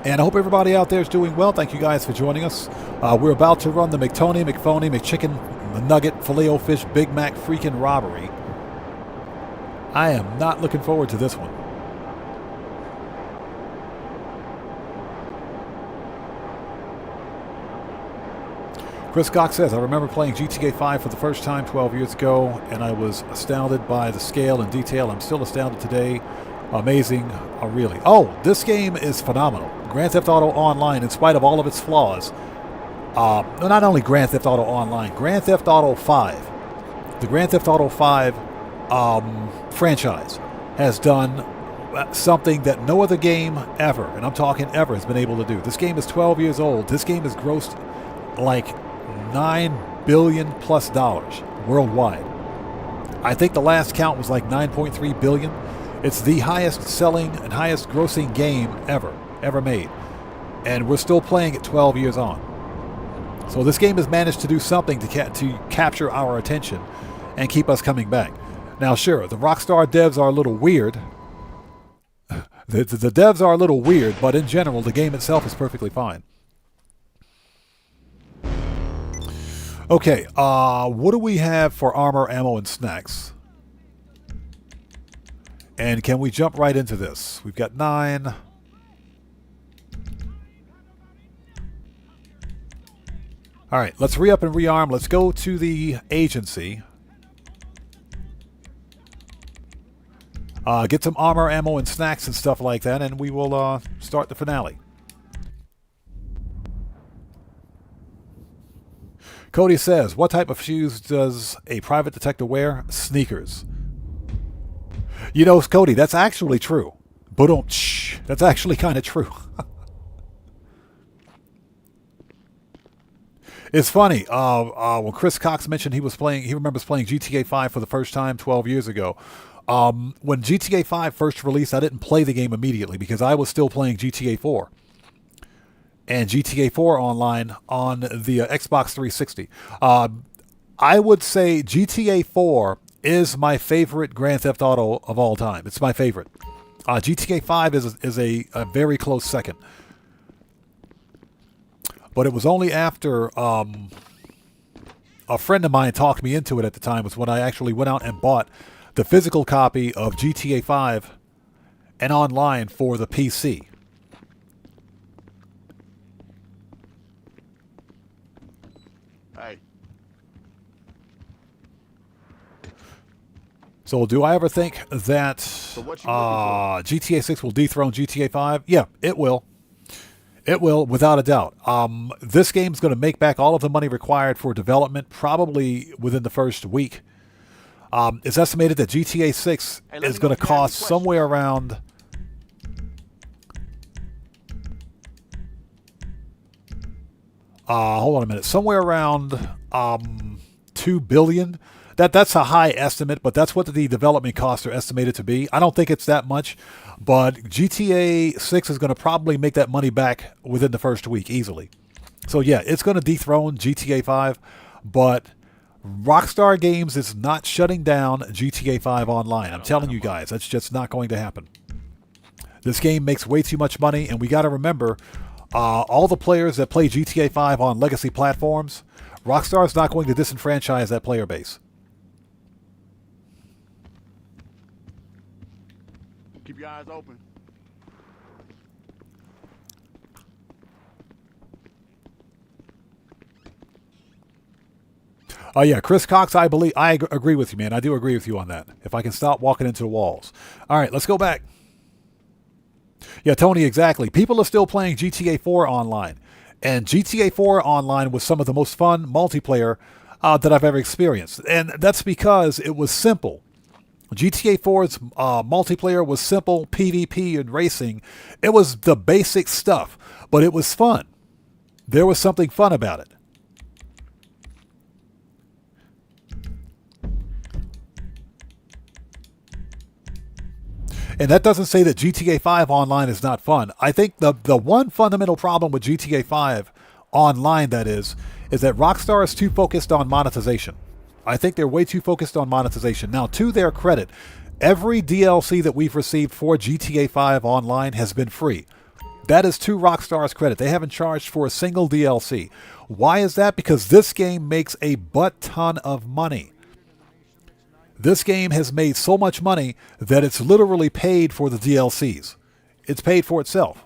And I hope everybody out there is doing well. Thank you guys for joining us. We're about to run the McTony, McPhony, McChicken, McNugget, Filet-O-Fish, Big Mac freaking robbery. I am not looking forward to this one. Chris Cox says, I remember playing GTA 5 for the first time 12 years ago, and I was astounded by the scale and detail. I'm still astounded today. Amazing, really. Oh, this game is phenomenal. Grand Theft Auto Online, in spite of all of its flaws. Not only Grand Theft Auto Online, Grand Theft Auto 5. The Grand Theft Auto 5 franchise has done something that no other game ever, and I'm talking ever, has been able to do. This game is 12 years old. This game has grossed like $9 billion plus worldwide. I think the last count was like 9.3 billion. It's the highest selling and highest grossing game ever made. And we're still playing it 12 years on. So this game has managed to do something to capture our attention and keep us coming back. Now, sure, the Rockstar devs are a little weird. The devs are a little weird, but in general, the game itself is perfectly fine. Okay, what do we have for armor, ammo, and snacks? And can we jump right into this? We've got 9. All right, let's re-up and rearm. Let's go to the agency. Get some armor, ammo, and snacks and stuff like that, and we will start the finale. Cody says, what type of shoes does a private detective wear? Sneakers. You know, Cody, that's actually true. That's actually kind of true. It's funny. When Chris Cox mentioned he remembers playing GTA 5 for the first time 12 years ago. When GTA 5 first released, I didn't play the game immediately because I was still playing GTA 4. And GTA 4 online on the Xbox 360. I would say GTA 4 is my favorite Grand Theft Auto of all time. It's my favorite. GTA 5 is a very close second. But it was only after a friend of mine talked me into it at the time was when I actually went out and bought the physical copy of GTA 5 and online for the PC. Hey. So do I ever think that GTA 6 will dethrone GTA 5? Yeah, it will. It will, without a doubt. This game's going to make back all of the money required for development probably within the first week. It's estimated that GTA 6 is going to cost somewhere around... hold on a minute. Somewhere around $2 billion. That's a high estimate, but that's what the development costs are estimated to be. I don't think it's that much, but GTA 6 is going to probably make that money back within the first week easily. So yeah, it's going to dethrone GTA 5, but Rockstar Games is not shutting down GTA 5 online. I'm telling you guys, that's just not going to happen. This game makes way too much money, and we got to remember, all the players that play GTA 5 on legacy platforms, Rockstar is not going to disenfranchise that player base. Keep your eyes open. Oh yeah, Chris Cox, I agree with you, man. I do agree with you on that. If I can stop walking into the walls. All right, let's go back. Yeah, Tony, exactly. People are still playing GTA 4 online. And GTA 4 online was some of the most fun multiplayer that I've ever experienced. And that's because it was simple. GTA 4's multiplayer was simple, PvP and racing. It was the basic stuff, but it was fun. There was something fun about it. And that doesn't say that GTA 5 online is not fun. I think the one fundamental problem with GTA 5 online, that is that Rockstar is too focused on monetization. I think they're way too focused on monetization. Now, to their credit, every DLC that we've received for GTA 5 online has been free. That is to Rockstar's credit. They haven't charged for a single DLC. Why is that? Because this game makes a butt ton of money. This game has made so much money that it's literally paid for the DLCs. It's paid for itself.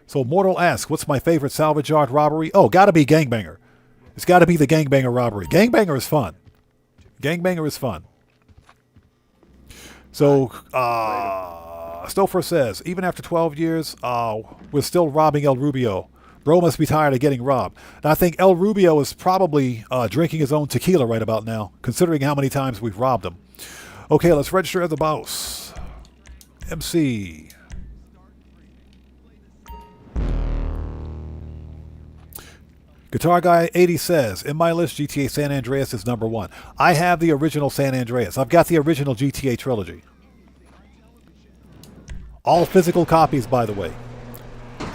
So Mortal asks, what's my favorite salvage yard robbery? Oh, gotta be Gangbanger. It's gotta be the Gangbanger robbery. Gangbanger is fun. Gangbanger is fun. So, Stouffer says, even after 12 years, we're still robbing El Rubio. Bro must be tired of getting robbed. Now, I think El Rubio is probably drinking his own tequila right about now, considering how many times we've robbed him. Okay, let's register as the boss. MC. Guitar Guy 80 says, in my list, GTA San Andreas is number 1. I have the original San Andreas. I've got the original GTA trilogy. All physical copies, by the way.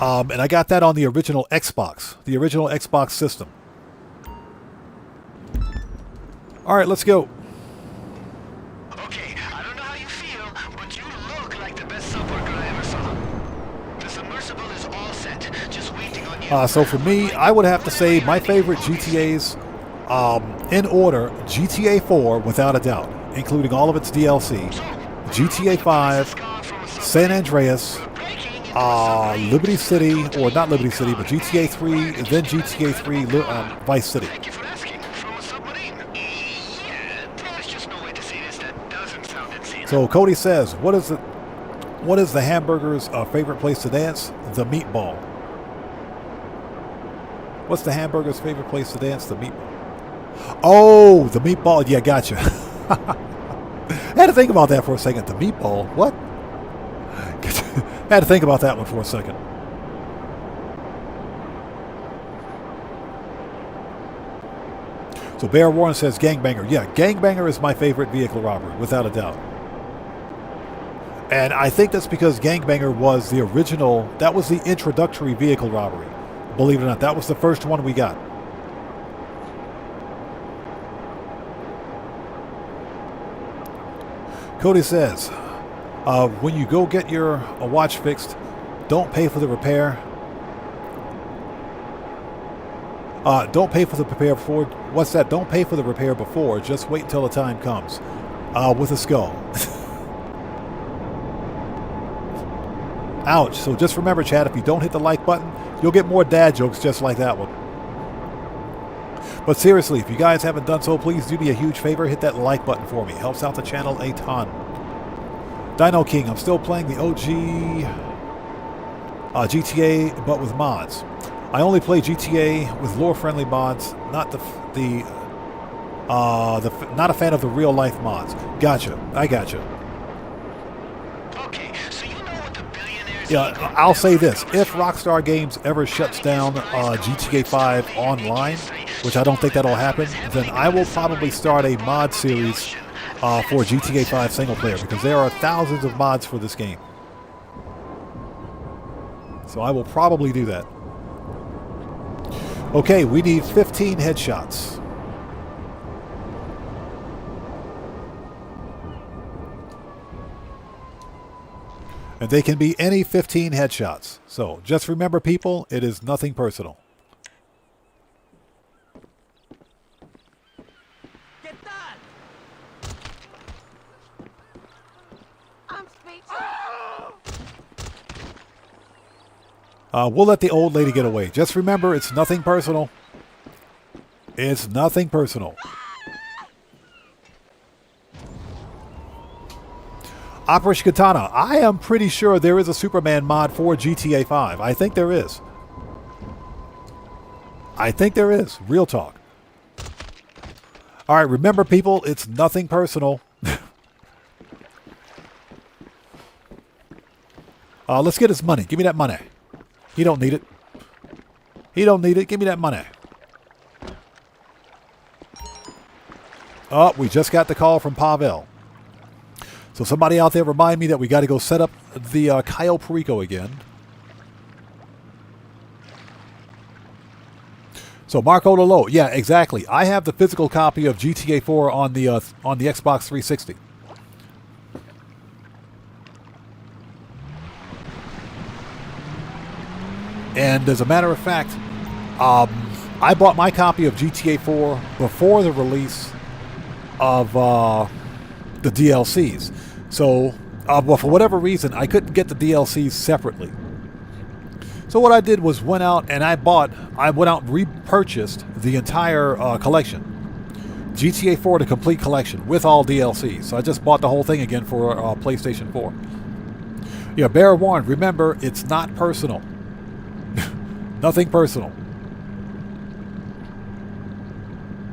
And I got that on the original Xbox system. All right, let's go. Okay, I don't know how you feel, but you look like the best sub worker I ever saw. The submersible is all set, just waiting on you. So for me, I would have to say my favorite GTAs, in order, GTA 4 without a doubt, including all of its DLC, GTA 5, San Andreas, Liberty City, or not Liberty City, but GTA 3, and then GTA 3 Vice City. So Cody says, what is the hamburger's favorite place to dance? The meatball. What's the hamburger's favorite place to dance? The meatball. Oh, the meatball. Yeah, gotcha. I had to think about that for a second. The meatball. What? I had to think about that one for a second. So Bear Warren says Gangbanger. Yeah, Gangbanger is my favorite vehicle robbery, without a doubt. And I think that's because Gangbanger was the original, that was the introductory vehicle robbery. Believe it or not, that was the first one we got. Cody says, when you go get your watch fixed, don't pay for the repair. Don't pay for the repair before. What's that? Don't pay for the repair before. Just wait until the time comes. With a skull. Ouch. So just remember, Chad, if you don't hit the like button, you'll get more dad jokes just like that one. But seriously, if you guys haven't done so, please do me a huge favor. Hit that like button for me. It helps out the channel a ton. Dino King, I'm still playing the OG GTA, but with mods. I only play GTA with lore-friendly mods, not not a fan of the real-life mods. Gotcha. I gotcha. Okay, so you know what the billionaires. Yeah, I'll say this: if Rockstar Games ever shuts down GTA 5 online, which I don't think that'll happen, then I will probably start a mod series for GTA 5 single player, because there are thousands of mods for this game. So I will probably do that. Okay, we need 15 headshots. And they can be any 15 headshots. So just remember, people, it is nothing personal. We'll let the old lady get away. Just remember, it's nothing personal. It's nothing personal. Operation Katana. I am pretty sure there is a Superman mod for GTA 5. I think there is. I think there is. Real talk. All right, remember, people, it's nothing personal. Let's get his money. Give me that money. He don't need it. He don't need it. Give me that money. Oh, we just got the call from Pavel. So somebody out there remind me that we got to go set up the Cayo Perico again. So Marco Lolo, yeah, exactly. I have the physical copy of GTA 4 on the Xbox 360. And as a matter of fact, I bought my copy of GTA 4 before the release of the DLCs. So, well, for whatever reason, I couldn't get the DLCs separately. So what I did was went out and repurchased the entire collection. GTA 4, the complete collection with all DLCs. So I just bought the whole thing again for PlayStation 4. Yeah, bear warned. Remember, it's not personal. Nothing personal.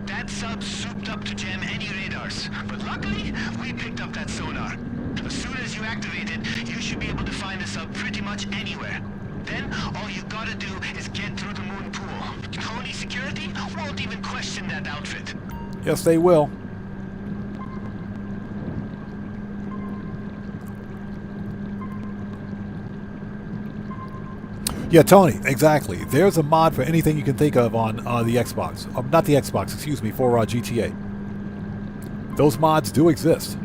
That sub souped up to jam any radars, but luckily we picked up that sonar. As soon as you activate it, you should be able to find the sub pretty much anywhere. Then all you gotta do is get through the moon pool. Tony security won't even question that outfit. Yes, they will. Yeah, Tony, exactly. There's a mod for anything you can think of on the Xbox. Not the Xbox, excuse me, for GTA. Those mods do exist.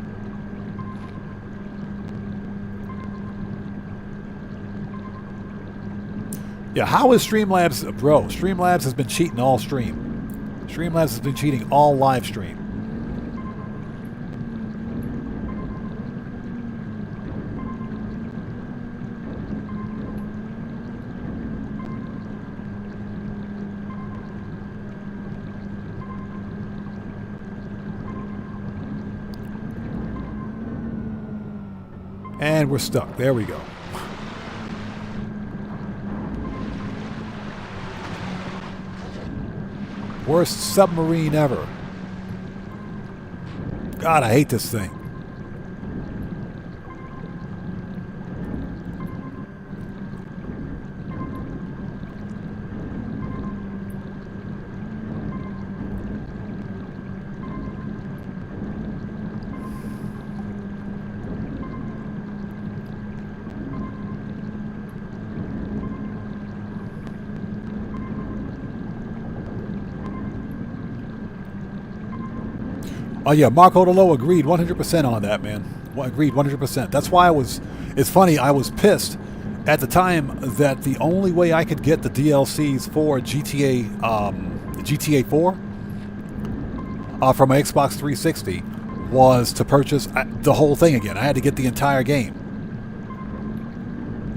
Yeah, how is Streamlabs... Bro, Streamlabs has been cheating all stream. Streamlabs has been cheating all live stream. And we're stuck. There we go. Worst submarine ever. God, I hate this thing. Oh yeah, Marco Delo agreed 100% on that, man. Agreed 100%. That's why it's funny, I was pissed at the time that the only way I could get the DLCs for GTA 4 from my Xbox 360 was to purchase the whole thing again. I had to get the entire game.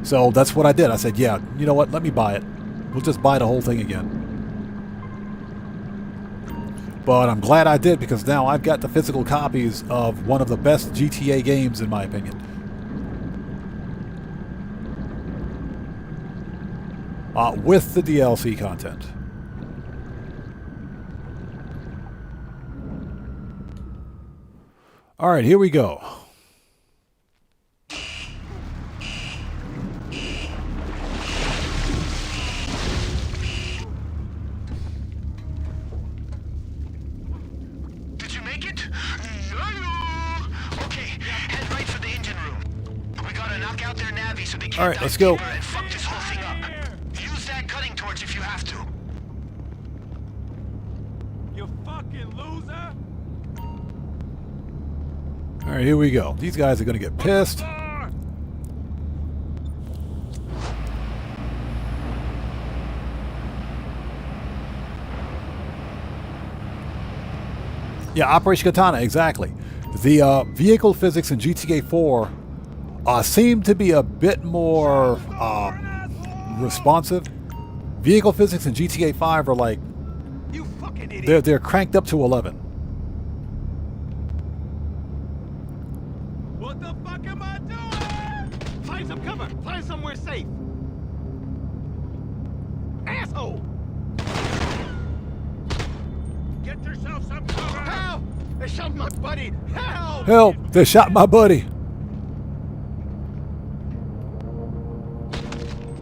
So that's what I did. I said, yeah, you know what, let me buy it. We'll just buy the whole thing again. But I'm glad I did, because now I've got the physical copies of one of the best GTA games, in my opinion. With the DLC content. Alright, here we go. All right, let's go. Fuck this whole thing up. Use that cutting torch if you have to. You fucking loser! All right, here we go. These guys are going to get pissed. Yeah, Operation Katana, exactly. The vehicle physics in GTA 4 seem to be a bit more responsive. Vehicle physics in GTA 5 are like, they're cranked up to 11. What the fuck am I doing? Find some cover. Find somewhere safe. Asshole! Get yourself some cover. Help! They shot my buddy. Help! Help! They shot my buddy.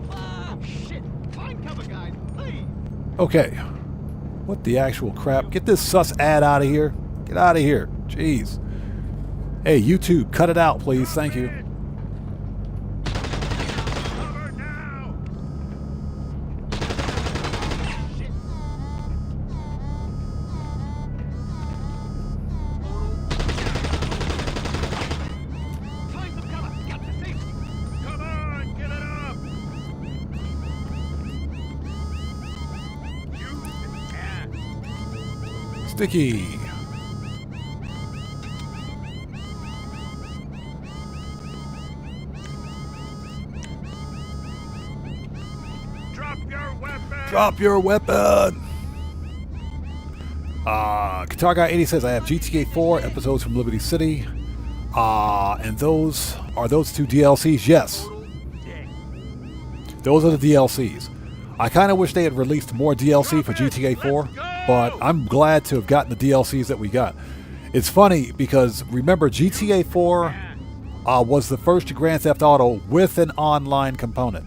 Oh, shit. Find cover, guys. Please. Okay. What the actual crap? Get this sus ad out of here. Get out of here. Jeez. Hey, YouTube, cut it out, please. Thank you. Cover now. Find some cover. Got the safety. Come on, get it up. You ass. Sticky. Drop your weapon. Drop your weapon. Guitar Guy 80 says I have GTA 4 episodes from Liberty City. And those are those two DLCs? Yes. Those are the DLCs. I kind of wish they had released more DLC for GTA 4, but I'm glad to have gotten the DLCs that we got. It's funny because remember GTA 4 was the first Grand Theft Auto with an online component.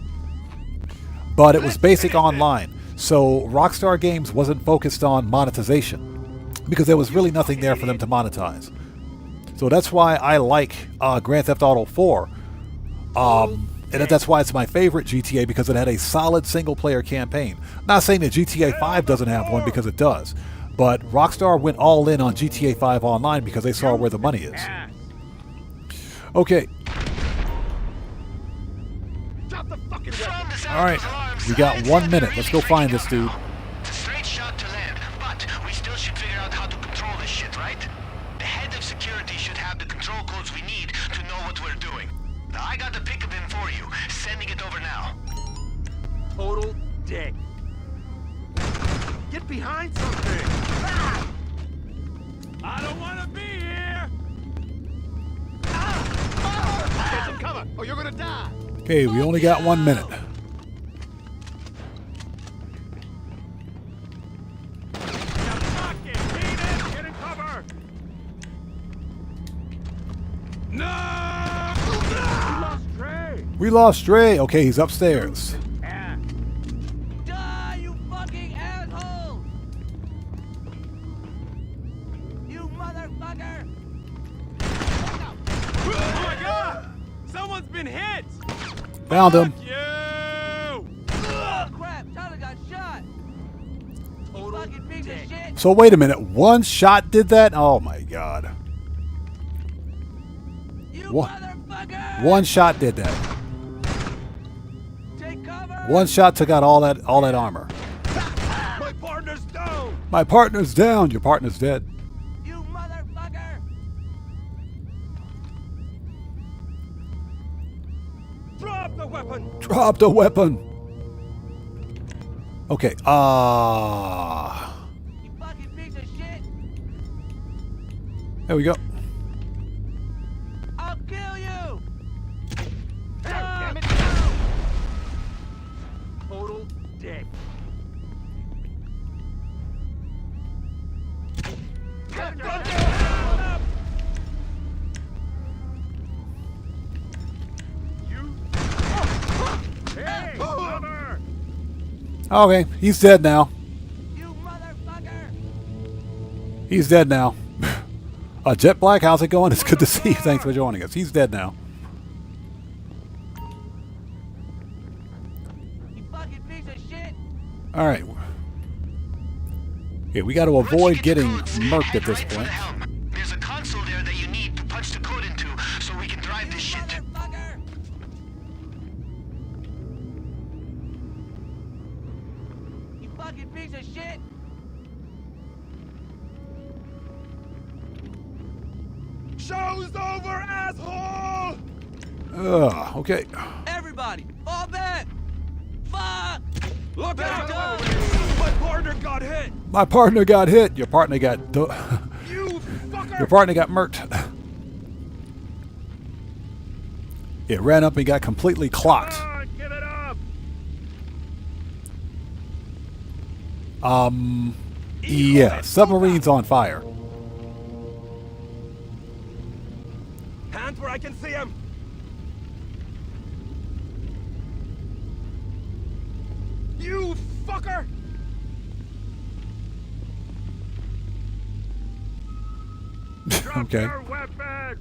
But it was basic online, so Rockstar Games wasn't focused on monetization because there was really nothing there for them to monetize. So that's why I like Grand Theft Auto 4. And that's why it's my favorite GTA, because it had a solid single-player campaign. Not saying that GTA 5 doesn't have one, because it does. But Rockstar went all in on GTA 5 Online because they saw where the money is. Okay. Alright, we got 1 minute. Let's go find this dude. Straight shot to land, but we still should figure out how to control this shit, right? The head of security should have the control codes we need to know what we're doing. Now, I got the pick of him for you. Sending it over now. Total dick. Get behind something. Ah! I don't want to be here. Get some cover, or you're gonna die. Okay, we only got 1 minute. Get in cover. No! We lost Trey. We lost Trey. Okay, he's upstairs. Die, you fucking asshole! You motherfucker! Oh my god! Someone's been hit! Found him. You! Oh crap, Tyler got shot! You fucking piece of shit! So wait a minute. One shot did that? Oh my god. You What? motherfucker! One shot did that. Take cover! One shot took out all that armor. My partner's down! My partner's down. Your partner's dead. You motherfucker! Drop the weapon! Drop the weapon. Okay. You fucking piece of shit! There we go. I'll kill you! Damn it. Total dick. Hey, cover! Okay, he's dead now. You motherfucker! He's dead now. Jet Black, how's it going? It's good to see you. Thanks for joining us. He's dead now. You fucking piece of shit! All right. Okay, we got to avoid getting murked at this point. There's a console there that you need to punch the code into so we can drive this shit. Motherfucker! You fucking piece of shit! Show's over, asshole! Okay. Everybody, fall back! Fuck! Look out! My partner got hit! My partner got hit. Your partner got... You fucker! Your partner got murked. It ran up and got completely clocked. Come on, give it up! Yeah, submarine's on fire. Hands where I can see him! You fucker! Drop Okay. your weapon!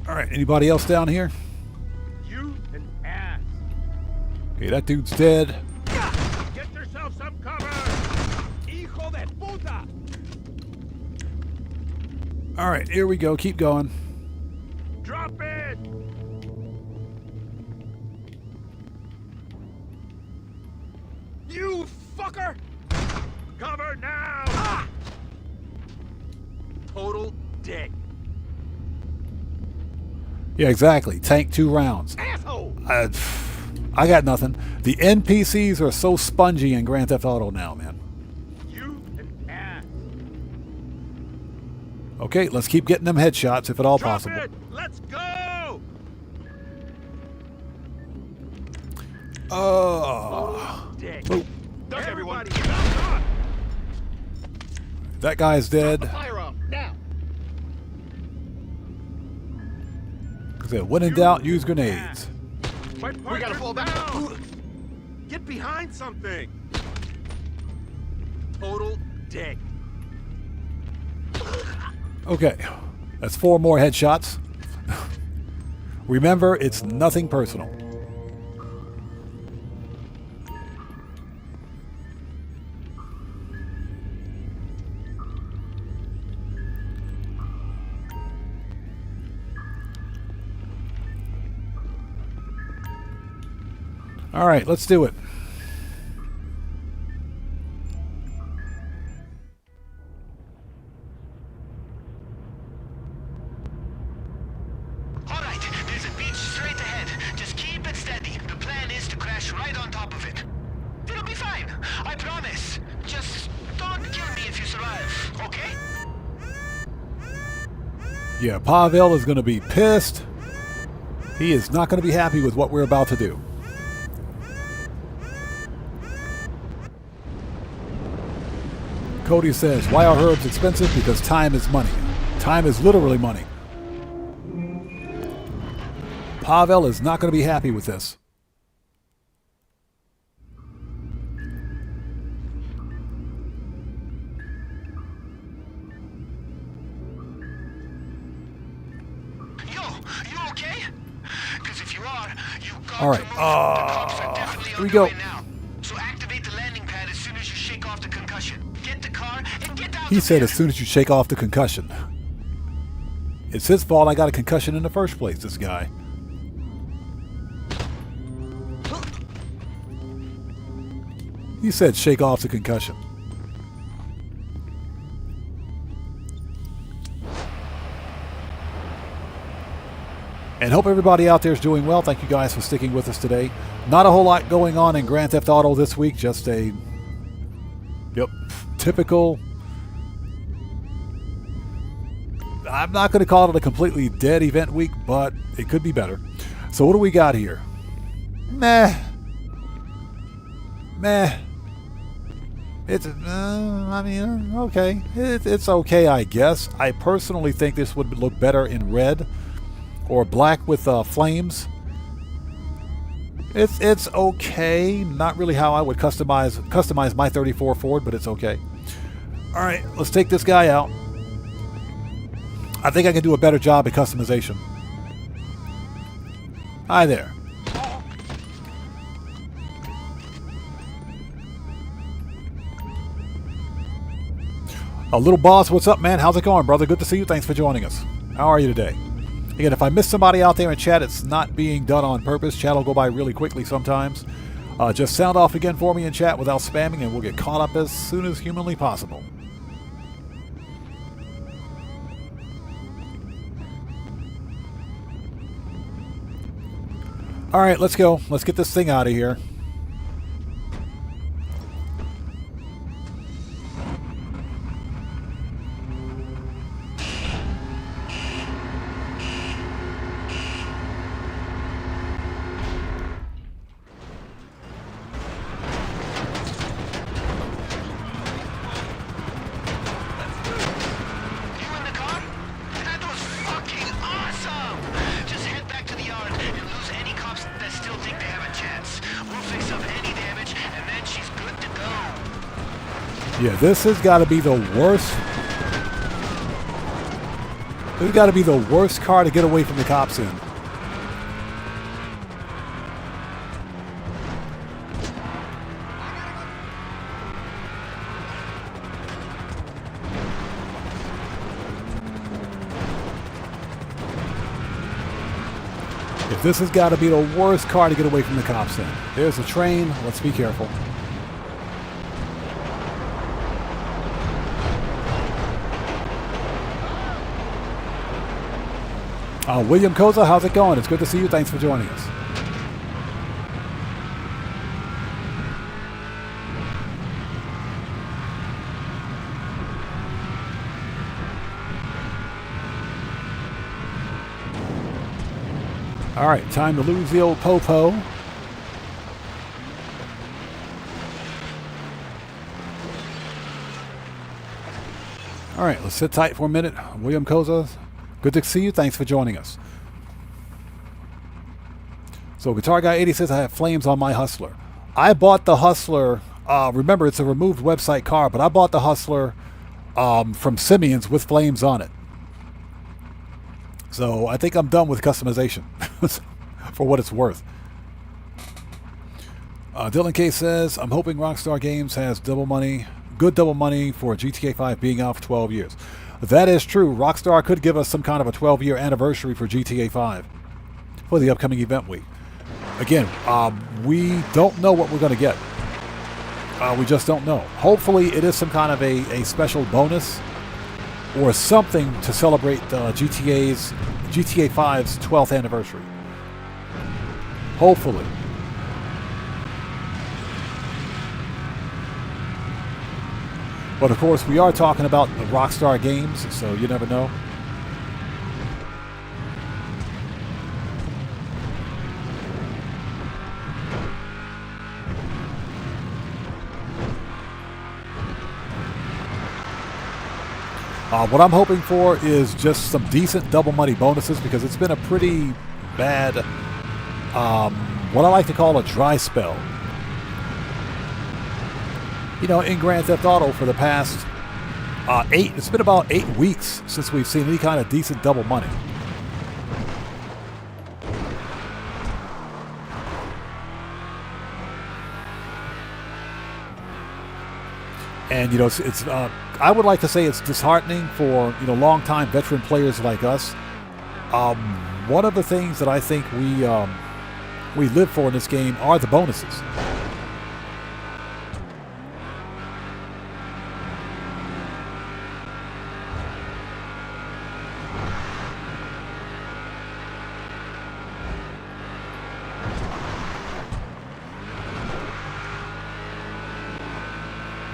All right, anybody else down here? You an ass! Okay, that dude's dead. Get yourself some cover! Hijo de puta! All right, here we go. Keep going. Drop it! You fucker! Cover now! Ah! Total dick. Yeah, exactly. Tank 2 rounds. Asshole! I got nothing. The NPCs are so spongy in Grand Theft Auto now, man. You an ass. Okay, let's keep getting them headshots if at all Drop possible. it! Let's go! Dick. Everybody, That guy's dead. firearm now! I said, when in doubt, use grenades. We gotta fall back. Get behind something. Total dick. Okay, that's 4 more headshots. Remember, it's nothing personal. All right, let's do it. All right, there's a beach straight ahead. Just keep it steady. The plan is to crash right on top of it. It'll be fine. I promise. Just don't kill me if you survive, okay? Yeah, Pavel is going to be pissed. He is not going to be happy with what we're about to do. Cody says, why are herbs expensive? Because time is money. Time is literally money. Pavel is not going to be happy with this. Yo, you okay? Because if you are, you got All to right. move. The cops are definitely Here on we their go. way now. So activate the landing pad as soon as you shake off the concussion. Get the car and get out He of said there. as soon as you shake off the concussion. It's his fault I got a concussion in the first place, this guy. He said shake off the concussion. And hope everybody out there is doing well. Thank you guys for sticking with us today. Not a whole lot going on in Grand Theft Auto this week. Just a typical... I'm not going to call it a completely dead event week, but it could be better. So what do we got here? Meh. It's, I mean, okay. It's okay, I guess. I personally think this would look better in red or black with flames. It's okay. Not really how I would customize my 34 Ford, but it's okay. All right, let's take this guy out. I think I can do a better job at customization. Hi there. Little boss, what's up, man? How's it going, brother? Good to see you. Thanks for joining us. How are you today? Again, if I miss somebody out there in chat, it's not being done on purpose. Chat will go by really quickly sometimes. Just sound off again for me in chat without spamming, and we'll get caught up as soon as humanly possible. All right, let's go. Let's get this thing out of here. Yeah, this has got to be the worst. This has got to be the worst car to get away from the cops in. This has got to be the worst car to get away from the cops in. There's a train. Let's be careful. William Koza, how's it going? It's good to see you. Thanks for joining us. All right, time to lose the old Popo. All right, let's sit tight for a minute. William Koza, good to see you. Thanks for joining us. So Guitar Guy 80 says, I have flames on my Hustler. I bought the Hustler. Remember, it's a removed website car, but I bought the Hustler from Simeon's with flames on it. So I think I'm done with customization for what it's worth. Dylan K says, I'm hoping Rockstar Games has good double money for GTA 5 being out for 12 years. That is true. Rockstar could give us some kind of a 12-year anniversary for GTA 5 for the upcoming event week. Again, we don't know what we're going to get. We just don't know. Hopefully it is some kind of a special bonus or something to celebrate GTA 5's 12th anniversary. Hopefully. But of course, we are talking about the Rockstar Games, so you never know. What I'm hoping for is just some decent double money bonuses, because it's been a pretty bad, what I like to call a dry spell. You know, in Grand Theft Auto for the past it's been about 8 weeks since we've seen any kind of decent double money. And, you know, it's I would like to say it's disheartening for, you know, longtime veteran players like us. One of the things that I think we live for in this game are the bonuses.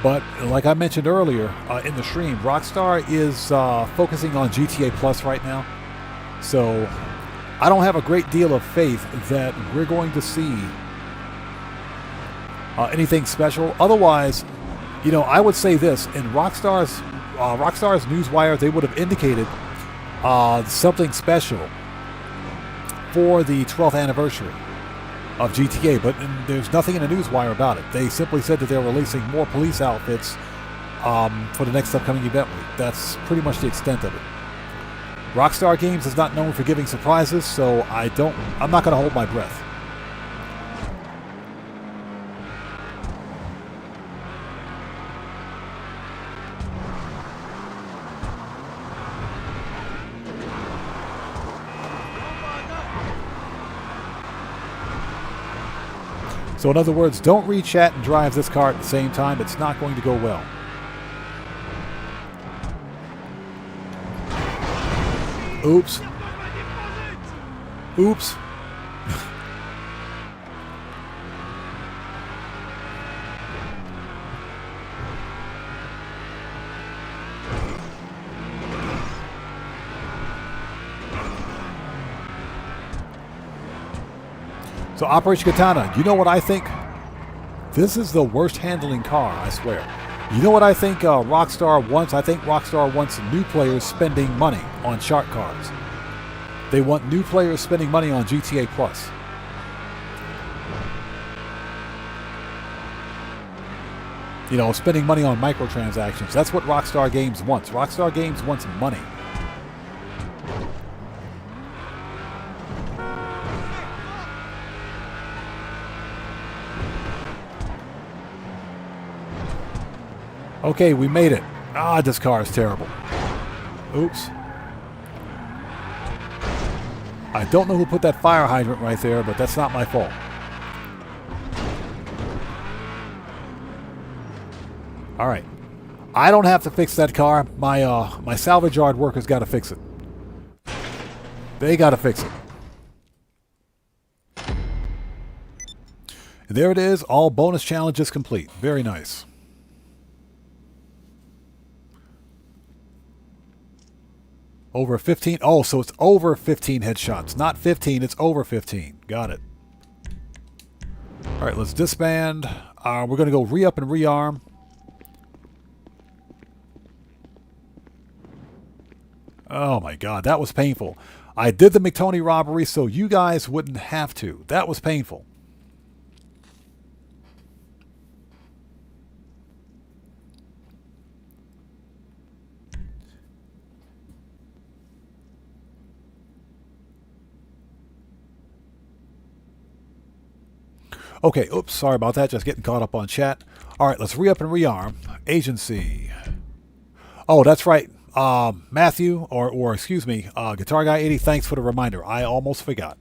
But like I mentioned earlier in the stream, Rockstar is focusing on GTA Plus right now. So I don't have a great deal of faith that we're going to see anything special. Otherwise, you know, I would say this. In Rockstar's newswire, they would have indicated something special for the 12th anniversary of GTA, but there's nothing in the newswire about it. They simply said that they're releasing more police outfits for the next upcoming event week. That's pretty much the extent of it. Rockstar Games is not known for giving surprises, so I'm not going to hold my breath. So in other words, don't read chat and drive this car at the same time. It's not going to go well. Oops. Oops. So Operation Katana, you know what I think? This is the worst handling car, I swear. You know what I think Rockstar wants? I think Rockstar wants new players spending money on shark cards. They want new players spending money on GTA Plus. you know, spending money on microtransactions. That's what Rockstar Games wants. Rockstar Games wants money. Okay, we made it. Ah, this car is terrible. Oops. I don't know who put that fire hydrant right there, but that's not my fault. All right. I don't have to fix that car. My salvage yard workers got to fix it. They got to fix it. And there it is. All bonus challenges complete. Very nice. Over 15. Oh, so it's over 15 headshots. Not 15, it's over 15. Got it. All right, let's disband. We're going to go re-up and rearm. Oh my God, that was painful. I did the McTony robbery so you guys wouldn't have to. That was painful. Okay, oops, sorry about that. Just getting caught up on chat. All right, let's re-up and rearm. Agency. Oh, that's right. Matthew, or excuse me, Guitar Guy 80, thanks for the reminder. I almost forgot.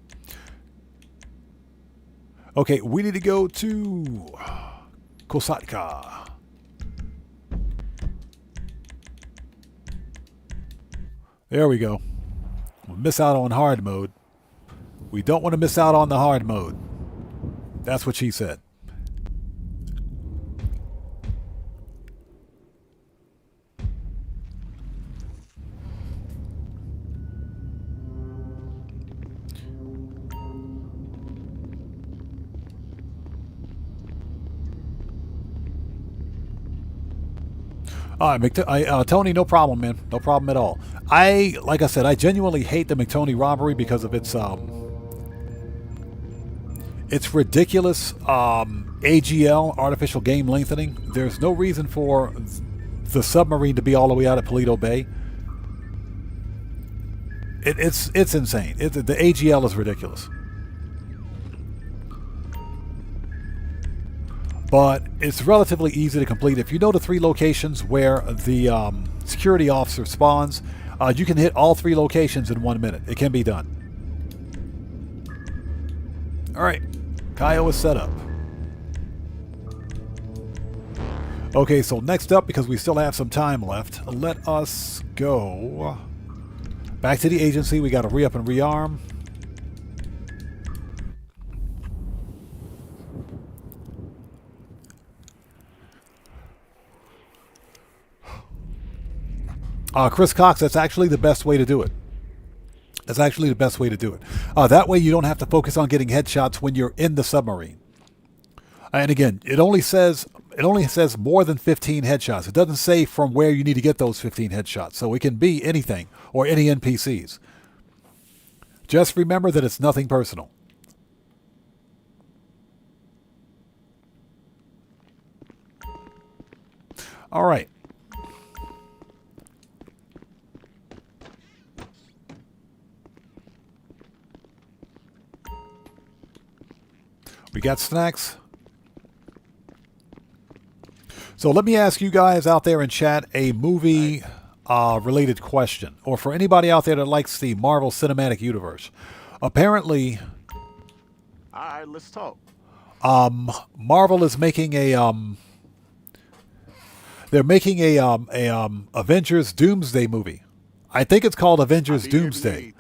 Okay, we need to go to Kosatka. There we go. We'll miss out on hard mode. We don't want to miss out on the hard mode. That's what she said. Tony, no problem, man. No problem at all. Like I said, I genuinely hate the McTony robbery because of its ridiculous AGL, artificial game lengthening. There's no reason for the submarine to be all the way out at Paleto Bay. It's insane. The AGL is ridiculous. But it's relatively easy to complete. If you know the 3 locations where the security officer spawns, you can hit all 3 locations in 1 minute. It can be done. All right. Cayo is set up. Okay, so next up, because we still have some time left, let us go back to the agency. We got to re-up and rearm. Chris Cox, that's actually the best way to do it. That's actually the best way to do it. That way you don't have to focus on getting headshots when you're in the submarine. And again, it only says more than 15 headshots. It doesn't say from where you need to get those 15 headshots. So it can be anything or any NPCs. Just remember that it's nothing personal. All right. We got snacks. So let me ask you guys out there in chat a movie related question. Or for anybody out there that likes the Marvel Cinematic Universe. Apparently, all right, let's talk. Marvel is making a they're making a Avengers Doomsday movie. I think it's called Avengers Doomsday.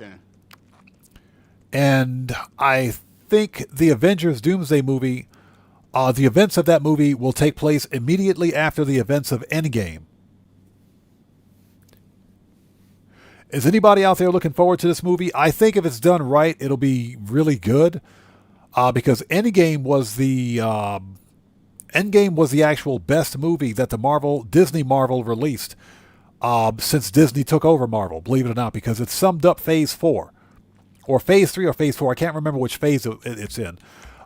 And I think the Avengers Doomsday movie, the events of that movie will take place immediately after the events of Endgame. Is anybody out there looking forward to this movie? I think if it's done right, it'll be really good. Because Endgame was the actual best movie that the Disney Marvel released since Disney took over Marvel, believe it or not, because it summed up Phase 4. Or Phase 3 or Phase 4. I can't remember which phase it's in.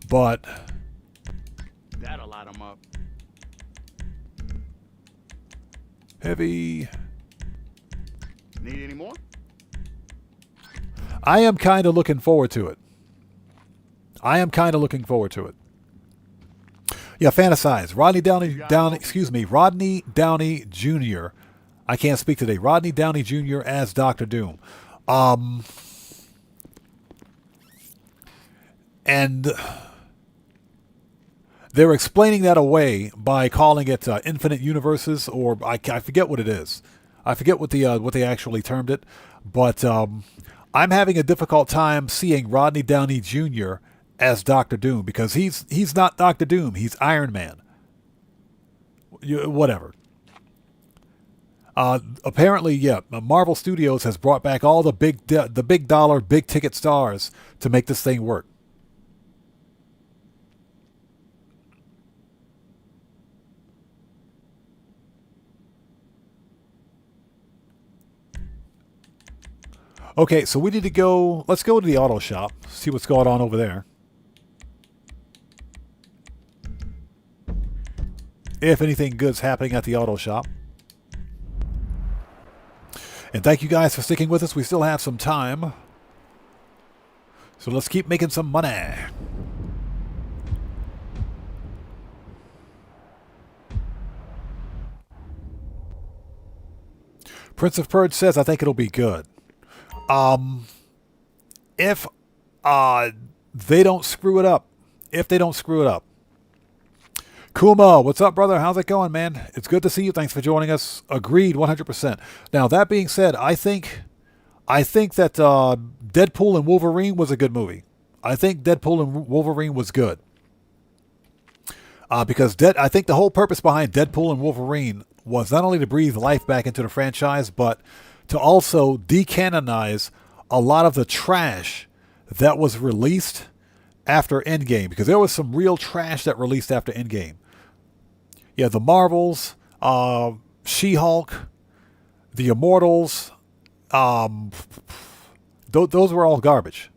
But that'll light them up. Heavy. Need any more? I am kind of looking forward to it. Yeah, fantasize. Rodney Downey Jr. I can't speak today. Rodney Downey Jr. as Dr. Doom. And they're explaining that away by calling it infinite universes, or I forget what it is. I forget what they actually termed it. But I'm having a difficult time seeing Rodney Downey Jr. as Dr. Doom, because he's not Dr. Doom. He's Iron Man. Whatever. Apparently, yeah, Marvel Studios has brought back all the big dollar, big ticket stars to make this thing work. Okay, so we need to go. Let's go to the auto shop, see what's going on over there. If anything good's happening at the auto shop. And thank you guys for sticking with us. We still have some time. So let's keep making some money. Prince of Purge says, I think it'll be good. If they don't screw it up. Kuma, what's up, brother? How's it going, man? It's good to see you. Thanks for joining us. Agreed, 100%. Now, that being said, I think that Deadpool and Wolverine was a good movie. I think Deadpool and Wolverine was good. Because I think the whole purpose behind Deadpool and Wolverine was not only to breathe life back into the franchise, but to also decanonize a lot of the trash that was released after Endgame. Because there was some real trash that released after Endgame. Yeah, the Marvels, She-Hulk, the Immortals, those were all garbage.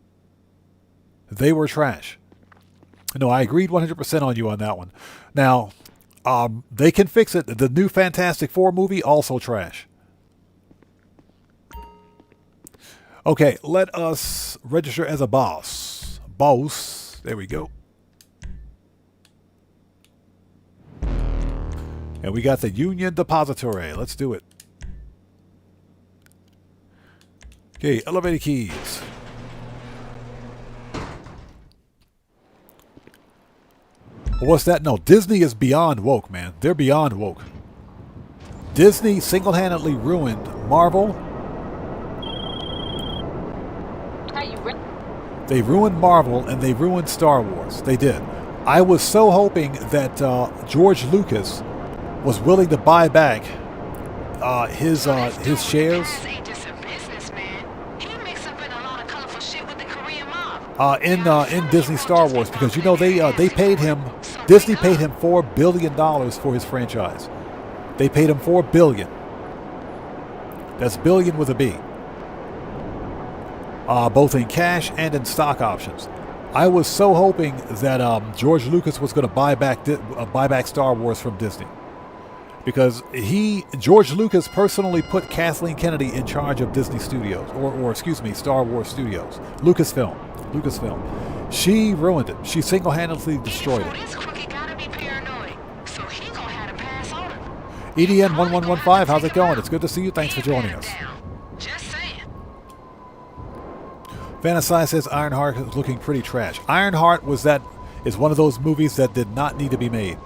They were trash. No, I agreed 100% on you on that one. Now, they can fix it. The new Fantastic Four movie, also trash. Okay, let us register as a boss. Boss. There we go. And we got the Union Depository. Let's do it. Okay, elevator keys. What's that? No, Disney is beyond woke, man. They're beyond woke. Disney single-handedly ruined Marvel. They ruined Marvel and they ruined Star Wars. They did. I was so hoping that George Lucas was willing to buy back his shares in Disney Star Wars, because you know they paid him. Disney paid him $4 billion for his franchise. They paid him $4 billion. That's billion with a B. Both in cash and in stock options. I was so hoping that George Lucas was going to buy back Star Wars from Disney, because George Lucas personally put Kathleen Kennedy in charge of Disney Studios, or excuse me, Star Wars Studios, Lucasfilm. She ruined it. She single-handedly destroyed it. EDN1115, how's it going? It's good to see you. Thanks for joining us. Fantasize says Ironheart is looking pretty trash. Ironheart is one of those movies that did not need to be made.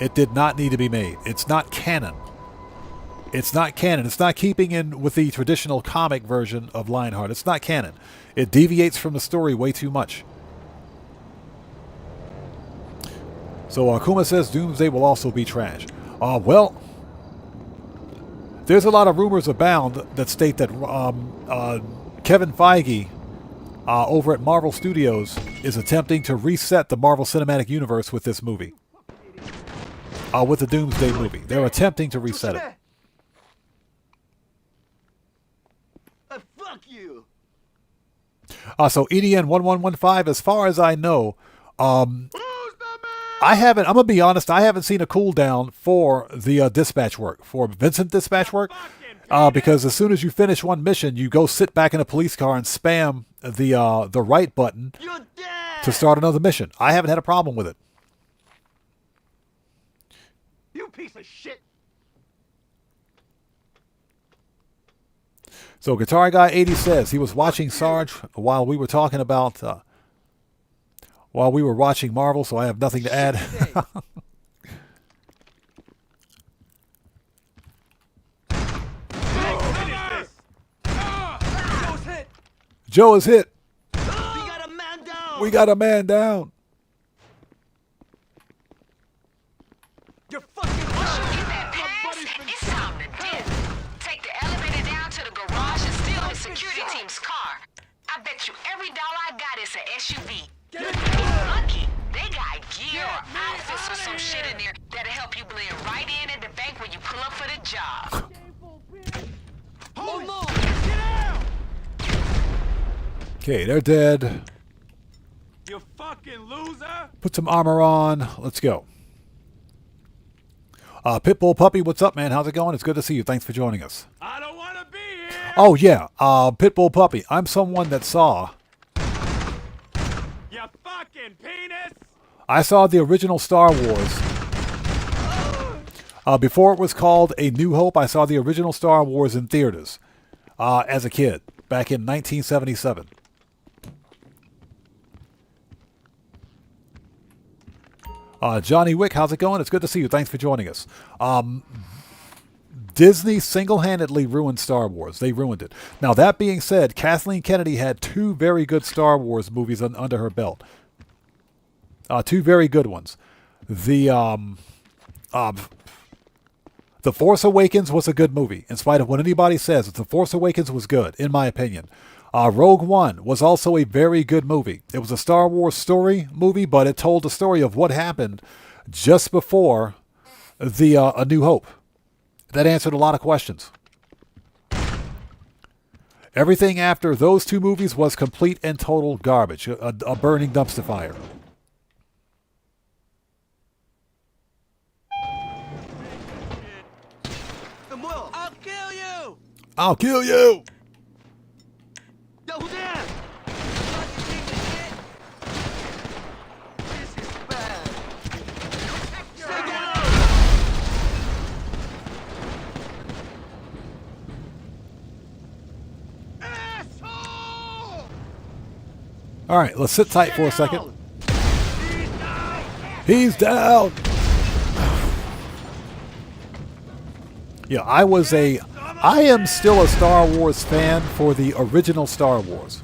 It did not need to be made. It's not canon. It's not canon. It's not keeping in with the traditional comic version of Lionheart. It's not canon. It deviates from the story way too much. So Kuma says Doomsday will also be trash. Well, there's a lot of rumors abound that state that Kevin Feige over at Marvel Studios is attempting to reset the Marvel Cinematic Universe with this movie. With the Doomsday movie. They're attempting to reset it. Fuck you. So EDN1115, as far as I know, I haven't. I'm gonna be honest. I haven't seen a cooldown for the dispatch work, for Vincent dispatch work, because as soon as you finish one mission, you go sit back in a police car and spam the right button to start another mission. I haven't had a problem with it. You piece of shit. So Guitar Guy 80 says he was watching Sarge while we were talking about while we were watching Marvel, so I have nothing to add. Joe is hit. We got a man down. You're fucking It's time to dip. Take the elevator down to the garage and steal the security team's car. I bet you every dollar I got is an SUV. If you're lucky, they got gear or outfits or some shit in there that'll help you blend right in at the bank when you pull up for the job. Hold on! Get out! Okay, they're dead. You fucking loser! Put some armor on. Let's go. Pitbull Puppy, what's up, man? How's it going? It's good to see you. Thanks for joining us. I don't want to be here! Oh, yeah. Pitbull Puppy. I'm someone that saw... You fucking penis! I saw the original Star Wars. Before it was called A New Hope, I saw the original Star Wars in theaters as a kid back in 1977. Johnny Wick, how's it going? It's good to see you. Thanks for joining us. Disney single-handedly ruined Star Wars. They ruined it. Now, that being said, Kathleen Kennedy had two very good Star Wars movies under her belt. Two very good ones. The Force Awakens was a good movie, in spite of what anybody says. The Force Awakens was good, in my opinion. Rogue One was also a very good movie. It was a Star Wars story movie, but it told the story of what happened just before the A New Hope. That answered a lot of questions. Everything after those two movies was complete and total garbage, a burning dumpster fire. I'll kill you! I'll kill you! Yo, who's there? This is bad. Stay down! Asshole! All right, let's sit tight for a second. He's down! Yeah, I am still a Star Wars fan for the original Star Wars.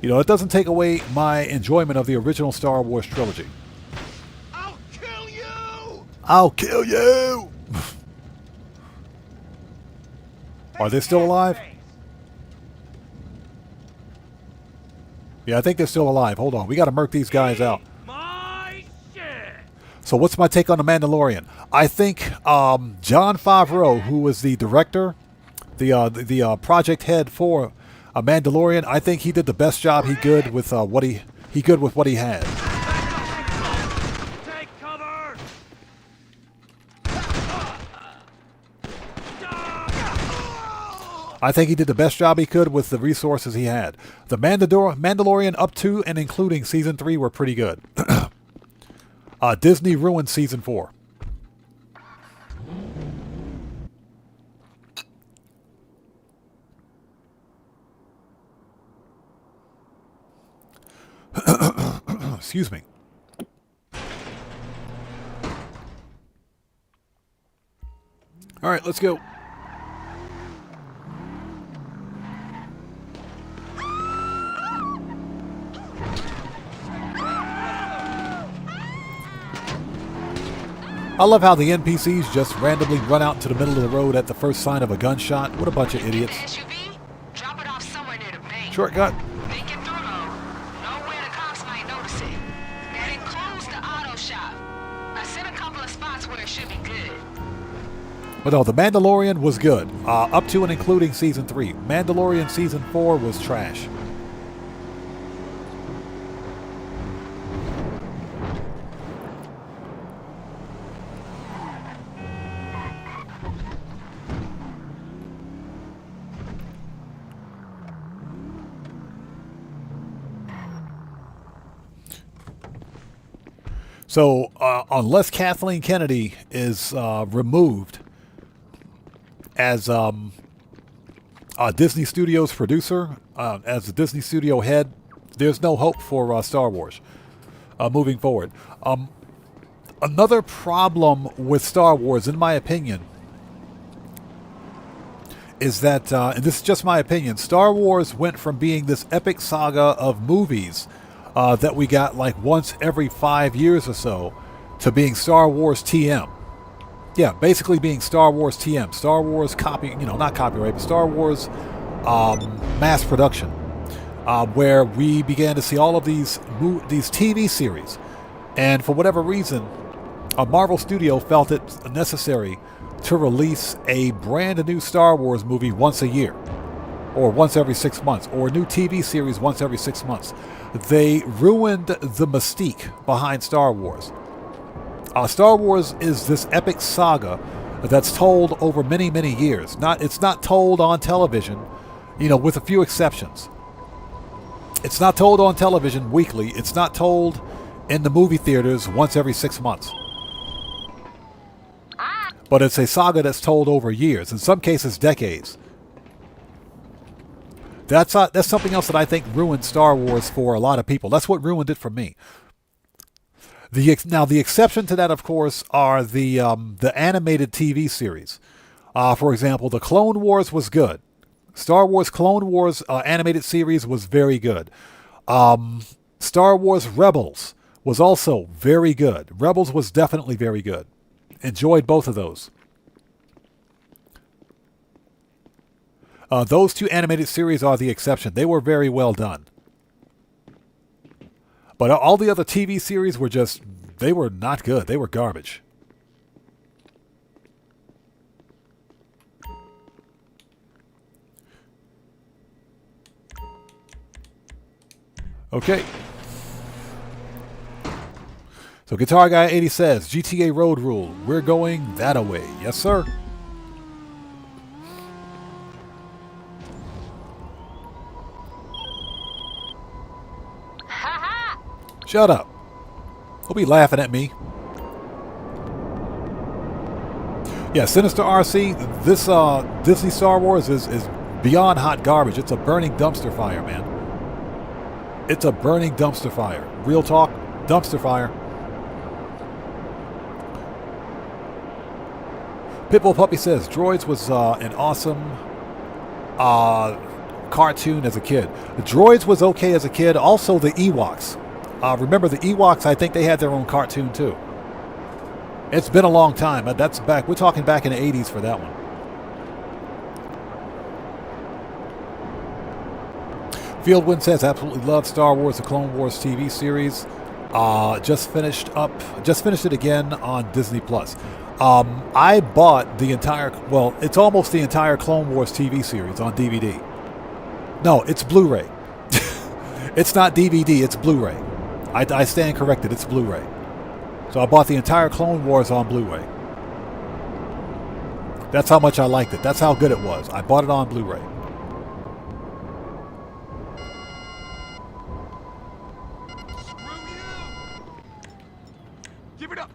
You know, it doesn't take away my enjoyment of the original Star Wars trilogy. I'll kill you! I'll kill you! Are they still alive? Yeah, I think they're still alive. Hold on, we got to murk these guys out. So what's my take on The Mandalorian? I think Jon Favreau, who was the director, the project head for A Mandalorian, I think he did the best job he could with what he had. Take cover! I think he did the best job he could with the resources he had. The Mandalorian up to and including Season 3 were pretty good. Disney ruined Season 4. Excuse me. All right, let's go. I love how the NPCs just randomly run out into the middle of the road at the first sign of a gunshot. What a bunch of idiots. SUV? Drop it off somewhere near the bank. Shortcut. Make it through though. Nowhere the cops might notice it. And close the auto shop. I sent a couple of spots where it should be good. But no, The Mandalorian was good. Up to and including Season 3. Mandalorian Season 4 was trash. So unless Kathleen Kennedy is removed as a Disney Studios producer, as a Disney Studio head, there's no hope for Star Wars moving forward. Another problem with Star Wars, in my opinion, is that, and this is just my opinion, Star Wars went from being this epic saga of movies that we got like once every 5 years or so to being Star Wars TM. Yeah, basically being Star Wars TM. Star Wars copy, not copyright, but Star Wars mass production, where we began to see all of these TV series. And for whatever reason, a Marvel studio felt it necessary to release a brand new Star Wars movie once a year, or once every 6 months, or a new TV series once every 6 months. They ruined the mystique behind Star Wars. Star Wars is this epic saga that's told over many, many years. It's not told on television, with a few exceptions. It's not told on television weekly. It's not told in the movie theaters once every 6 months. But it's a saga that's told over years, in some cases decades. That's something else that I think ruined Star Wars for a lot of people. That's what ruined it for me. Now, the exception to that, of course, are the animated TV series. For example, the Clone Wars was good. Star Wars Clone Wars animated series was very good. Star Wars Rebels was also very good. Rebels was definitely very good. Enjoyed both of those. Those two animated series are the exception. They were very well done. But all the other TV series were they were not good. They were garbage. Okay. So Guitar Guy 80 says, GTA Road Rule, we're going that-a-way. Yes, sir. Shut up. He'll be laughing at me. Yeah, Sinister RC, this Disney Star Wars is beyond hot garbage. It's a burning dumpster fire, man. It's a burning dumpster fire. Real talk, dumpster fire. Pitbull Puppy says, Droids was an awesome cartoon as a kid. The Droids was okay as a kid. Also, the Ewoks. Remember the Ewoks? I think they had their own cartoon too. It's been a long time. That's back. We're talking back in the 80s for that one. Fieldwind says, absolutely love Star Wars, the Clone Wars TV series. Just finished it again on Disney Plus. I bought the entire, it's almost the entire Clone Wars TV series on DVD. No, it's Blu-ray. It's not DVD, it's Blu-ray. I stand corrected, it's Blu-ray. So I bought the entire Clone Wars on Blu-ray. That's how much I liked it. That's how good it was. I bought it on Blu-ray. Give it up.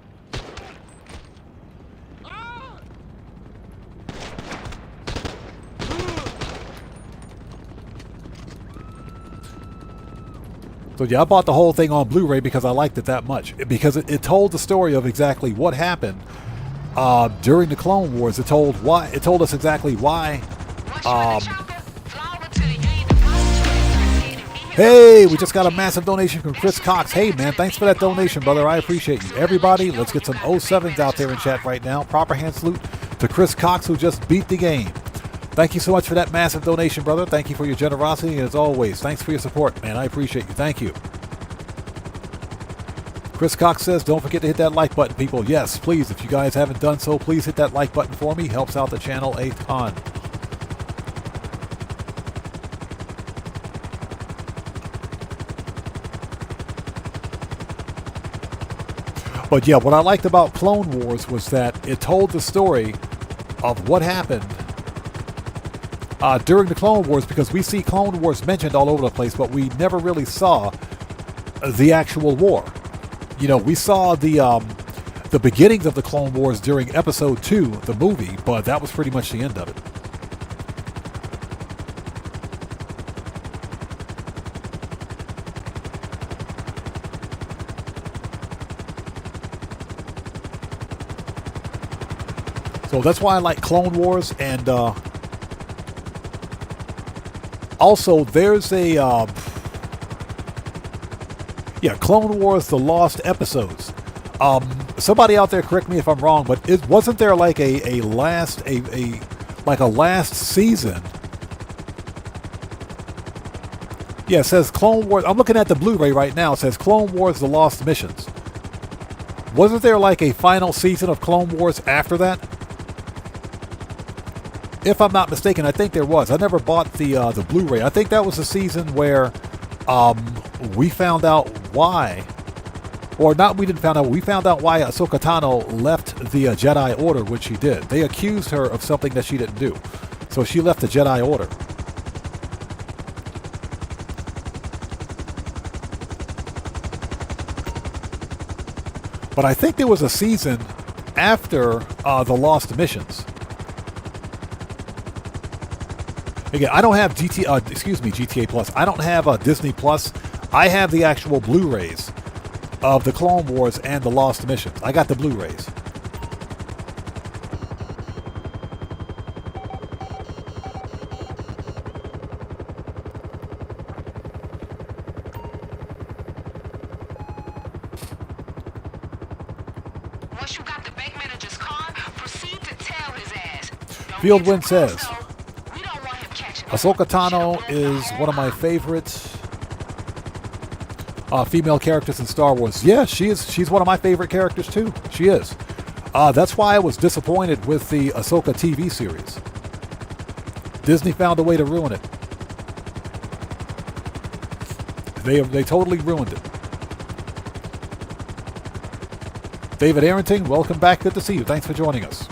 So yeah, I bought the whole thing on Blu-ray because I liked it that much. Because it told the story of exactly what happened during the Clone Wars. It told us exactly why. Hey, we just got a massive donation from Chris Cox. Hey man, thanks for that donation, brother. I appreciate you. Everybody, let's get some 07s out there in chat right now. Proper hand salute to Chris Cox, who just beat the game. Thank you so much for that massive donation, brother. Thank you for your generosity, and as always, thanks for your support, man. I appreciate you. Thank you. Chris Cox says, don't forget to hit that like button, people. Yes, please. If you guys haven't done so, please hit that like button for me. Helps out the channel a ton. But yeah, what I liked about Clone Wars was that it told the story of what happened during the Clone Wars, because we see Clone Wars mentioned all over the place, but we never really saw the actual war. you know, we saw the beginnings of the Clone Wars during Episode 2, the movie, but that was pretty much the end of it. So that's why I like Clone Wars, and also there's a Clone Wars: The Lost Episodes. Somebody out there correct me if I'm wrong, but wasn't there like a last season? Yeah, it says Clone Wars. I'm looking at the Blu-ray right now. It says Clone Wars: The Lost Missions. Wasn't there like a final season of Clone Wars after that? If I'm not mistaken, I think there was. I never bought the Blu-ray. I think that was the season where we found out why, or not. We didn't find out. We found out why Ahsoka Tano left the Jedi Order, which she did. They accused her of something that she didn't do, so she left the Jedi Order. But I think there was a season after the Lost Missions. Again, I don't have GTA Plus. I don't have Disney Plus. I have the actual Blu-rays of the Clone Wars and the Lost Missions. I got the Blu-rays. Once you got the bank manager's car, proceed to tail his ass. Fieldwind says, Ahsoka Tano is one of my favorite female characters in Star Wars. Yeah, she's one of my favorite characters too. She is. That's why I was disappointed with the Ahsoka TV series. Disney found a way to ruin it. They totally ruined it. David Arrington, welcome back. Good to see you. Thanks for joining us.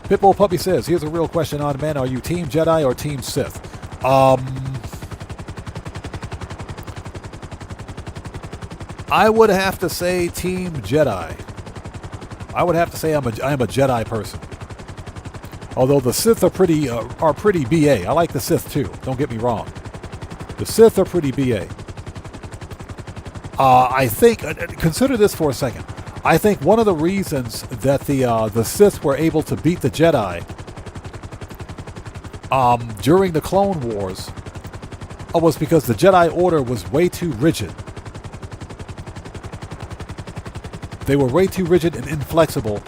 Pitbull Puppy says, here's a real question on man. Are you Team Jedi or Team Sith? I would have to say Team Jedi. I would have to say I'm a Jedi person. Although the Sith are pretty BA. I like the Sith too. Don't get me wrong. The Sith are pretty BA. I think, consider this for a second. I think one of the reasons that the Sith were able to beat the Jedi during the Clone Wars was because the Jedi Order was way too rigid. They were way too rigid and inflexible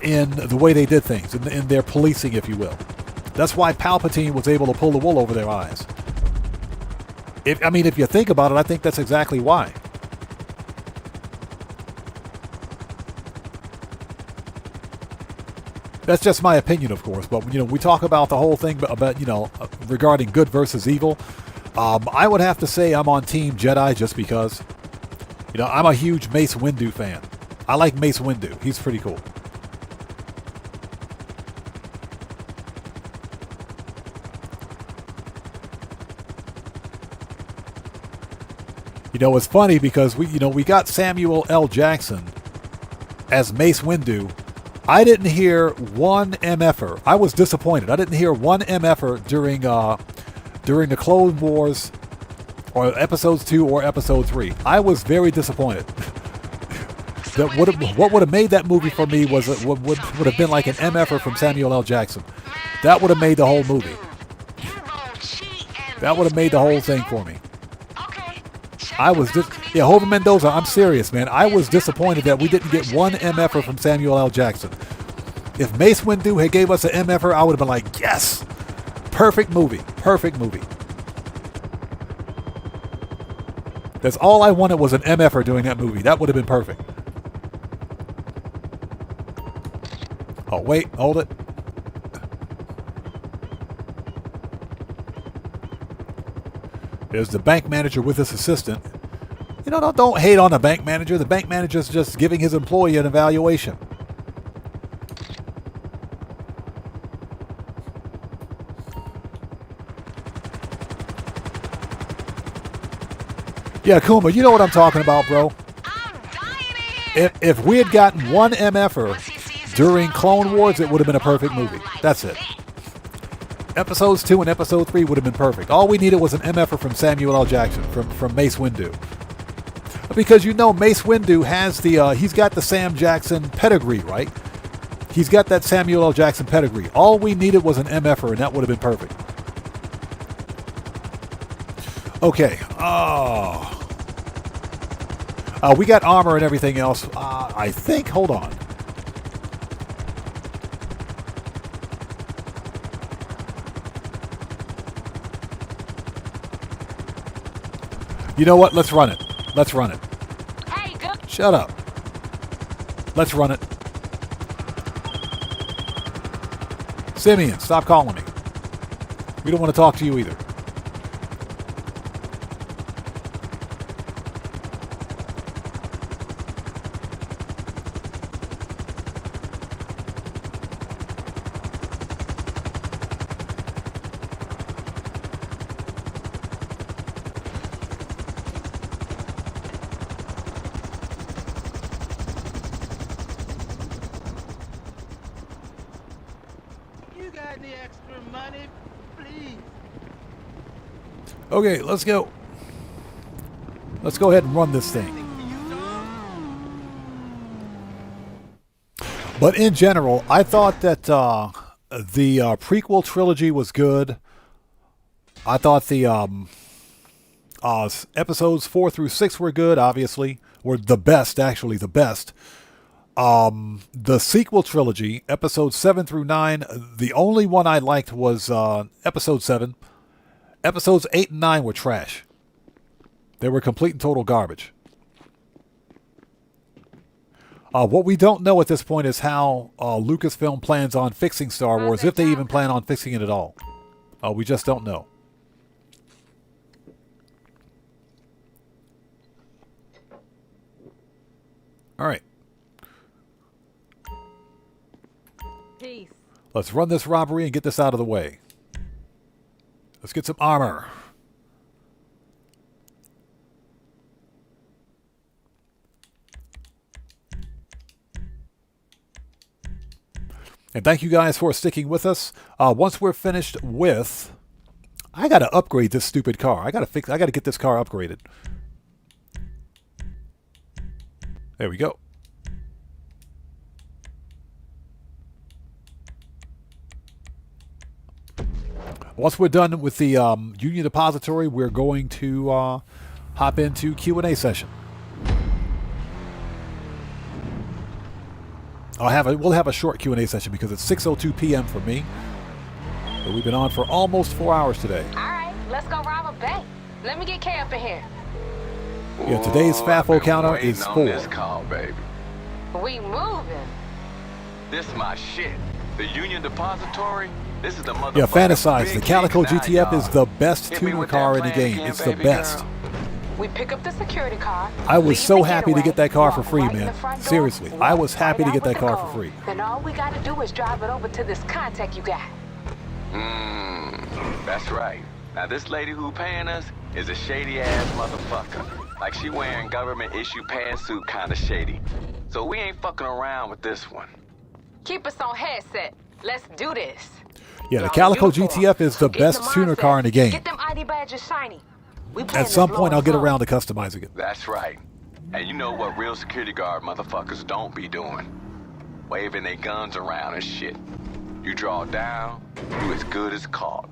in the way they did things, in their policing, if you will. That's why Palpatine was able to pull the wool over their eyes. If you think about it, I think that's exactly why. That's just my opinion, of course. But we talk about the whole thing about regarding good versus evil. I would have to say I'm on Team Jedi just because. I'm a huge Mace Windu fan. I like Mace Windu. He's pretty cool. It's funny because we got Samuel L. Jackson as Mace Windu. I didn't hear one MFer. I was disappointed. I didn't hear one MFer during the Clone Wars or Episodes 2 or Episode 3. I was very disappointed. What would have made that movie for me would have been like an MFer from Samuel L. Jackson. That would have made the whole movie. That would have made the whole thing for me. I was just, Hover Mendoza, I'm serious, man. I was disappointed that we didn't get one MFer from Samuel L. Jackson. If Mace Windu had gave us an MFer, I would have been like, yes! Perfect movie. Perfect movie. That's all I wanted was an MFer doing that movie. That would have been perfect. Oh, wait, hold it. There's the bank manager with his assistant. Don't hate on the bank manager. The bank manager's just giving his employee an evaluation. Yeah, Kuma, you know what I'm talking about, bro. If we had gotten one MFer during Clone Wars, it would have been a perfect movie. That's it. Episodes 2 and Episode 3 would have been perfect. All we needed was an MFer from Samuel L. Jackson, from Mace Windu. Because you know Mace Windu has the, he's got the Sam Jackson pedigree, right? He's got that Samuel L. Jackson pedigree. All we needed was an MFer, and that would have been perfect. Okay. We got armor and everything else. I think, hold on. You know what? Let's run it. Let's run it. Hey, good. Shut up. Let's run it. Simeon, stop calling me. We don't want to talk to you either. Okay, let's go. Let's go ahead and run this thing. But in general, I thought that the prequel trilogy was good. I thought the episodes 4 through 6 were good, obviously. Were the best, actually, the best. The sequel trilogy, episodes 7 through 9, the only one I liked was episode 7. Episodes 8 and 9 were trash. They were complete and total garbage. What we don't know at this point is how Lucasfilm plans on fixing Star Wars, if they even plan on fixing it at all. We just don't know. All right. Peace. Let's run this robbery and get this out of the way. Let's get some armor. And thank you guys for sticking with us. Once we're finished with, I gotta upgrade this stupid car. I gotta get this car upgraded. There we go. Once we're done with the Union Depository, we're going to hop into Q&A session. We'll have a short Q&A session because it's 6:02 p.m. for me. But we've been on for almost 4 hours today. All right, let's go rob a bank. Let me get Kay up in here. Yeah, today's FAFO counter is 4. This call, baby. We moving. This my shit. The Union Depository. This is the mother. Yeah, fantasize. The Calico GTF is the best tuner car in the game. It's the best. We pick up the security car. I was so happy to get that car for free, man. Seriously, I was happy to get that car for free. Then all we gotta do is drive it over to this contact you got. That's right. Now this lady who paying us is a shady ass motherfucker. Like she wearing government issue pantsuit kind of shady. So we ain't fucking around with this one. Keep us on headset. Let's do this. Yeah, the Calico GTF is the best tuner car in the game. Get them ID badges shiny. At some point, I'll get around to customizing it. That's right. And you know what real security guard motherfuckers don't be doing? Waving their guns around and shit. You draw down, you as good as caught.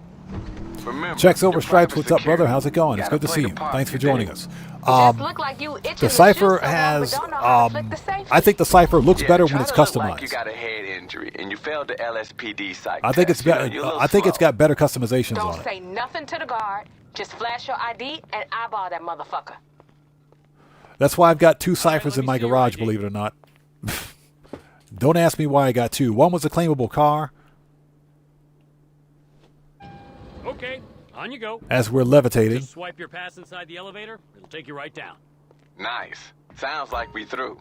Remember, Checks over stripes. What's up, brother? How's it going? It's good to see you. Thanks for joining us. The Cypher has, I think the Cypher looks better when it's customized. Like you got a head injury and you failed the LSPD psych I think it's better. I think it's got better customizations on Don't it. say nothing to the guard. Just flash your ID and eyeball that motherfucker. That's why I've got 2 Cyphers in my garage, believe it or not. Don't ask me why I got 2. One was a claimable car. Okay, on you go. As we're levitating. Just swipe your pass inside the elevator. It'll take you right down. Nice. Sounds like we through.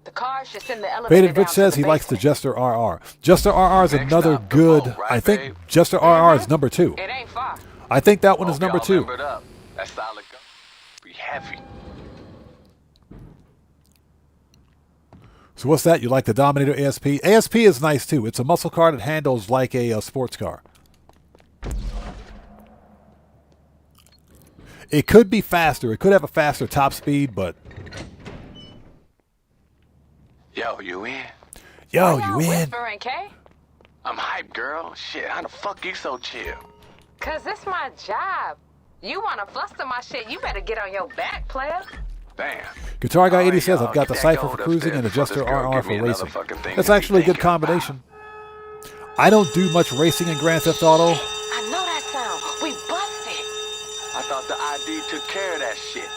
The car's just in the elevator. Faded Rich says he likes the Jester RR. Jester RR is another good. I think Jester RR is number 2. It ain't far. I think that one is number 2. That's solid. Be heavy. So what's that? You like the Dominator ASP? ASP is nice too. It's a muscle car that handles like a sports car. It could be faster. It could have a faster top speed, but... Yo, you in? Yo, you in? Whispering, Kay? I'm hyped, girl. Shit, how the fuck you so chill? Cause it's my job. You wanna fluster my shit, you better get on your back, player. Damn. Guitar Guy 80 says, y'all, I've got get the that Cypher gold for cruising and upstairs Adjuster before this girl RR give me for another racing. fucking thing That's to be actually a good thinking about. combination. I don't do much racing in Grand Theft Auto. I know that sound. We busted. I thought the ID took care of that shit.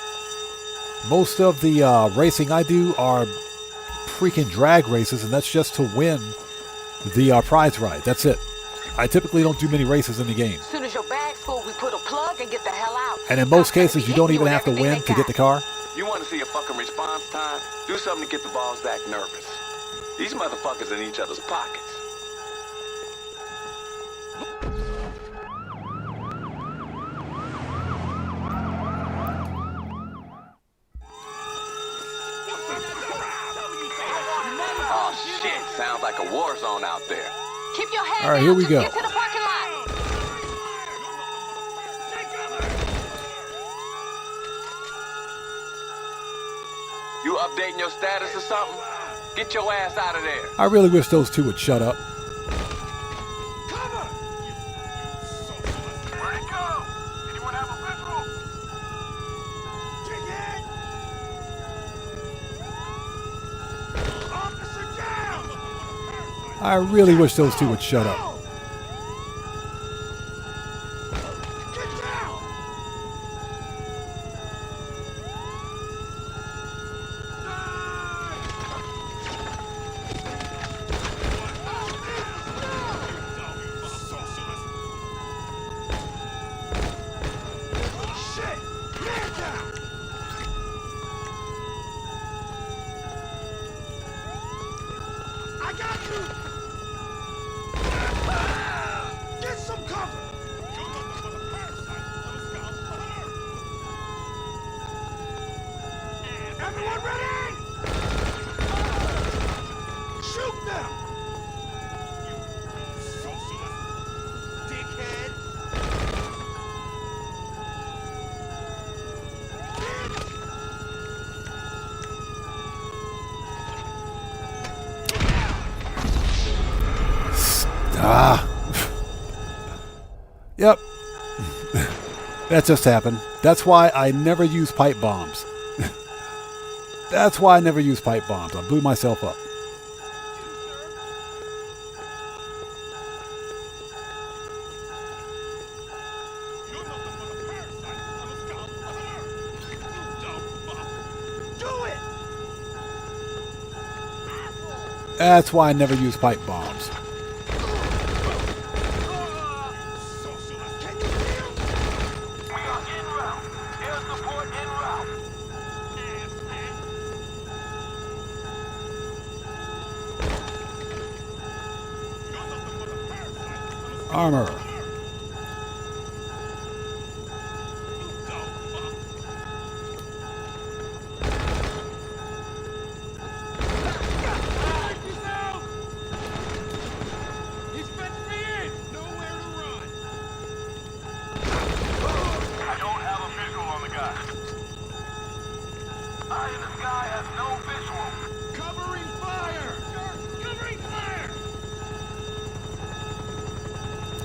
Most of the racing I do are freaking drag races, and that's just to win the prize ride. That's it. I typically don't do many races in the game. Soon as your bag's full, we put a plug and get the hell out. And in most cases, you don't even have to win to get the car. You want to see a fucking response time? Do something to get the balls back nervous. These motherfuckers in each other's pockets. Oh shit, sounds like a war zone out there. Keep your head All right, down. here we Just go. Get to the parking lot. You updating your status or something? Get your ass out of there. I really wish those two would shut up. I really wish those two would shut up. I got you! Get some cover! Everyone ready? Shoot them! You socialist dickhead! Yep. That just happened. That's why I never use pipe bombs. That's why I never use pipe bombs. I blew myself up. That's why I never use pipe bombs. Armor.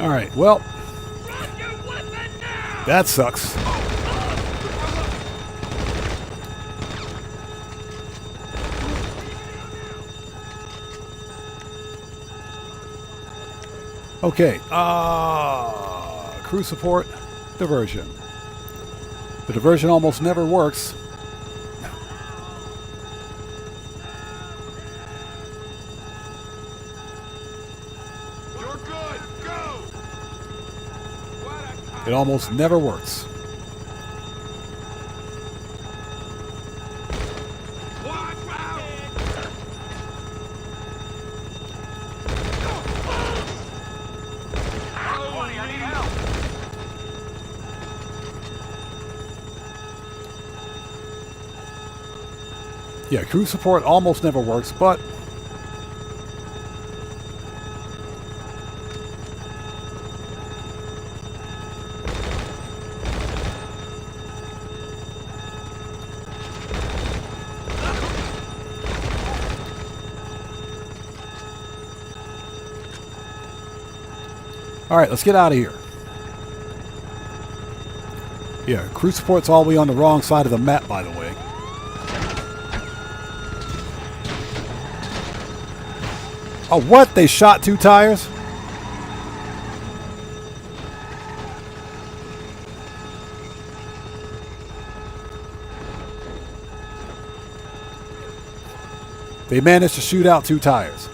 All right, well, that sucks. Okay, crew support, diversion. The diversion almost never works. It almost never works. Yeah, crew support almost never works, but all right, let's get out of here. Yeah, crew support's all the way on the wrong side of the map, by the way. Oh, what? They shot 2 tires? They managed to shoot out 2 tires.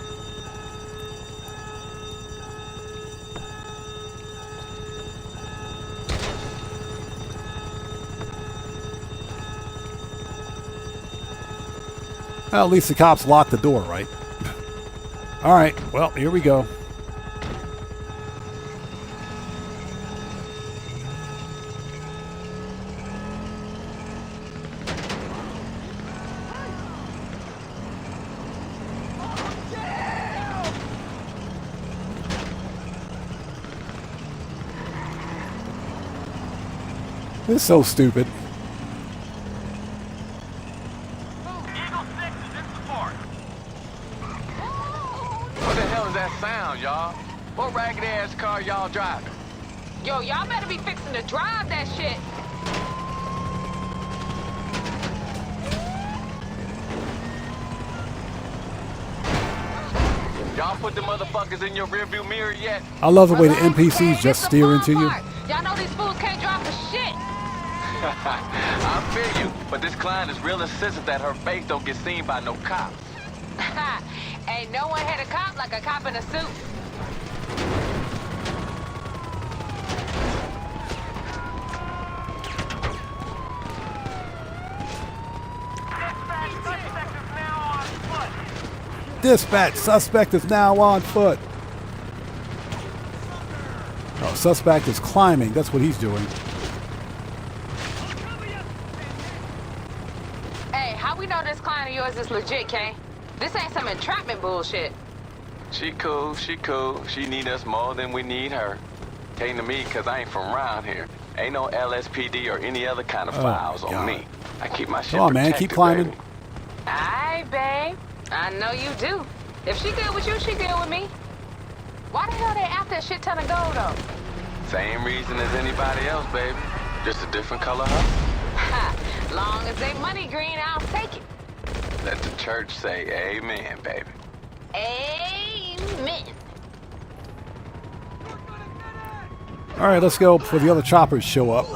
Well, at least the cops locked the door, right? All right, well, here we go. This is so stupid. Y'all, what ragged ass car y'all driving? Yo, y'all better be fixing to drive that shit. Y'all put the motherfuckers in your rearview mirror yet? I love the way the NPCs just steer into you. Y'all know these fools can't drive for shit. I feel you, but this client is real insistent that her face don't get seen by no cops. Ain't no one had a cop like a cop in a suit. Dispatch, suspect is now on foot. Oh, suspect is climbing. That's what he's doing. Hey, how we know this client of yours is legit, Kay? This ain't some entrapment bullshit. She cool, she cool. She need us more than we need her. Came to me because I ain't from around here. Ain't no LSPD or any other kind of files on me. I keep my shit Come on, man, keep climbing. Baby. Aye, babe. I know you do. If she good with you, she good with me. Why the hell they after a shit ton of gold, though? Same reason as anybody else, baby. Just a different color, huh? Long as they money green, I'll take it. Let the church say amen, baby. Amen. All right, let's go before the other choppers show up.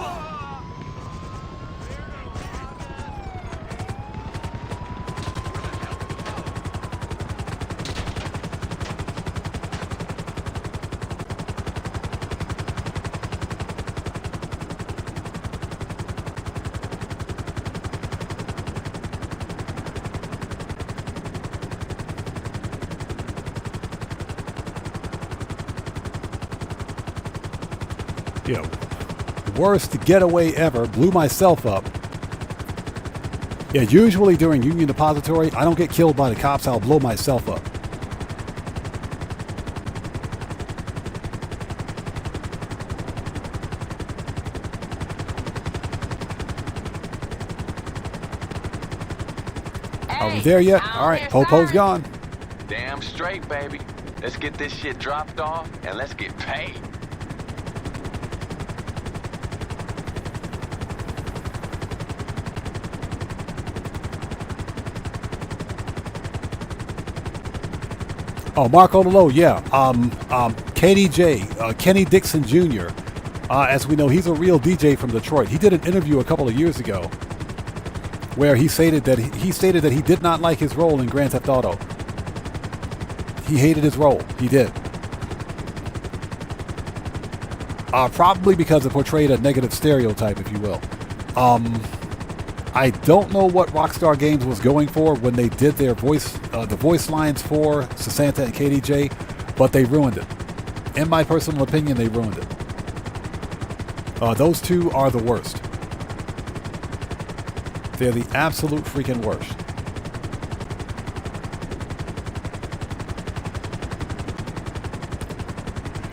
You know, worst getaway ever, blew myself up. Yeah, usually during Union Depository, I don't get killed by the cops, I'll blow myself up. Are we there yet? All right, Popo's gone. Damn straight, baby. Let's get this shit dropped off and let's get paid. Oh, Marco Lolo, yeah. KDJ, Kenny Dixon Jr. As we know, he's a real DJ from Detroit. He did an interview a couple of years ago where he stated that he did not like his role in Grand Theft Auto. He hated his role. He did. Probably because it portrayed a negative stereotype, if you will. I don't know what Rockstar Games was going for when they did their the voice lines for Sasanta and KDJ, but they ruined it. In my personal opinion, they ruined it. Those two are the worst. They're the absolute freaking worst.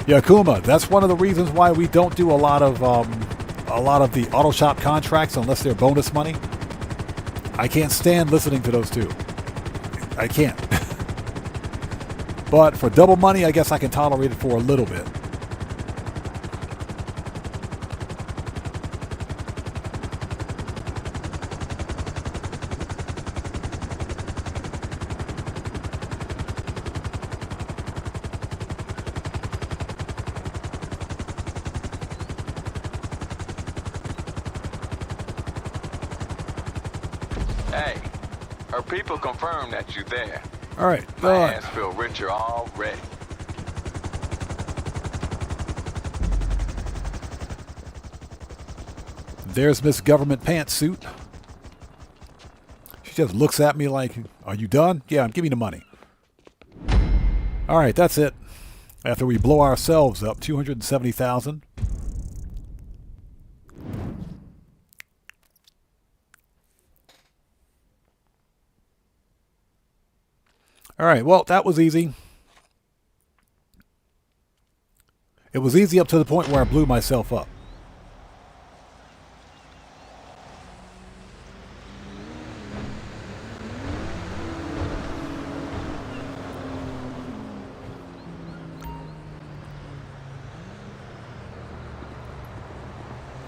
Yeah, Kuma, that's one of the reasons why we don't do a lot of the auto shop contracts unless they're bonus money. I can't stand listening to those two. I can't. But for double money, I guess I can tolerate it for a little bit. Hey, her people confirm that you're there. All right, My ass feel richer already. There's Miss Government Pantsuit. She just looks at me like, are you done? Yeah, give me the money. All right, that's it. After we blow ourselves up, 270,000. All right, well, that was easy. It was easy up to the point where I blew myself up.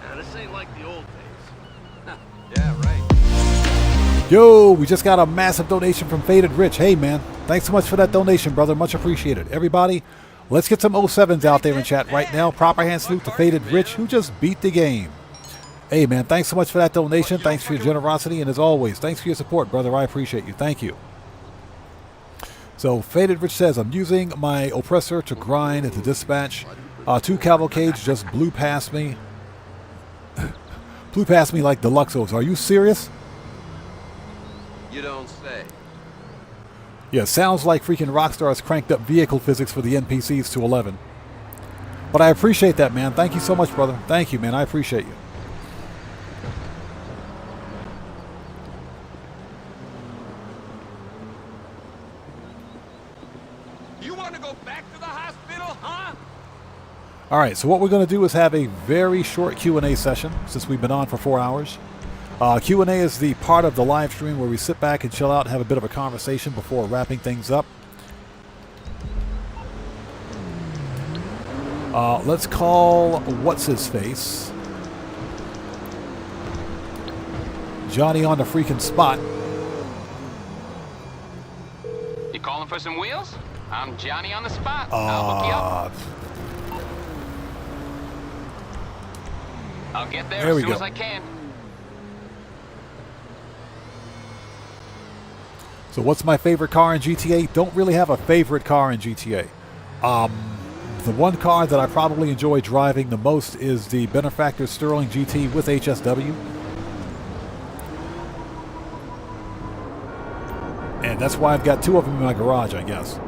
Now, this ain't like the old days. Yeah, right. Yo, we just got a massive donation from Faded Rich. Hey, man, thanks so much for that donation, brother. Much appreciated. Everybody, let's get some 07s out there in chat right now. Proper hand salute to Faded Rich, who just beat the game. Hey, man, thanks so much for that donation. Thanks for your generosity. And as always, thanks for your support, brother. I appreciate you. Thank you. So, Faded Rich says, I'm using my oppressor to grind at the dispatch. Two cavalcades just blew past me. Blew past me like Deluxos. Are you serious? You don't say. Yeah, sounds like freaking Rockstar has cranked up vehicle physics for the NPCs to 11. But I appreciate that, man. Thank you so much, brother. Thank you, man. I appreciate you. You want to go back to the hospital, huh? All right, so what we're going to do is have a very short Q&A session since we've been on for 4 hours. Q&A is the part of the live stream where we sit back and chill out and have a bit of a conversation before wrapping things up. Let's call what's-his-face Johnny on the freaking spot. You calling for some wheels? I'm Johnny on the spot. I'll hook you up. I'll get there as soon as I can. So what's my favorite car in GTA? Don't really have a favorite car in GTA. The one car that I probably enjoy driving the most is the Benefactor Sterling GT with HSW. And that's why I've got 2 of them in my garage, I guess.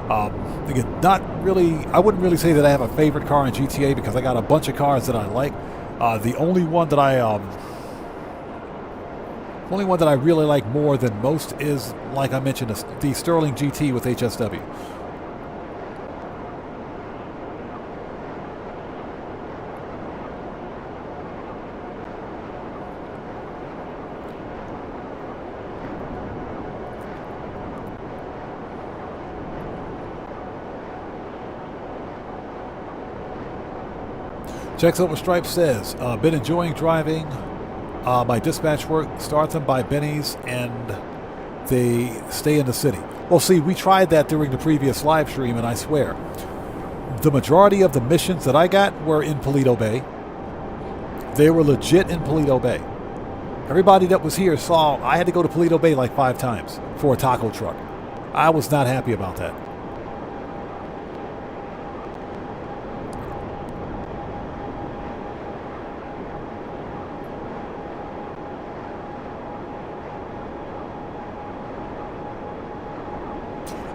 Again, not really, I wouldn't really say that I have a favorite car in GTA because I got a bunch of cars that I like. The only one that I really like more than most is, like I mentioned, the Sterling GT with HSW. Checks Over Stripe says, been enjoying driving. My dispatch work starts them by Benny's and they stay in the city. Well, see, we tried that during the previous live stream, and I swear, the majority of the missions that I got were in Paleto Bay. They were legit in Paleto Bay. Everybody that was here saw I had to go to Paleto Bay like 5 times for a taco truck. I was not happy about that.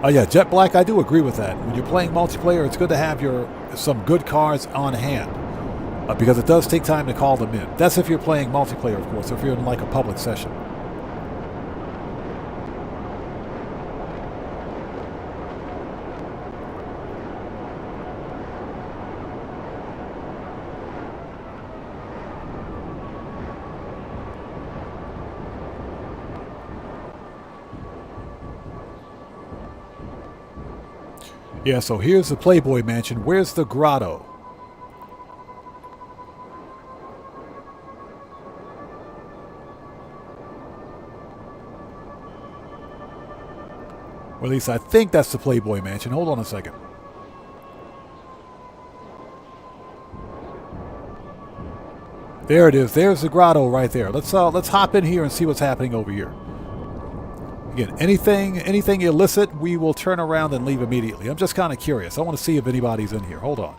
Yeah, Jet Black, I do agree with that. When you're playing multiplayer, it's good to have some good cars on hand because it does take time to call them in. That's if you're playing multiplayer, of course, or if you're in like a public session. Yeah, so here's the Playboy Mansion. Where's the grotto? Or at least I think that's the Playboy Mansion. Hold on a second. There it is. There's the grotto right there. Let's hop in here and see what's happening over here. Again, anything illicit, we will turn around and leave immediately. I'm just kind of curious. I want to see if anybody's in here. Hold on.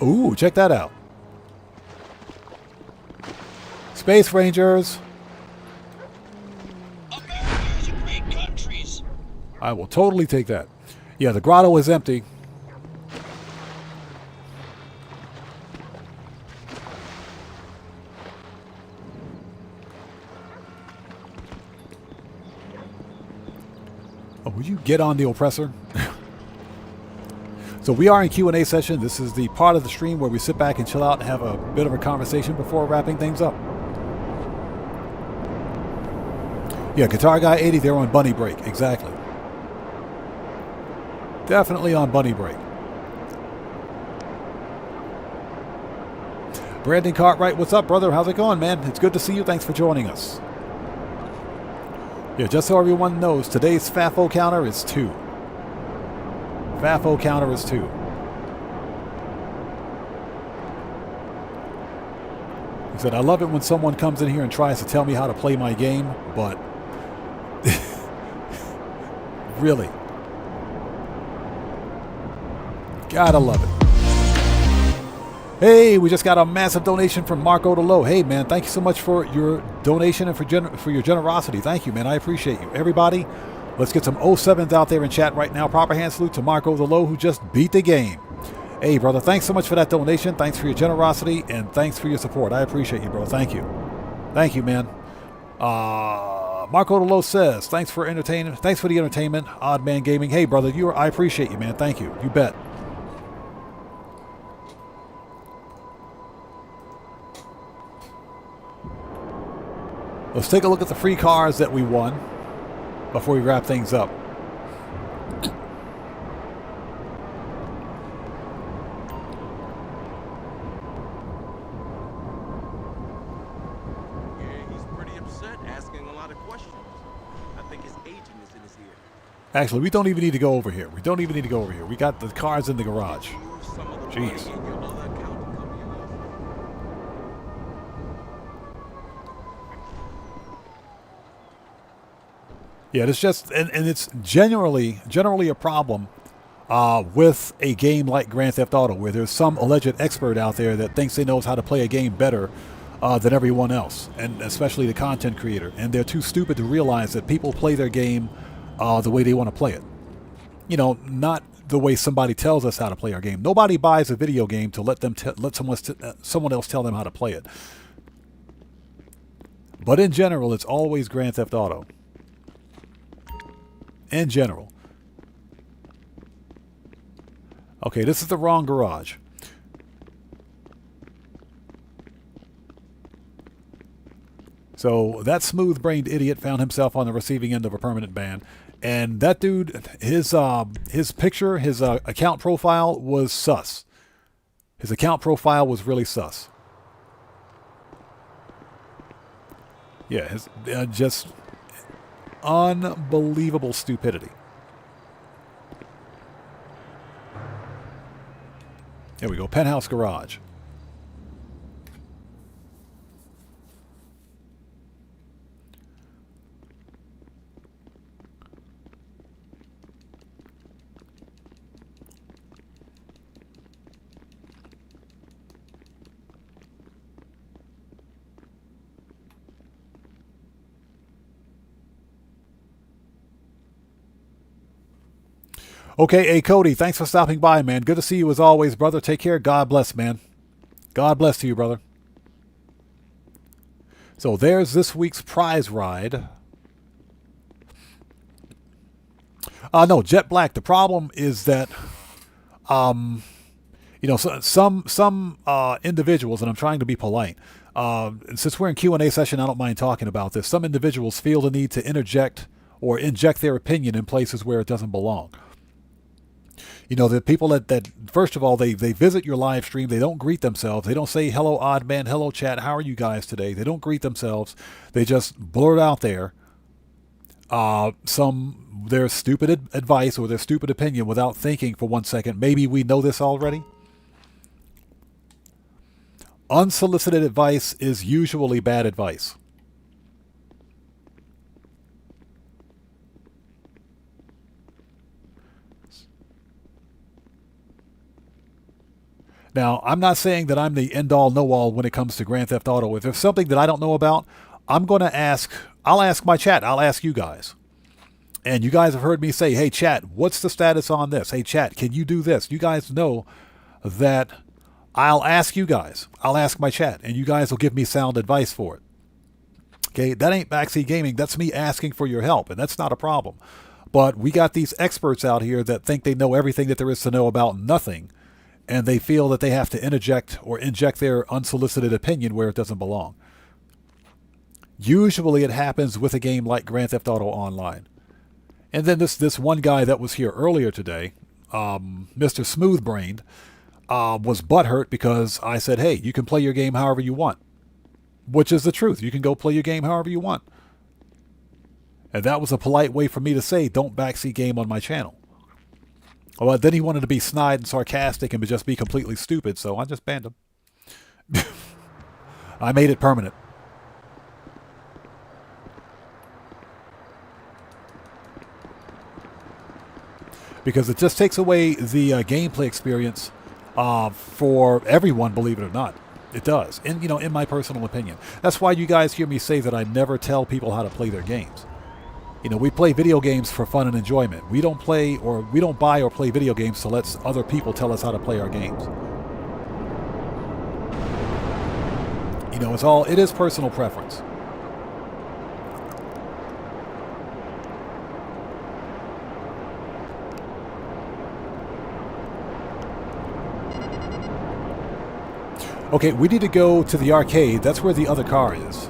Ooh, check that out. Space Rangers. America's a great countries. I will totally take that. Yeah, the grotto is empty. Oh, will you get on the oppressor? So we are in Q&A session. This is the part of the stream where we sit back and chill out and have a bit of a conversation before wrapping things up. Yeah, Guitar Guy 80, they're on bunny break. Exactly. Definitely on bunny break. Brandon Cartwright, what's up, brother? How's it going, man? It's good to see you. Thanks for joining us. Yeah, just so everyone knows, today's FAFO counter is 2. FAFO counter is 2. He said, I love it when someone comes in here and tries to tell me how to play my game, but really, gotta love it. Hey, we just got a massive donation from Marco DeLow. Hey, man, thank you so much for your donation and for your generosity. Thank you, man. I appreciate you. Everybody, let's get some 07s out there in chat right now. Proper hand salute to Marco DeLow, who just beat the game. Hey, brother, thanks so much for that donation. Thanks for your generosity, and thanks for your support. I appreciate you, bro. Thank you. Thank you, man. Marco DeLow says, thanks for entertaining. Thanks for the entertainment. Odd Man Gaming. Hey, brother, I appreciate you, man. Thank you. You bet. Let's take a look at the free cars that we won before we wrap things up. Actually, we don't even need to go over here. We don't even need to go over here. We got the cars in the garage. Jeez. Yeah, it's just, and it's generally a problem with a game like Grand Theft Auto, where there's some alleged expert out there that thinks they knows how to play a game better than everyone else, and especially the content creator. And they're too stupid to realize that people play their game the way they want to play it. You know, not the way somebody tells us how to play our game. Nobody buys a video game to let someone else tell them how to play it. But in general, it's always Grand Theft Auto. In general. Okay, this is the wrong garage. So that smooth-brained idiot found himself on the receiving end of a permanent ban. And that dude, his picture, his account profile was sus. His account profile was really sus. Yeah, his just unbelievable stupidity. There we go, penthouse garage. Okay, hey, Cody, thanks for stopping by, man. Good to see you as always, brother. Take care. God bless, man. God bless to you, brother. So there's this week's prize ride. No, Jet Black. The problem is that You know, some individuals, and I'm trying to be polite, since we're in Q&A session, I don't mind talking about this. Some individuals feel the need to interject or inject their opinion in places where it doesn't belong. You know, the people that first of all, they visit your live stream. They don't greet themselves. They don't say, hello, odd man, hello, chat, how are you guys today? They don't greet themselves. They just blurt out there their stupid advice or their stupid opinion without thinking for 1 second. Maybe we know this already. Unsolicited advice is usually bad advice. Now, I'm not saying that I'm the end-all, know-all when it comes to Grand Theft Auto. If there's something that I don't know about, I'll ask my chat. I'll ask you guys. And you guys have heard me say, hey, chat, what's the status on this? Hey, chat, can you do this? You guys know that I'll ask you guys. I'll ask my chat, and you guys will give me sound advice for it. Okay, that ain't backseat gaming. That's me asking for your help, and that's not a problem. But we got these experts out here that think they know everything that there is to know about nothing, and they feel that they have to interject or inject their unsolicited opinion where it doesn't belong. Usually it happens with a game like Grand Theft Auto Online. And then this one guy that was here earlier today, Mr. Smooth-Brained, was butthurt because I said, hey, you can play your game however you want. Which is the truth. You can go play your game however you want. And that was a polite way for me to say, don't backseat game on my channel. Well, then he wanted to be snide and sarcastic and just be completely stupid, so I just banned him. I made it permanent. Because it just takes away the gameplay experience for everyone, believe it or not. It does. And, you know, in my personal opinion. That's why you guys hear me say that I never tell people how to play their games. You know, we play video games for fun and enjoyment. We don't buy or play video games to let other people tell us how to play our games. You know, it is personal preference. Okay, we need to go to the arcade. That's where the other car is.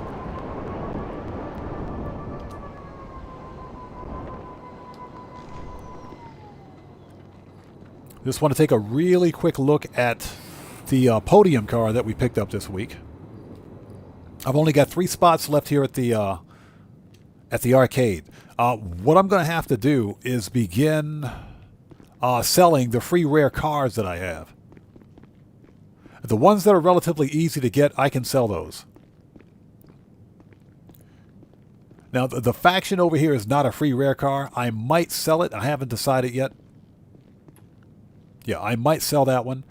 Just want to take a really quick look at the podium car that we picked up this week. I've only got 3 spots left here at the arcade. What I'm going to have to do is begin selling the free rare cars that I have. The ones that are relatively easy to get, I can sell those. Now, the faction over here is not a free rare car. I might sell it. I haven't decided yet. Yeah, I might sell that one.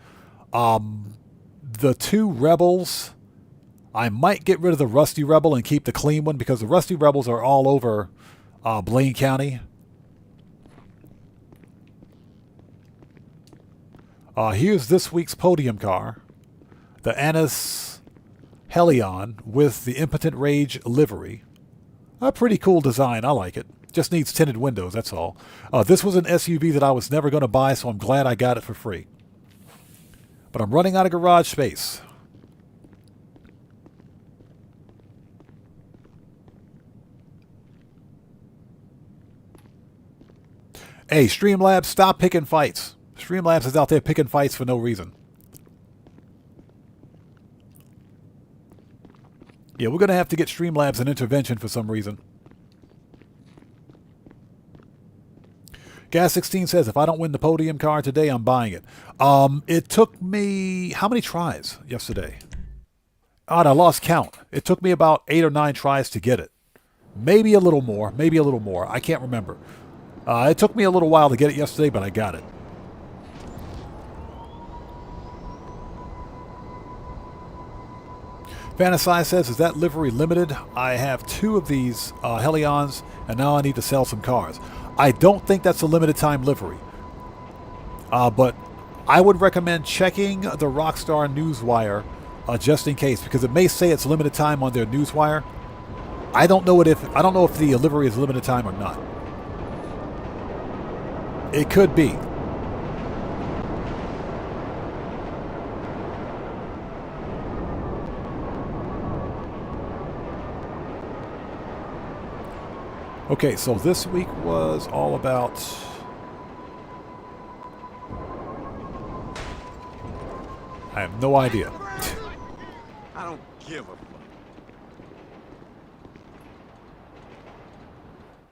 The 2 Rebels, I might get rid of the Rusty Rebel and keep the clean one because the Rusty Rebels are all over Blaine County. Here's this week's podium car. The Annis Helion with the Impotent Rage livery. A pretty cool design. I like it. Just needs tinted windows, that's all. This was an SUV that I was never going to buy, so I'm glad I got it for free. But I'm running out of garage space. Hey, Streamlabs, stop picking fights. Streamlabs is out there picking fights for no reason. Yeah, we're going to have to get Streamlabs an intervention for some reason. Gas16 says, if I don't win the podium car today, I'm buying it. It took me, how many tries yesterday? God, I lost count. It took me about 8 or 9 tries to get it. Maybe a little more. Maybe a little more. I can't remember. It took me a little while to get it yesterday, but I got it. Fantasize says, is that livery limited? I have 2 of these Helions, and now I need to sell some cars. I don't think that's a limited time livery. But I would recommend checking the Rockstar Newswire just in case, because it may say it's limited time on their Newswire. I don't know if the livery is limited time or not. It could be. Okay, so this week was all about... I have no idea. I don't give a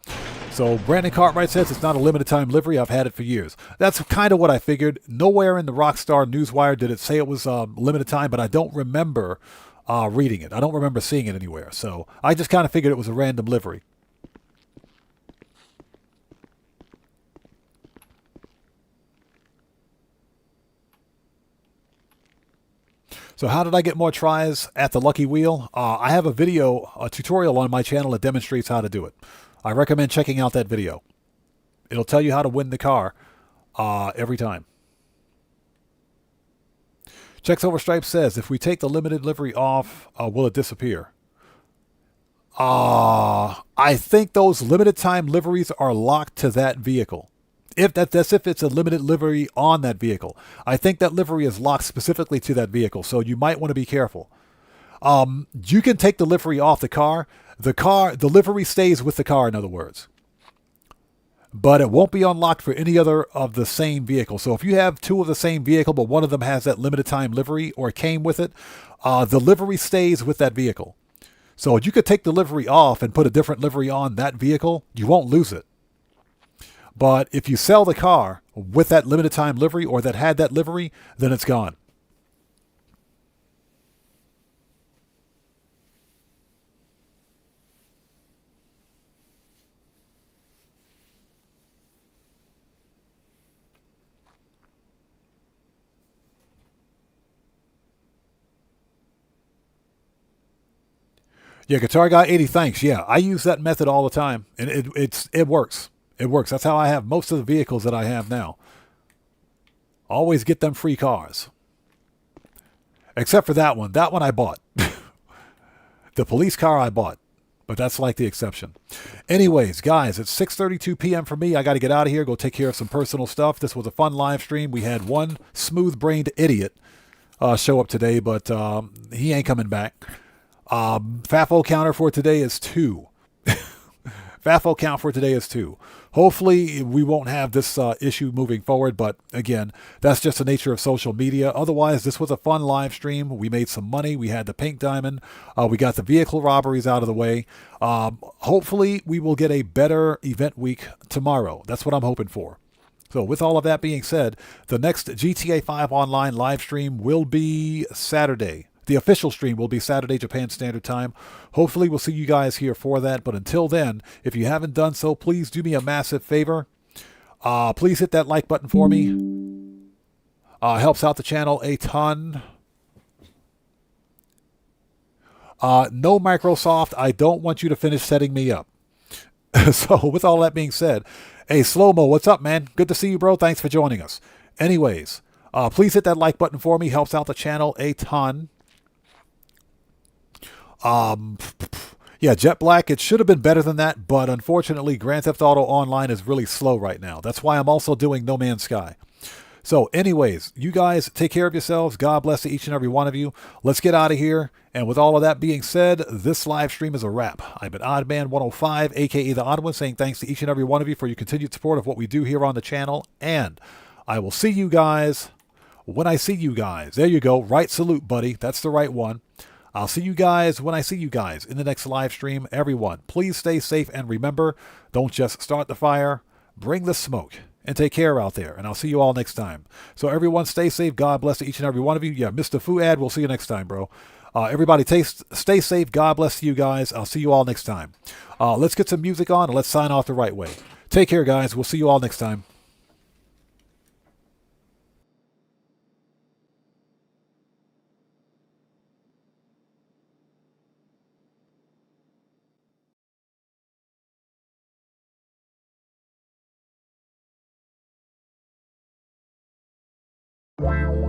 fuck. So Brandon Cartwright says it's not a limited time livery. I've had it for years. That's kind of what I figured. Nowhere in the Rockstar Newswire did it say it was limited time, but I don't remember reading it. I don't remember seeing it anywhere. So I just kind of figured it was a random livery. So how did I get more tries at the Lucky Wheel? I have a video, a tutorial on my channel that demonstrates how to do it. I recommend checking out that video. It'll tell you how to win the car every time. Checks Over Stripes says, if we take the limited livery off, will it disappear? I think those limited time liveries are locked to that vehicle. That's if it's a limited livery on that vehicle. I think that livery is locked specifically to that vehicle, so you might want to be careful. You can take the livery off the car. The livery stays with the car, in other words. But it won't be unlocked for any other of the same vehicle. So if you have two of the same vehicle, but one of them has that limited time livery or came with it, the livery stays with that vehicle. So you could take the livery off and put a different livery on that vehicle. You won't lose it. But if you sell the car with that limited time livery or that had that livery, then it's gone. Yeah, Guitar Guy 80, thanks. Yeah, I use that method all the time, and it works. It works. That's how I have most of the vehicles that I have now. Always get them free cars. Except for that one. That one I bought. The police car I bought. But that's like the exception. Anyways, guys, it's 6:32 p.m. for me. I got to get out of here, go take care of some personal stuff. This was a fun live stream. We had one smooth-brained idiot show up today, but he ain't coming back. FAFO counter for today is 2. FAFO count for today is 2. Hopefully we won't have this issue moving forward, but again, that's just the nature of social media. Otherwise, this was a fun live stream. We made some money. We had the pink diamond. We got the vehicle robberies out of the way. Hopefully we will get a better event week tomorrow. That's what I'm hoping for. So with all of that being said, the next GTA 5 Online live stream will be Saturday. The official stream will be Saturday, Japan Standard Time. Hopefully we'll see you guys here for that. But until then, if you haven't done so, please do me a massive favor. Please hit that like button for me. Helps out the channel a ton. No, Microsoft, I don't want you to finish setting me up. So with all that being said, hey, Slow-Mo, what's up, man? Good to see you, bro. Thanks for joining us. Anyways, please hit that like button for me. Helps out the channel a ton. Yeah, Jet Black, it should have been better than that, but unfortunately, Grand Theft Auto Online is really slow right now. That's why I'm also doing No Man's Sky. So anyways, you guys take care of yourselves. God bless to each and every one of you. Let's get out of here. And with all of that being said, this live stream is a wrap. I've been Oddman105, a.k.a. The Odd One, saying thanks to each and every one of you for your continued support of what we do here on the channel. And I will see you guys when I see you guys. There you go. Right salute, buddy. That's the right one. I'll see you guys when I see you guys in the next live stream. Everyone, please stay safe and remember, don't just start the fire, bring the smoke. And take care out there. And I'll see you all next time. So everyone stay safe. God bless to each and every one of you. Yeah, Mr. Fuad, we'll see you next time, bro. Everybody stay safe. God bless to you guys. I'll see you all next time. Let's get some music on and let's sign off the right way. Take care, guys. We'll see you all next time. Wow.